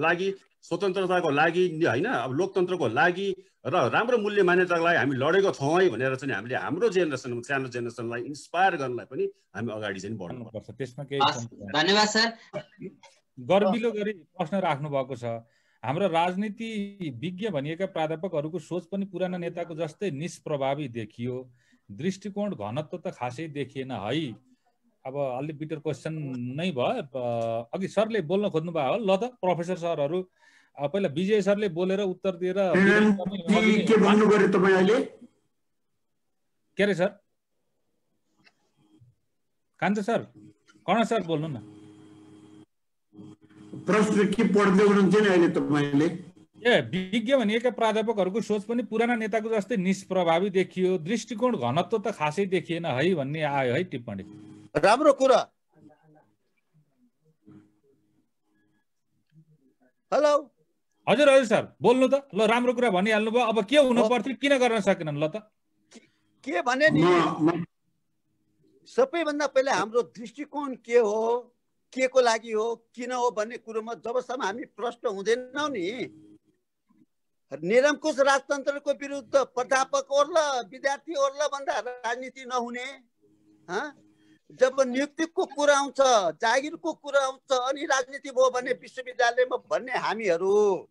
लागि, स्वतन्त्रताको लागि होइन, अब लोकतन्त्रको लागि र राम्रो मूल्य मान्यतालाई हामी लडेको छौँ है भनेर चाहिँ हामीले हाम्रो जेनेरेसन सानो जेनेरेसनलाई इन्सपायर गर्नलाई पनि हामी अगाडि चाहिँ बढ्नुपर्छ। त्यसमा केही धन्यवाद सर। गर्बिलो गरी प्रश्न राख्नु भएको छ। हाम्रो राजनीति विज्ञ भनिएका प्राध्यापकहरूको सोच पनि पुराना नेताको जस्तै निष्प्रभावी देखियो, दृष्टिकोण घनत्व त खासै देखिएन है। अब अलि बिटर क्वेसन नै भयो। अघि सरले बोल्न खोज्नु भयो हो। ल त प्रोफेसर सरहरू पहिला विजय सरले बोलेर उत्तर दिएर के अरे सर कान्छ सर कर्ण सर बोल्नु न। प्रश्न के पढ्दै हुनुहुन्थ्यो नि अहिले तपाईले? विज्ञ भनिएका प्राध्यापकहरूको सोच पनि पुराना नेताको जस्तै निष्प्रभावी देखियो, दृष्टिकोण घनत्व त खासै देखिएन है भन्ने आयो है टिप्पणी। राम्रो कुरा। हेलो हजुर हजुर सर बोल्नु त। ल राम्रो कुरा भनिहाल्नु भयो। अब के हुनु पर्थ्यो, किन गर्न सकेनन्? ल त के भने नि सबैभन्दा पहिले हाम्रो दृष्टिकोण के हो, के को लागि हो, किन हो भन्ने कुरोमा जबसम्म हामी प्रश्न हुँदैनौँ नि, निरङ्कुश राजतन्त्रको विरुद्ध प्राध्यापक ओर्ला विद्यार्थी ओर्ला भन्दा राजनीति नहुने। जब नियुक्तिको कुरा आउँछ, जागिरको कुरा आउँछ, अनि राजनीति भयो भने विश्वविद्यालयमा भन्ने हामीहरू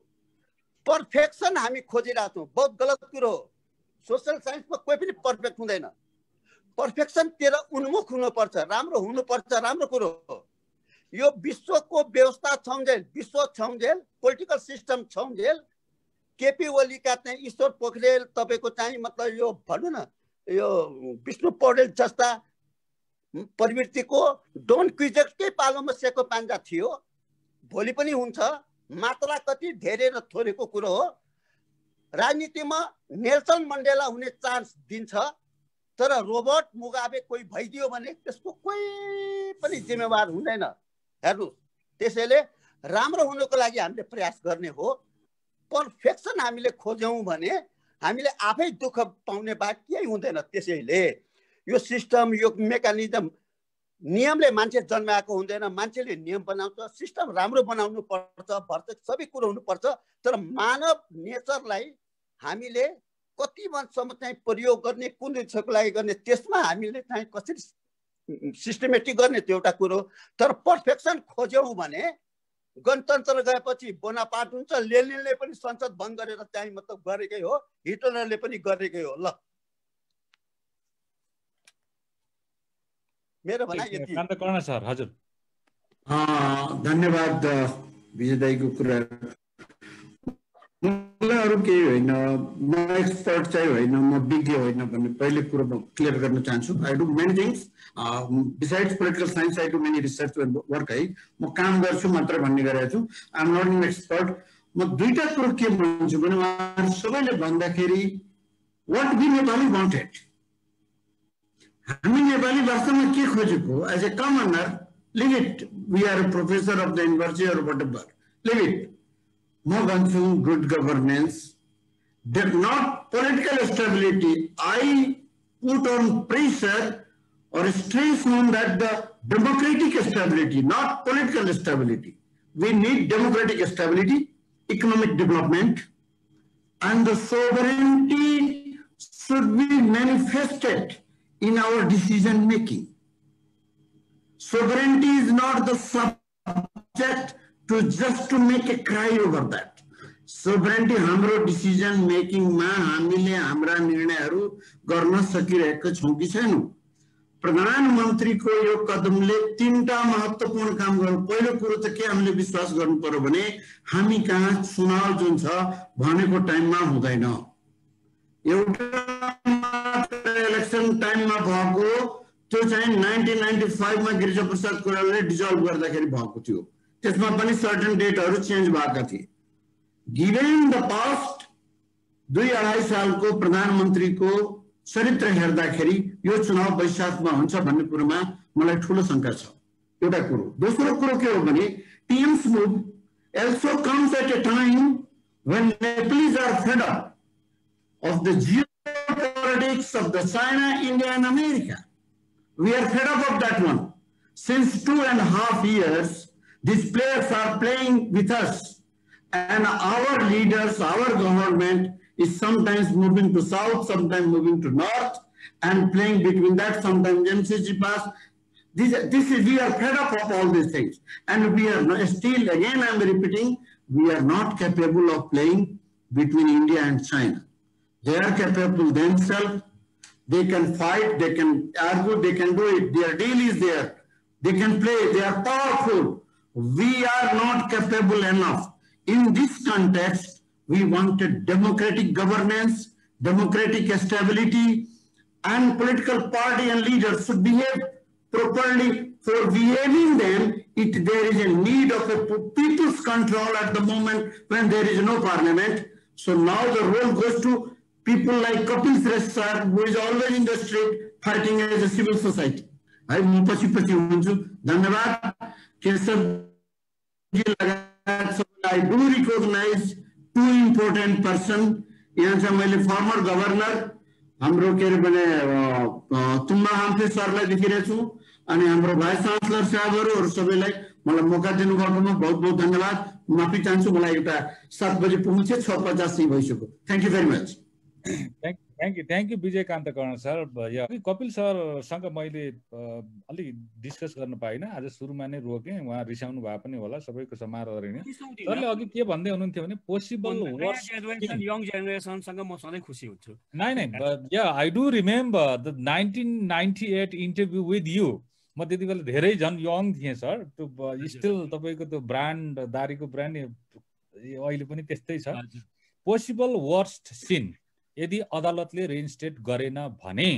पर्फेक्सन हामी खोजिरहेछौँ। बहुत गलत कुरो हो। सोसल साइन्समा कोही पनि पर्फेक्ट हुँदैन। पर्फेक्सन तिर उन्मुख हुनुपर्छ, राम्रो हुनुपर्छ, राम्रो कुरो हो। यो विश्वको व्यवस्था छौँजेल, विश्व छौँजेल, पोलिटिकल सिस्टम छौँजेल, केपी ओलीका चाहिँ ईश्वर पोखरेल तपाईँको चाहिँ मतलब यो भनौँ न यो विष्णु पौडेल जस्ता प्रवृत्तिको डोन क्विजेटकै पालोमा सेको पान्जा थियो। भोलि पनि हुन्छ। मात्रा कति धेरै र थोरैको कुरो हो। राजनीतिमा नेल्सन मण्डेला हुने चान्स दिन्छ, तर रोबर्ट मुगाबे कोही भइदियो भने त्यसको कोही पनि जिम्मेवार हुँदैन। हेर्नुहोस्, त्यसैले राम्रो हुनुको लागि हामीले प्रयास गर्ने हो। पर्फेक्सन हामीले खोज्यौँ भने हामीले आफै दुःख पाउने बात केही हुँदैन। त्यसैले यो सिस्टम, यो मेकानिजम, नियमले मान्छे जन्माएको हुँदैन, मान्छेले नियम बनाउँछ। सिस्टम राम्रो बनाउनु पर्छ, भर्ती सबै कुरो हुनुपर्छ। तर मानव नेचरलाई हामीले कति मानसम्म चाहिँ प्रयोग गर्ने, कुन दिशाको लागि गर्ने, त्यसमा हामीले चाहिँ कसरी सिस्टमेटिक गर्ने त्यो एउटा कुरो। तर पर्फेक्सन खोज्यौँ भने गणतन्त्र गएपछि बोनापार्ट हुन्छ। लेनिनले पनि संसद भङ्ग गरेर चाहिँ मतलब गरेकै हो, हिटलरले पनि गरेकै हो। ल मेरो भनाइ यति। कर्ण सर हजुर। धन्यवाद विजय दाइको कुरा मलाई अरू केही होइन, म एक्सपर्ट चाहिँ होइन, म विज्ञ होइन भन्ने पहिले कुरो म क्लियर गर्न चाहन्छु। I do many things besides political science, I do many research work है, म काम गर्छु मात्र भन्ने गरेको छु। I am not an expert. म दुईटा कुरो के भन्छु भने उहाँहरू सबैले भन्दाखेरि वाट वी नेपाली वान्टेड, हामी नेपाली वास्तवमा के खोजेको as a commoner, leave it, we are a professor of the university or whatever, leave it. म भन्छु good governance, not political stability. I put on pressure or stress on that the democratic stability, not political stability. We need democratic stability, economic development, and the sovereignty should be manifested in our decision making. Sovereignty is not the subject to make a cry over that. Sovereignty हाम्रो decision making मा हामीले हाम्रा निर्णयहरू गर्न सकिरहेका छौं कि छैनौं। प्रधानमन्त्रीको यो कदमले तीनटा महत्त्वपूर्ण काम गर्नु। पहिलो कुरो त के हामीले विश्वास गर्नु पर्यो भने हामी कहाँ चुनाव जुन छ भनेको टाइममा हुँदैन। एउटा इलेक्सन टाइममा भएको त्यो चाहिँ 1995 मा गिरिजाप्रसाद कोइरालाले डिजल्भ गर्दाखेरि भएको थियो। त्यसमा पनि सर्टेन डेटहरू चेन्ज भएका थिए। गिभन द पास्ट 2-2.5 सालको प्रधानमन्त्रीको चरित्र हेर्दाखेरि यो चुनाव वैशाखमा हुन्छ भन्ने कुरोमा मलाई ठूलो शंका छ। एउटा कुरो। दोस्रो कुरो के हो भने टीएम's move also comes at a time when Nepalese are fed up of the geopolitics of the China, India and America. We are fed up of that one. Since 2.5 years, these players are playing with us. And our leaders, our government is sometimes moving to south, sometimes moving to north, and playing between that. Sometimes MCG pass. We are fed up of all these things, and we are still. Again, I am repeating, we are not capable of playing between India and China. They are capable themselves. They can fight. They can argue. They can do it. Their deal is there. They can play. They are powerful. We are not capable enough. In this context, we wanted democratic governance, democratic stability, and political party and leaders should behave properly. For behaving them, there is a need of a people's control at the moment when there is no parliament. So now the role goes to people like Kapil Shrestha, who is always in the street fighting as a civil society. I am Dhanyavad. I do recognize two important persons. यहाँ से मैले former governor हाम्रो के बने तुम्बा हाम्फे सरलाई देखिरहेको छु अनि हाम्रो भाइस चान्सलर साहबहरु अरु सबैलाई मलाई मौका दिनुभएकोमा बहुत बहुत धन्यवाद। माफी चाहन्छु, मलाई एउटा 7 बजे पुग्नु छ, 6:50 भइसक्यो। Thank you very much. Thank you Vijaykant Karna sir. Kapil sir सँग मैले अलि डिस्कस गर्न पाइन, आज सुरुमा नै रोके, उहाँ रिसाउनु भए पनि होला, सबैको समारोह ऋणी। सरले अघि के भन्दै हुनुहुन्थ्यो भने पोसिबल यङ जेनेरेसन सँग म सधैँ खुसी हुन्छु। Yeah I do remember the 1998 interview with you. म त्यति बेला धेरै झन् यङ थिएँ सर। त्यो स्टिल तपाईको त्यो ब्रान्ड, दारीको ब्रान्ड अहिले पनि त्यस्तै छ। पोसिबल वर्स्ट सिन यदि अदालतले रेइन्स्टेट गरेन भने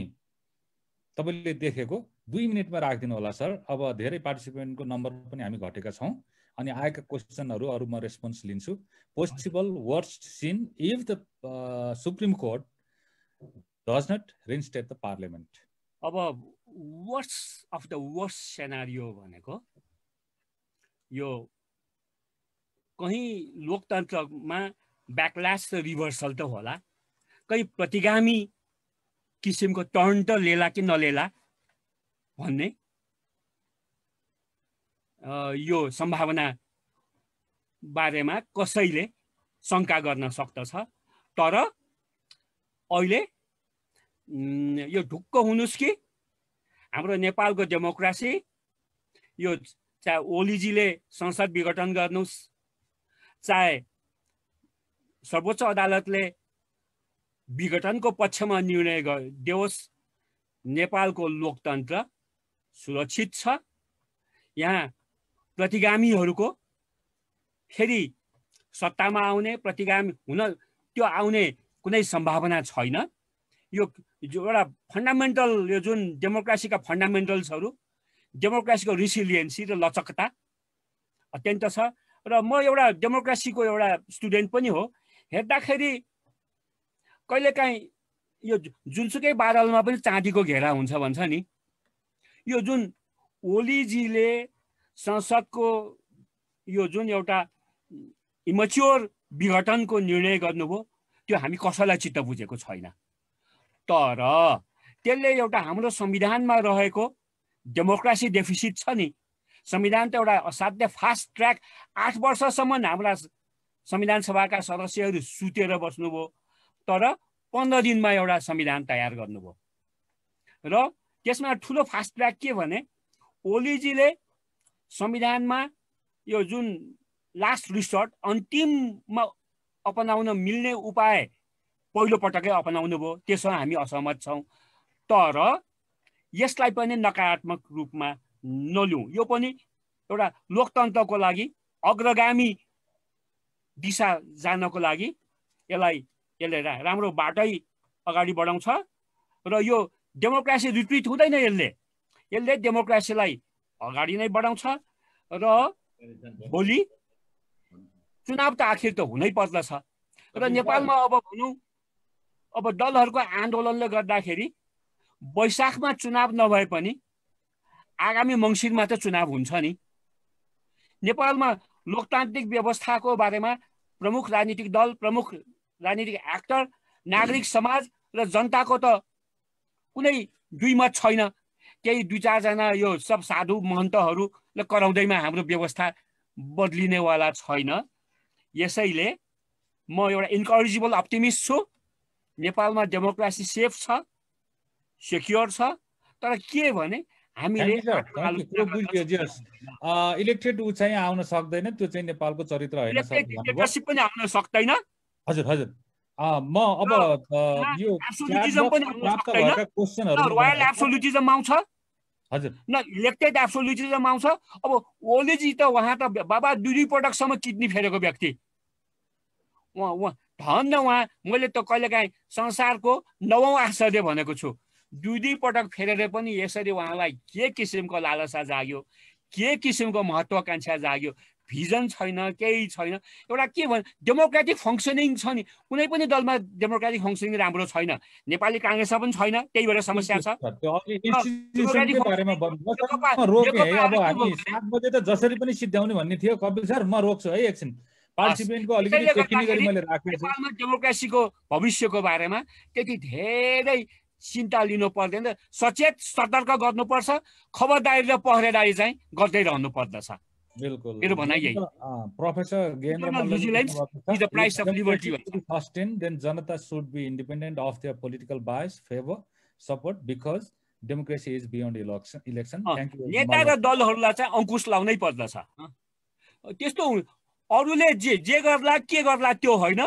तपाईले देखेको 2 मिनेटमा राखिदिनु होला सर। अब धेरै पार्टिसिपेन्टको नम्बर पनि हामी घटेका छौं अनि आएका क्वेशनहरु अरु म रेस्पोन्स लिन्छु। Possible worst scene if the supreme court does not reinstate the parliament. अब worst of the worst scenario भनेको यो कहीं लोकतन्त्रमा ब्याकल्यास रिभर्सल त होला, कहीं प्रतिगामी किसिमको टर्न त लेला कि नलेला भन्ने यो सम्भावना बारेमा कसैले शंका गर्न सक्दछ। तर अहिले यो ढुक्क हुनुस् कि हाम्रो नेपालको डेमोक्रेसी, यो चाहे ओलीजीले संसद विघटन गर्नुस्, चाहे सर्वोच्च अदालतले विघटनको पक्षमा निर्णय देओस्, नेपालको लोकतन्त्र सुरक्षित छ। यहाँ प्रतिगामीहरूको फेरि सत्तामा आउने प्रतिगामी हुन त्यो आउने कुनै सम्भावना छैन। यो एउटा फन्डामेन्टल यो जुन डेमोक्रेसीका फन्डामेन्टल्सहरू, डेमोक्रेसीको रिसिलियन्सी र लचकता अत्यन्त छ। र म एउटा डेमोक्रेसीको एउटा स्टुडेन्ट पनि हो। हेर्दाखेरि कहिलेकाहीँ यो जुनसुकै बादलमा पनि चाँदीको घेरा हुन्छ भन्छ नि, यो जुन ओलीजीले संसदको यो जुन एउटा इमच्योर विघटनको निर्णय गर्नुभयो त्यो हामी कसैलाई चित्त बुझेको छैन। तर त्यसले एउटा हाम्रो संविधानमा रहेको डेमोक्रेसी डेफिसिट छ नि, संविधान त एउटा असाध्य फास्ट ट्र्याक 8 वर्षसम्म हाम्रा संविधान सभाका सदस्यहरू सुतेर बस्नुभयो, तर 15 दिनमा एउटा संविधान तयार गर्नुभयो। र त्यसमा ठुलो फास्ट ट्र्याक के भने ओलीजीले संविधानमा यो जुन लास्ट रिसोर्ट अन्तिममा अपनाउन मिल्ने उपाय पहिलो पटकै अपनाउनु भयो, त्यसमा हामी असहमत छौँ। तर यसलाई पनि नकारात्मक रूपमा नलिउँ, यो पनि एउटा लोकतन्त्रको लागि अग्रगामी दिशा जानको लागि यसले राम्रो बाटै अगाडि बढाउँछ। र यो डेमोक्रेसी रिट्रिट हुँदैन, यसले डेमोक्रेसीलाई अगाडि नै बढाउँछ। र भोलि चुनाव त आखिर त हुनै पर्दछ। र नेपालमा अब भनौँ अब दलहरूको आन्दोलनले गर्दाखेरि वैशाखमा चुनाव नभए पनि आगामी मङ्सिरमा त चुनाव हुन्छ नि। नेपालमा लोकतान्त्रिक व्यवस्थाको बारेमा प्रमुख राजनीतिक दल, प्रमुख राजनीतिक एक्टर, नागरिक समाज र जनताको त कुनै दुई मत छैन। केही 2-4 जना यो सब साधु महन्तहरूले कराउँदैमा हाम्रो व्यवस्था बदलिनेवाला छैन। यसैले म एउटा इन्करेजेबल अप्टिमिस्ट छु। नेपालमा डेमोक्रेसी सेफ छ, सेक्योर छ। तर के भने हामीले इलेक्टेड ऊ चाहिँ आउन सक्दैन, त्यो चाहिँ नेपालको चरित्र होइन। इलेक्टेड पनि आउन सक्दैन। हजुर हजुर, म अब यो एब्सोल्युटिजम पनि आउन सक्दैन। रोयल एब्सोल्युटिजम आउँछ हजुर, न इलेक्टेड एब्सोल्युटिजम आउँछ। अब ओलीजी त उहाँ त बाबा 2 पटकसम्म किडनी फेरेको व्यक्ति, धन्न उहाँ। मैले त कहिलेकाहीँ संसारको 9औं आश्चर्य भनेको छु। 2 पटक फेरेर पनि यसरी उहाँलाई के किसिमको लालसा जाग्यो, के किसिमको महत्त्वाकांक्षा जाग्यो, भिजन छैन, केही छैन। एउटा के भने डेमोक्रेटिक फङ्सनिङ छ नि, कुनै पनि दलमा डेमोक्रेटिक फङ्सनिङ राम्रो छैन। नेपाली काङ्ग्रेसमा पनि छैन, त्यही भएर समस्या छ। अब हामी 7 बजे त जसरी पनि सिद्ध्याउने भन्ने थियो। कपिल सर, म रोक्छु है एकछिन। पार्टिसिपेन्टको अलिकति टेक्निकली गरी मैले राखेको छु। नेपालमा डेमोक्रेसीको भविष्यको बारेमा त्यति धेरै चिन्ता लिनु पर्दैन। सचेत सतर्क गर्नुपर्छ। खबरदारी र पहरेदारी चाहिँ गर्दै रहनु पर्दछ। बिल्कुल, मेरो भनाइ यही। Professor Gendra is the price of liberty. Sustained, then Janata should be independent of their political bias, favor, support, because democracy is beyond election. Thank you. नेता र दलहरूलाई चाहिँ अंकुश लाउनै पर्दछ। त्यस्तो अरूले जे गर्ला के गर्ला त्यो होइन,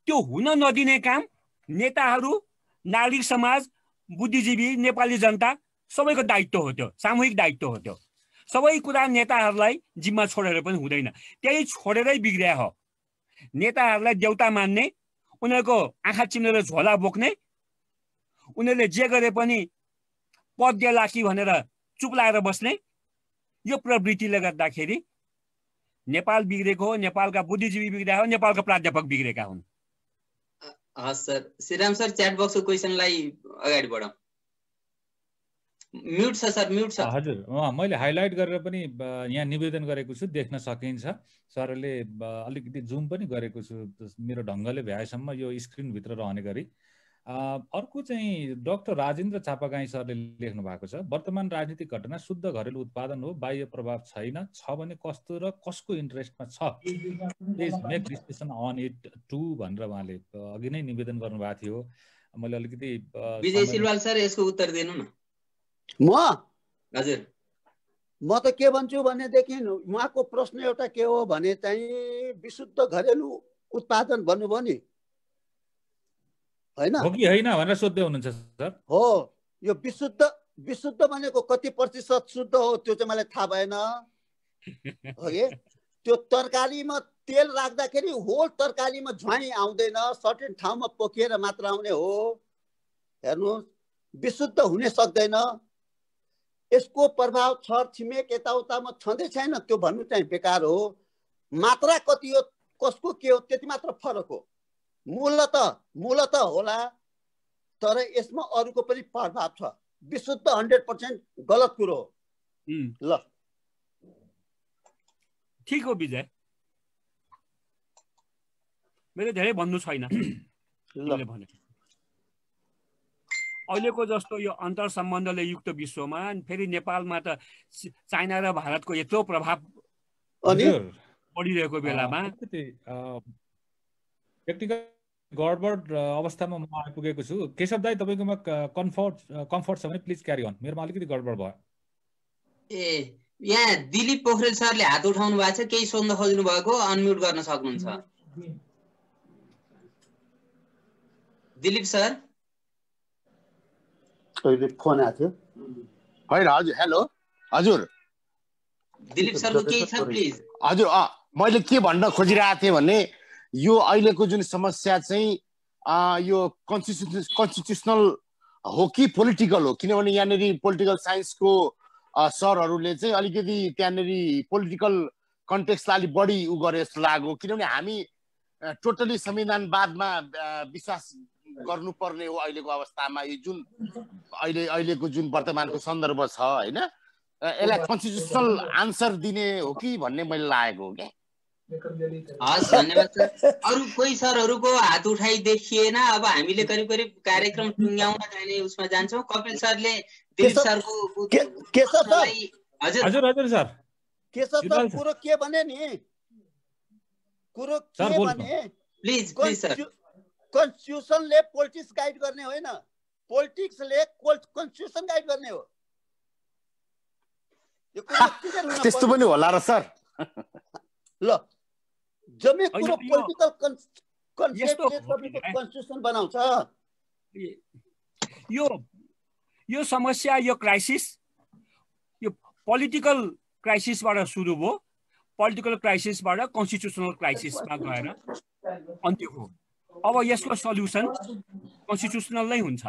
त्यो हुन नदिने काम नेताहरू, नागरिक समाज, बुद्धिजीवी, नेपाली जनता सबैको दायित्व हो। त्यो सामूहिक दायित्व हो। त्यो सबै कुरा नेताहरूलाई जिम्मा छोडेर पनि हुँदैन, त्यही छोडेरै बिग्रिया हो। नेताहरूलाई देउता मान्ने, उनीहरूको आँखा चिम्लेर झोला बोक्ने, उनीहरूले जे गरे पनि पद देला कि भनेर चुप लाएर बस्ने, यो प्रवृत्तिले गर्दाखेरि नेपाल बिग्रेको हो। नेपालका बुद्धिजीवी बिग्रेका हो, नेपालका प्राध्यापक बिग्रेका हुन्। हस् सर, श्रीराम सर च्याट बक्सको क्वेसनलाई अगाडि बढाउँ। म्युट छ सर, म्युट छ। हजुर, मैले हाइलाइट गरेर पनि यहाँ निवेदन गरेको छु, देख्न सकिन्छ। सरले अलिकति जुम पनि गरेको छु, मेरो ढङ्गले भ्याएसम्म यो स्क्रिनभित्र रहने गरी। अर्को चाहिँ डाक्टर राजेन्द्र चापागाई सरले लेख्नु भएको छ, वर्तमान राजनीतिक घटना शुद्ध घरेलु उत्पादन हो, बाह्य प्रभाव छैन, छ भने कस्तो र कसको इन्ट्रेस्टमा छ, please make discussion on it to भनेर उहाँले अघि नै निवेदन गर्नुभएको थियो। मैले अलिकति विजय सिलवाल सर यसको उत्तर दिनु न। हजुर, म त के भन्छु भनेदेखि उहाँको प्रश्न एउटा के हो भने चाहिँ विशुद्ध घरेलु उत्पादन भन्नुभयो नि, हैन हो कि हैन भनेर सोध्दै हुनुहुन्छ सर। हो, यो विशुद्ध भनेको कति प्रतिशत शुद्ध हो त्यो चाहिँ मलाई थाहा भएन। हो कि त्यो तरकारीमा तेल राख्दाखेरि होल तरकारीमा झ्वाई आउँदैन, सर्टेन ठाउँमा पोखिएर मात्र आउने हो। हेर्नुहोस्, विशुद्ध हुन सक्दैन। यसको प्रभाव छर छिमेक यताउतामा छँदै छैन, त्यो भन्नु चाहिँ बेकार हो। मात्रा कति हो, कसको के हो, त्यति मात्र फरक हो। मूलत होला, तर यसमा अरूको पनि प्रभाव छ। विशुद्ध 100% गलत कुरो हो। ल ठिक हो विजय, मेरो धेरै भन्नु छैन। भने अहिलेको जस्तो यो अन्तर सम्बन्धले युक्त विश्वमा फेरि नेपालमा त चाइना र भारतको यत्रो प्रभाव बढिरहेको बेलामा व्यक्तिगत गडबड अवस्थामा म आइपुगेको छु। केशव दाई, तपाईँकोमा कम्फर्ट छ भने प्लिज क्यारी अन। मेरोमा अलिकति गडबड भयो। यहाँ दिलीप पोखरेल सरले हात उठाउनु भएको छ, केही सोध्न खोज्नु भएको, अनम्युट गर्न सक्नुहुन्छ। दिलीप सर, फोन आएको थियो होइन? हजुर, हेलो हजुर। दिलीप सरको केही छ प्लिज? हजुर, मैले के भन्न खोजिरहेको थिएँ भने यो अहिलेको जुन समस्या चाहिँ यो कन्स्टिट्युसनल हो कि पोलिटिकल हो? किनभने यहाँनिर पोलिटिकल साइन्सको सरहरूले चाहिँ अलिकति त्यहाँनिर पोलिटिकल कन्टेक्स्टलाई अलिक बढी उ गरे जस्तो लाग्यो। किनभने हामी टोटली संविधानवादमा विश्वास गर्नुपर्ने हो अहिलेको अवस्थामा। यो जुन अहिलेको जुन वर्तमानको सन्दर्भ छ होइन, यसलाई कन्स्टिट्युसनल आन्सर दिने हो कि भन्ने मैले लागेको हो क्या। हस्, धन्यवाद सर। अरू कोही सरहरूको हात उठाइ देखिएन। अब हामीले करिब करिब कार्यक्रम टुङ्ग्याउन जाने उसमा जान्छौँ। कपिल सरले दिलीप सरको हजुर हजुर सर कुरो के भने नि, कुरो के भने प्लिज प्लिज सर। कन्स्टिट्युसनले पोलिटिक्स गाइड गर्ने होइन, पोलिटिक्सले कन्स्टिट्युसन गाइड गर्ने हो। त्यस्तो पनि होला र सर? ल, जम्मै कुरो पोलिटिकल कन्सेप्टले तपाईको कन्स्टिट्युसन बनाउँछ। यो समस्या, यो क्राइसिस, यो पोलिटिकल क्राइसिसबाट सुरु भयो। पोलिटिकल क्राइसिसबाट कन्स्टिट्युसनल क्राइसिसमा गएर अन्त्य हो। अब यसको सल्युसन कन्स्टिट्युसनल नै हुन्छ।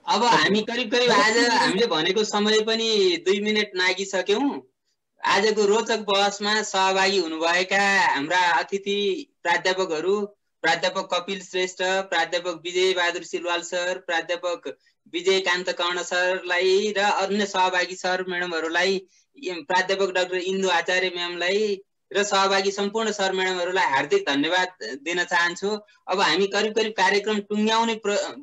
अब हामी करिब करिब आज हामीले भनेको समय पनि 2 मिनेट नागिसक्यौँ। आजको रोचक बहसमा सहभागी हुनुभएका हाम्रा अतिथि प्राध्यापकहरू, प्राध्यापक कपिल श्रेष्ठ, प्राध्यापक विजय बहादुर सिलवाल सर, प्राध्यापक विजयकान्त कर्ण सरलाई र अन्य सहभागी सर म्याडमहरूलाई, प्राध्यापक डाक्टर इन्दु आचार्य म्यामलाई र सहभागी सम्पूर्ण सर म्याडमहरूलाई हार्दिक धन्यवाद दिन चाहन्छु। अब हामी करिब करिब कार्यक्रम टुङ्ग्याउने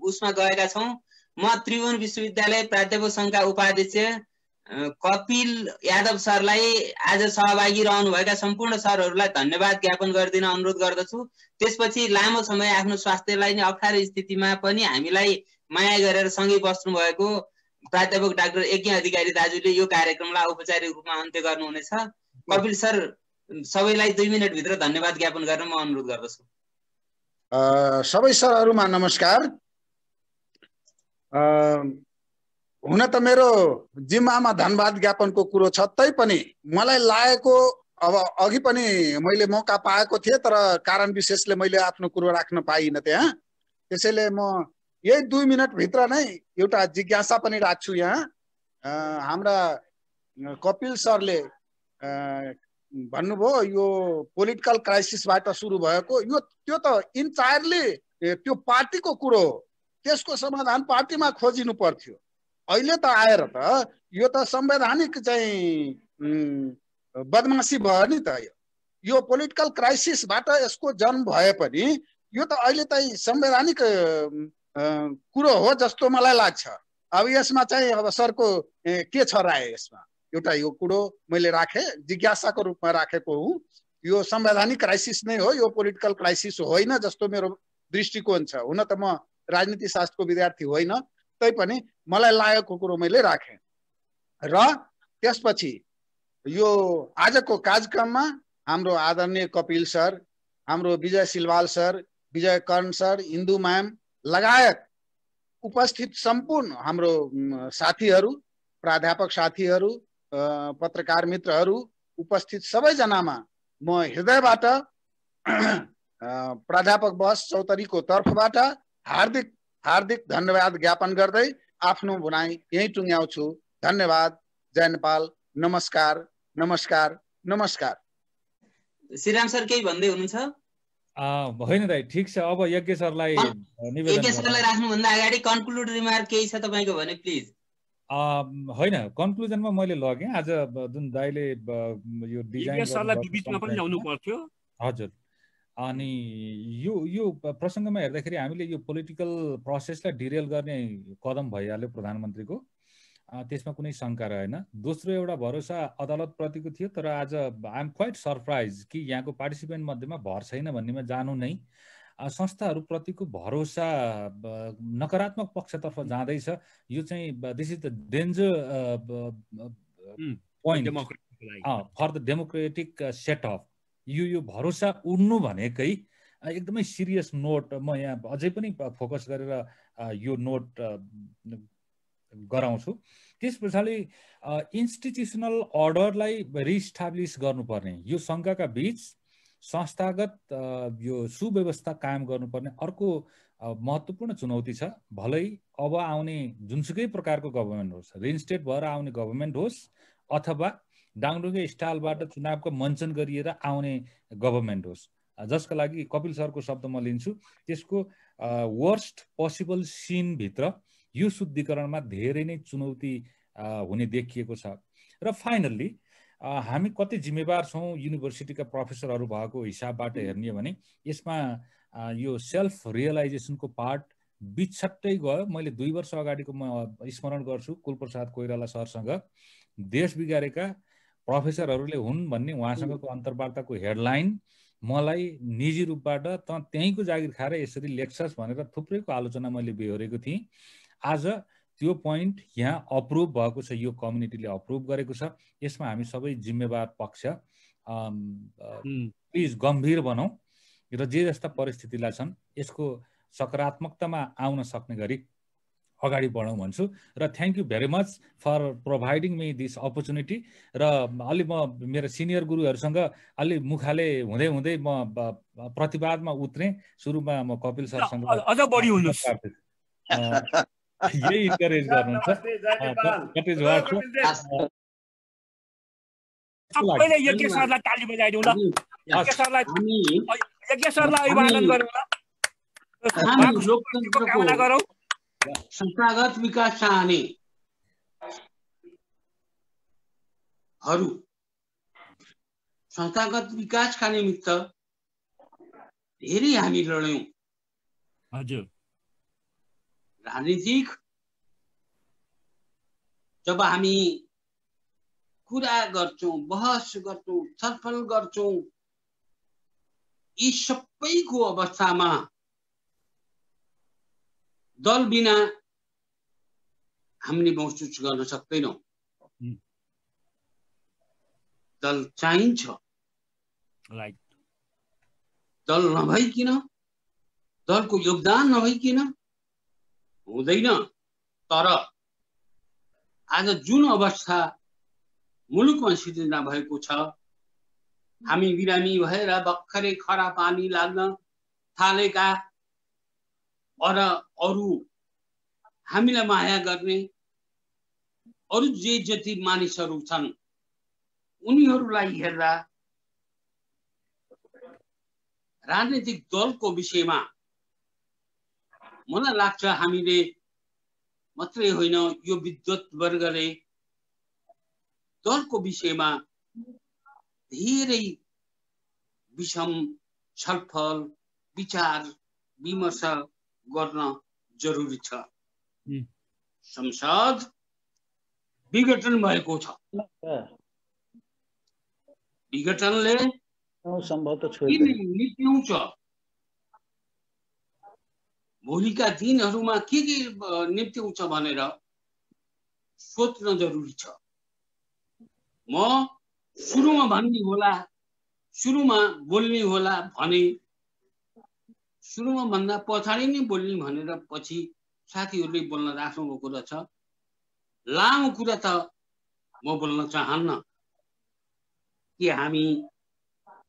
उसमा गएका छौँ। म त्रिभुवन विश्वविद्यालय प्राध्यापक सङ्घका उपाध्यक्ष कपिल यादव सरलाई आज सहभागी रहनुभएका सम्पूर्ण सरहरूलाई धन्यवाद ज्ञापन गरिदिन अनुरोध गर्दछु। त्यसपछि लामो समय आफ्नो स्वास्थ्यलाई नै अप्ठ्यारो स्थितिमा पनि हामीलाई माया गरेर सँगै बस्नु भएको प्राध्यापक डाक्टर यज्ञ अधिकारी दाजुले यो कार्यक्रमलाई औपचारिक रूपमा अन्त्य गर्नुहुनेछ। कपिल सर, सबैलाई 2 मिनेट भित्र धन्यवाद ज्ञापन गर्न म अनुरोध गर्दछु। सबै सरहरूमा नमस्कार। हुन त मेरो जिम्मामा धन्यवाद ज्ञापनको कुरो छ, तैपनि मलाई लागेको अब अघि पनि मैले मौका पाएको थिएँ, तर कारण विशेषले मैले आफ्नो कुरो राख्न पाइनँ त्यहाँ। त्यसैले म यही 2 मिनट भित्र नै एउटा जिज्ञासा पनि राख्छु। यहाँ हाम्रा कपिल सरले भन्नुभयो यो पोलिटिकल क्राइसिसबाट सुरु भएको, यो त्यो त इन्टायरली त्यो पार्टीको कुरो हो। त्यसको समाधान पार्टीमा खोजिनु पर्थ्यो। अहिले त आएर त यो त संवैधानिक चाहिँ बदमासी भयो नि त। यो पोलिटिकल क्राइसिसबाट यसको जन्म भए पनि यो त अहिले त संवैधानिक कुरो हो जस्तो मलाई लाग्छ। अब यसमा चाहिँ अब सरको के छ राय? यसमा एउटा यो कुरो मैले राखेँ, जिज्ञासाको रूपमा राखेको हुँ। यो संवैधानिक क्राइसिस नै हो, यो पोलिटिकल क्राइसिस होइन जस्तो मेरो दृष्टिकोण छ। हुन त म राजनीति शास्त्रको विद्यार्थी होइन, तैपनि मलाई लागेको कुरो मैले राखेँ। र त्यसपछि यो आजको कार्यक्रममा हाम्रो आदरणीय कपिल सर, हाम्रो विजय सिलवाल सर, विजय कर्ण सर, इन्दु म्याम लगायत उपस्थित सम्पूर्ण हाम्रो साथीहरू, प्राध्यापक साथीहरू, पत्रकार मित्रहरू उपस्थित सबैजनामा म हृदयबाट प्राध्यापक बस चौधरीको तर्फबाट हार्दिक हार्दिक धन्यवाद ज्ञापन गर्दै आफ्नो भनाइ यही टुङ्ग्याउँछु। धन्यवाद। जय नेपाल। नमस्कार नमस्कार नमस्कार। श्रीराम सर केही भन्दै हुनुहुन्छ? होइन दाइ, ठिक छ। अब यज्ञ सरलाई राख्नुभन्दा अगाडि कन्क्लुड रिमार्क केही छ तपाईँको भने प्लिज। होइन, कन्क्लुजनमा मैले लगेँ आज जुन दाइले यो डिजाइन हजुर। अनि यो प्रसङ्गमा हेर्दाखेरि हामीले यो पोलिटिकल प्रोसेसलाई डिरेल गर्ने कदम भइहाल्यो प्रधानमन्त्रीको, त्यसमा कुनै शङ्का रहेन। दोस्रो एउटा भरोसा अदालतप्रतिको थियो, तर आज आइ एम क्वाइट सरप्राइज कि यहाँको पार्टिसिपेन्ट मध्येमा भर छैन भन्नेमा जानु नै संस्थाहरूप्रतिको भरोसा नकारात्मक पक्षतर्फ जाँदैछ। यो चाहिँ this is the danger point for the democratic setup. यो भरोसा उड्नु भनेकै एकदमै सिरियस नोट म यहाँ अझै पनि फोकस गरेर यो नोट गराउँछु। त्यस पछाडि इन्स्टिट्युसनल अर्डरलाई रिइस्टाब्लिस गर्नुपर्ने, यो शङ्काका बीच संस्थागत यो सुव्यवस्था कायम गर्नुपर्ने अर्को महत्त्वपूर्ण चुनौती छ। भलै अब आउने जुनसुकै प्रकारको गभर्मेन्ट होस्, रिइन्स्टेट भएर आउने गभर्मेन्ट होस् अथवा डाङडुङ्गे स्टाइलबाट चुनावको मञ्चन गरिएर आउने गभर्मेन्ट होस्, जसका लागि कपिल सरको शब्द म लिन्छु, त्यसको वर्स्ट पोसिबल सिनभित्र यो शुद्धिकरणमा धेरै नै चुनौती हुने देखिएको छ। र फाइनल्ली हामी कति जिम्मेवार छौँ युनिभर्सिटीका प्रोफेसरहरू भएको हिसाबबाट हेर्ने हो भने यसमा यो सेल्फ रियलाइजेसनको पार्ट बिछट्टै गयो। मैले 2 वर्ष अगाडिको म स्मरण गर्छु कुलप्रसाद कोइराला सरसँग देश बिगारेका प्रोफेसरहरूले हुन् भन्ने उहाँसँगको अन्तर्वार्ताको हेडलाइन मलाई निजी रूपबाट त त्यहीँको जागिर खाएर यसरी लेख्छस् भनेर थुप्रैको आलोचना मैले बेहोरेको थिएँ। आज त्यो पोइन्ट यहाँ अप्रुभ भएको छ, यो कम्युनिटीले अप्रुभ गरेको छ। यसमा हामी सबै जिम्मेवार पक्ष प्लिज गम्भीर बनाऊ र जे जस्ता परिस्थितिलाई छन् यसको सकारात्मकतामा आउन सक्ने गरी अगाडि बढौँ भन्छु। र thank you very much for providing me this opportunity. र अलि म मेरो सिनियर गुरुहरूसँग अलि मुखाले हुँदै हुँदै म प्रतिवादमा उत्रेँ। सुरुमा म कपिल सरसँग अझ बढी हुनुहोस्, यही इन्करेज गर्नुहुन्छ। सबैले यज्ञ सरलाई ताली बजाइदिउँ ल, यज्ञ सरलाई अभिवादन गरौँ ल, कामना गरौँ। संस्थागत विकास चाहनेहरू संस्थागत विकासका निमित्त धेरै हामी लड्यौं। हजुर, राजनीतिक जब हामी कुरा गर्छौं, बहस गर्छौं, छलफल गर्छौं, यी सबैको अवस्थामा दल बिना हामीले महसुस गर्न सक्दैनौं। दल चाहिन्छ। दल नभइकन, दलको योगदान नभइकन हुँदैन। तर आज जुन अवस्था मुलुकमा सिर्जना भएको छ, हामी बिरामी भएर भर्खरै खरा पानी लाग्न थालेका अरू हामीलाई माया गर्ने अरू जे जति मानिसहरू छन् उनीहरूलाई हेर्दा राजनीतिक दलको विषयमा मलाई लाग्छ हामीले मात्रै होइन, यो विद्वत वर्गले दलको विषयमा धेरै विषम छलफल विचार विमर्श गर्न जरुरी छ। संसद विघटन भएको छ। विघटनले निप्ट्याउँछ। भोलिका दिनहरूमा के निप्ट्याउँछ भनेर सोच्न जरुरी छ। म सुरुमा बोल्ने होला भने सुरुमा भन्दा पछाडि नै बोल्ने भनेर पछि साथीहरूले बोल्न राख्नुभएको रहेछ। लामो कुरा त म बोल्न चाहन्न कि हामी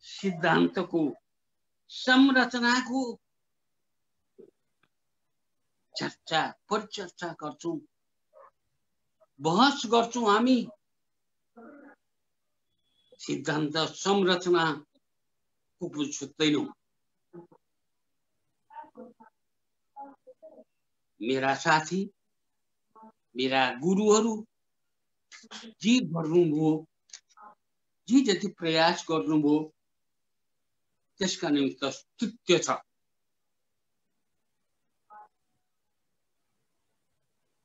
सिद्धान्तको संरचनाको चर्चा परिचर्चा गर्छौं, बहस गर्छौं। हामी सिद्धान्त संरचना को बुझ्दैनौं। मेरा साथी, मेरा गुरुहरू जे गर्नुभयो, जे जति प्रयास गर्नुभयो त्यसका निमित्त स्तुत्य छ।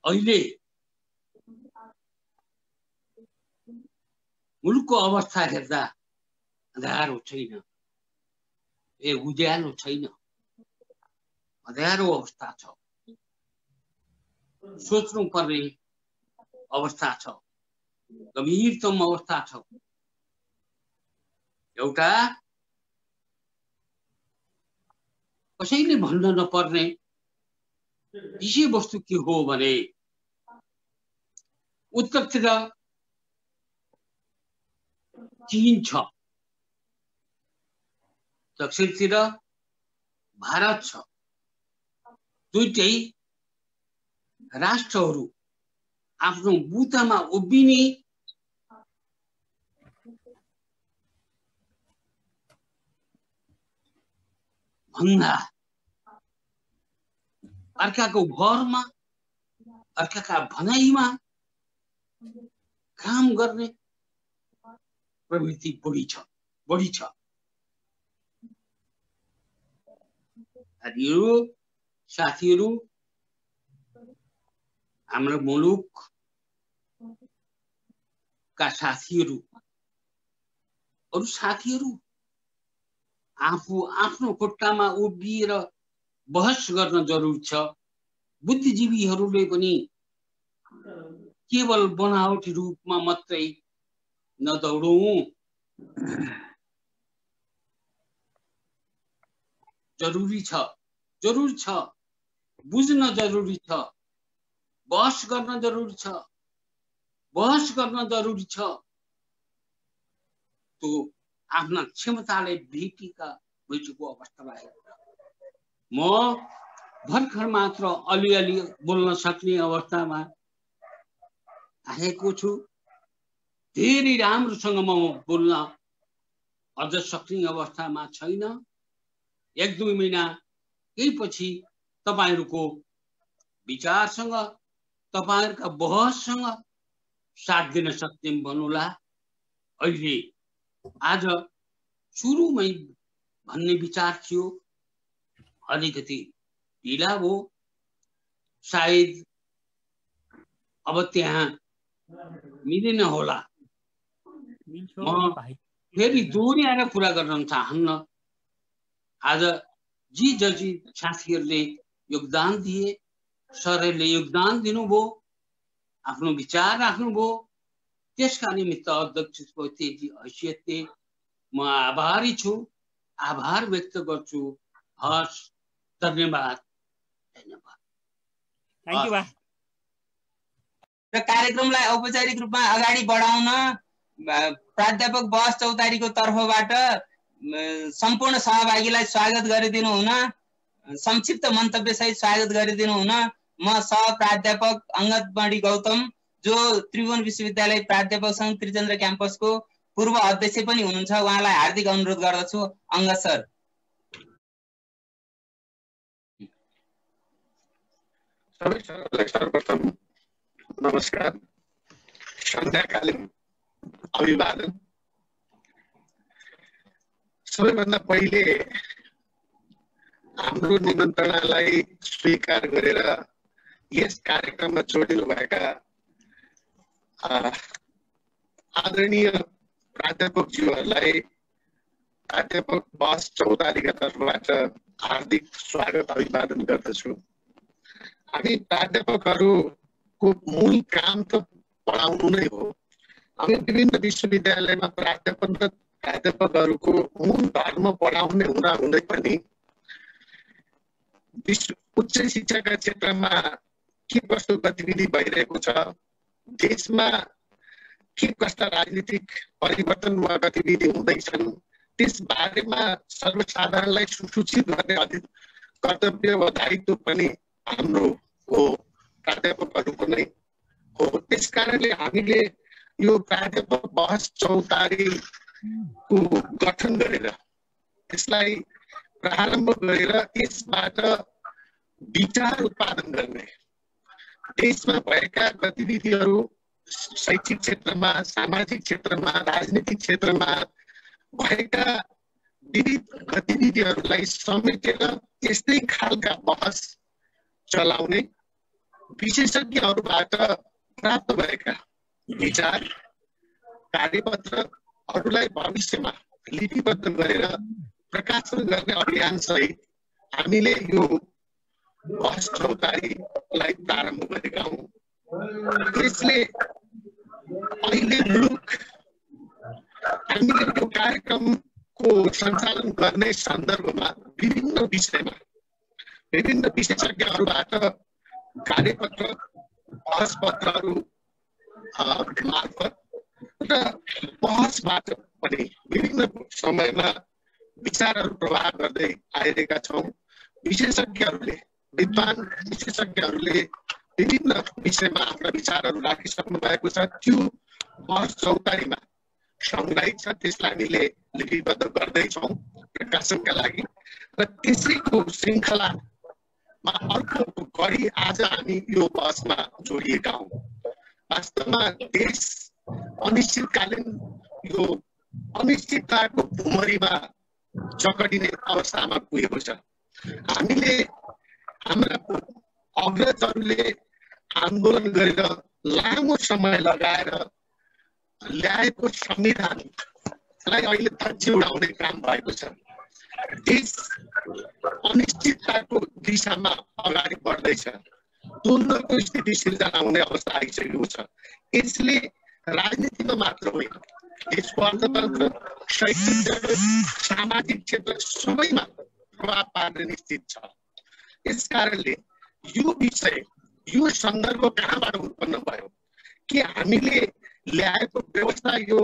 अहिले मुलुकको अवस्था हेर्दा अँध्यारो छैन, उज्यालो छैन, अँध्यारो अवस्था छ। सोच्नु पर्ने अवस्था छ, गम्भीरतम अवस्था छ। एउटा कसैले भन्न नपर्ने विषय वस्तु के हो भने उत्तरतिर चीन छ, दक्षिणतिर भारत छ। दुईटै राष्ट्रहरू आफ्नो बुतामा उभिने भन्दा अर्काको भरमा, अर्काका भनाइमा काम गर्ने प्रवृत्ति बढी छ। साथीहरू, हाम्रो मुलुक का साथीहरू, अरू साथीहरू आफू आफ्नो खुट्टामा उभिएर बहस गर्न जरुरी छ। बुद्धिजीवीहरूले पनि केवल बनावटी रूपमा मात्रै नदौडौं, जरुरी छ, बुझ्न जरुरी छ, बहस गर्न जरुरी छ, तो आफ्ना क्षमताले भेटेको अवस्थालाई म भर्खर मात्र अलिअलि बोल्न सक्ने अवस्थामा आएको छु। धेरै राम्रोसँग म बोल्न अझ सक्ने अवस्थामा छैन। 1-2 महिना पछि तपाईहरुको विचारसँग, तपाईहरुका बहससँग साथ दिन सक्ने बनुला। अहिले आज सुरुमै भन्ने विचार थियो, अलिकति ढिला हो, सायद अब त्यहाँ मिलेन होला। म फेरि दोहोर्याएर कुरा गर्न चाहन्न। आज जी साथीहरूले योगदान दिए, सरहरूले योगदान दिनुभयो, आफ्नो विचार राख्नुभयो, त्यसका निमित्त अध्यक्षको तेजी हैसियतले म आभारी छु, आभार व्यक्त गर्छु। हस्, धन्यवाद। Thank you. र कार्यक्रमलाई औपचारिक रूपमा अगाडि बढाउन प्राध्यापक बस चौतारीको तर्फबाट सम्पूर्ण सहभागीलाई स्वागत गरिदिनु हुन, संक्षिप्त मन्तव्य सहित स्वागत गरिदिनु हुन म सह प्राध्यापक अंगदमणि गौतम, जो त्रिभुवन विश्वविद्यालय प्राध्यापक संघ त्रिचन्द्र क्याम्पसको पूर्व अध्यक्ष पनि हुनुहुन्छ, उहाँलाई हार्दिक अनुरोध गर्दछु। अंगद सर। सबैलाई सर्वप्रथम नमस्कार, सन्ध्याकालीन अभिवादन। सबैभन्दा पहिले हाम्रो निमन्त्रणालाई स्वीकार गरेर यस कार्यक्रममा जोडिनु भएका आदरणीय प्राध्यापकज्यूहरूलाई प्राध्यापक बस चौतारीका तर्फबाट हार्दिक स्वागत अभिवादन गर्दछु। हामी प्राध्यापकहरूको मूल काम त पढाउनु नै हो। हामी विभिन्न विश्वविद्यालयमा प्राध्यापकहरूको मूल धर्म पढाउने हुँदै पनि उच्च शिक्षाका क्षेत्रमा के कस्तो गतिविधि भइरहेको छ, देशमा के कस्ता राजनीतिक परिवर्तन वा गतिविधि हुँदैछन् त्यस बारेमा सर्वसाधारणलाई सुसूचित गर्ने कर्तव्य वा दायित्व पनि हाम्रो हो, प्राध्यापकहरूको नै हो। त्यस कारणले हामीले यो प्राध्यापक बहस चौतारीको गठन गरेर त्यसलाई प्रारम्भ गरेर त्यसबाट विचार उत्पादन गर्ने, देशमा भएका गतिविधिहरू शैक्षिक क्षेत्रमा, सामाजिक क्षेत्रमा, राजनीतिक क्षेत्रमा भएका विविध गतिविधिहरूलाई समेटेर यस्तै खालका बहस चलाउने, विशेषज्ञहरूबाट प्राप्त भएका विचार कार्यपत्रहरूलाई भविष्यमा लिपिबद्ध गरेर प्रकाशन गर्ने अभियान सहित हामीले यो बहस चौतारीलाई प्रारम्भ गरेका हौँ। यसले अहिले मुलुक हामीले यो कार्यक्रमको सञ्चालन गर्ने सन्दर्भमा विभिन्न विषयमा विभिन्न विशेषज्ञहरूबाट कार्यपत्र बहस पत्रहरू मार्फत र बहसबाट पनि विभिन्न समयमा विचारहरू प्रवाह गर्दै आइरहेका छौँ। विशेषज्ञहरूले, विद्वान विशेषज्ञहरूले विभिन्न विषयमा आफ्ना विचारहरू राखिसक्नु भएको छ। त्यो बहस चौतारीमा सङ्ग्रहित छ, त्यसलाई हामीले लिपिबद्ध गर्दैछौँ प्रकाशनका लागि। र त्यसैको श्रृङ्खलामा अर्को कडी आज हामी यो बहसमा जोडिएका हौँ। वास्तवमा देश अनिश्चितकालीन यो अनिश्चितताको भुमरीमा जकडिने अवस्थामा पुगेको छ। हामीले हाम्रा अग्रजहरूले आन्दोलन गरेर लामो समय लगाएर ल्याएको संविधानलाई अहिले धज्जी उडाउने काम भएको छ। देश अनिश्चितताको दिशामा अगाडि बढ्दैछ, द्वन्द्वको स्थिति सिर्जना हुने अवस्था आइसकेको छ। यसले राजनीतिमा मात्र होइन, देशको अर्थतन्त्र, शैक्षिक क्षेत्र, सामाजिक क्षेत्र सबैमा प्रभाव पार्ने निश्चित छ। यस कारणले यो विषय, यो सन्दर्भ कहाँबाट उत्पन्न भयो? कि हामीले ल्याएको व्यवस्था यो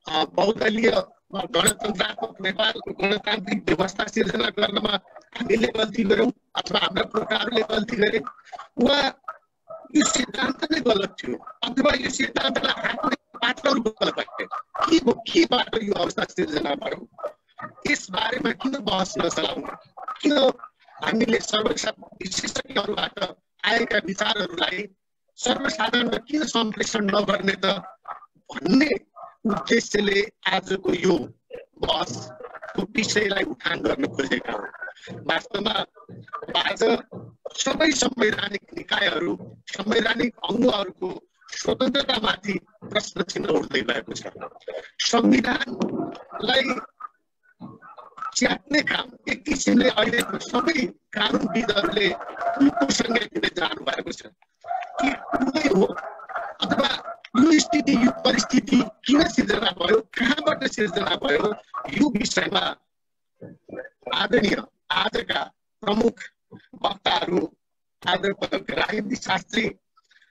बहुदलीय गणतन्त्रात्मक नेपालको गणतान्त्रिक व्यवस्था सिर्जना गर्नमा हामीले गल्ती गऱ्यौँ अथवा हाम्रा पुर्खाहरूले गल्ती गरे, वा यो सिद्धान्त नै गलत थियो, अथवा यो सिद्धान्तलाई हाक्ने पात्रहरू गलत भयो, केबाट यो अवस्था सिर्जना भयो? यस बारेमा किन बहस नचलाउने? किन हामीले विशेषज्ञहरूबाट आएका विचारहरूलाई सर्वसाधारणमा किन सम्प्रेषण नगर्ने त भन्ने उद्देश्यले आजको यो बहसको विषयलाई उठान गर्न खोजेका हौँ। वास्तवमा आज सबै संवैधानिक निकायहरू, संवैधानिक अङ्गहरूको स्वतन्त्रतामाथि प्रश्न चिन्ह उठ्दै गएको छ। संविधानलाई च्यात्ने काम एक किसिमले अहिले सबै कानुनविदहरूले उनको संज्ञा दिँदै जानु भएको छ कि कुनै हो अथवा यो स्थिति, यो परिस्थिति किन सिर्जना भयो, कहाँबाट सिर्जना भयो, यो विषयमा आदरणीय आजका प्रमुख वक्ताहरू प्राध्यापक राजेन्द्र शास्त्री,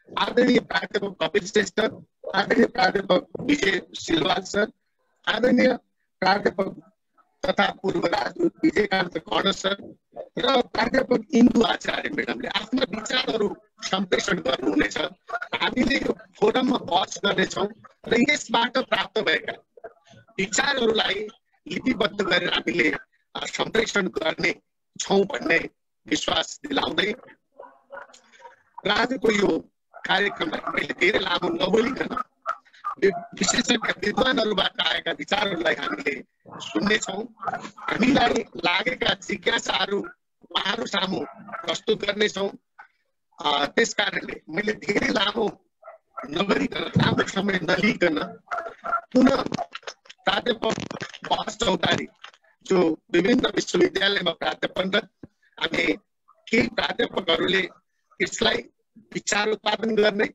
आदरणीय प्राध्यापक कपिल श्रेष्ठ, आदरणीय प्राध्यापक विजय सिलवाल सर, आदरणीय प्राध्यापक तथा पूर्व राजदूत विजयकान्त कर्ण सर र प्राध्यापक इन्दु आचार्य म्याडमले आफ्ना विचारहरू सम्प्रेषण गर्नुहुनेछ। हामीले यो फोरममा बहस गर्नेछौँ र यसबाट प्राप्त भएका विचारहरूलाई लिपिबद्ध गरेर हामीले सम्प्रेषण गर्ने छौँ भन्ने विश्वास दिलाउँदै र आजको यो कार्यक्रमलाई मैले धेरै लामो नबोलिकन विशेषज्ञ विद्वानहरूबाट आएका विचारहरूलाई हामीले सुन्नेछौँ। हामीलाई लागेका जिज्ञासाहरू उहाँहरू सामु प्रस्तुत गर्नेछौँ। त्यस कारणले मैले धेरै लामो नगरिकन, लामो समय नलिकन पुनः प्राध्यापक बहस चौतारी जो विभिन्न विश्वविद्यालयमा प्राध्यापनरत हामी केही प्राध्यापकहरूले यसलाई विचार उत्पादन गर्ने,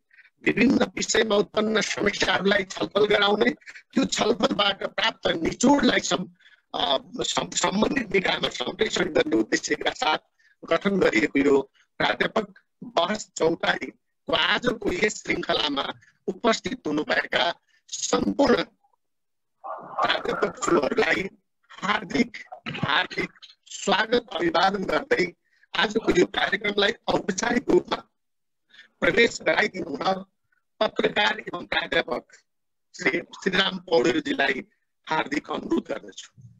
विभिन्न विषयमा उत्पन्न समस्याहरूलाई छलफल गराउने, त्यो छलफलबाट प्राप्त निचोडलाई सम्बन्धित निकायमा सम्प्रेषण गर्ने उद्देश्यका साथ गठन गरिएको यो प्राध्यापक बहस चौतारीको आजको यस श्रृङ्खलामा उपस्थित हुनुभएका सम्पूर्ण कार्यकर्ताहरूलाई हार्दिक हार्दिक स्वागत अभिवादन गर्दै आजको यो कार्यक्रमलाई औपचारिक रूपमा प्रवेश गराइदिनु हुन पत्रकार एवं प्राध्यापक श्री श्रीराम पौडेलजीलाई हार्दिक अनुरोध गर्दछु।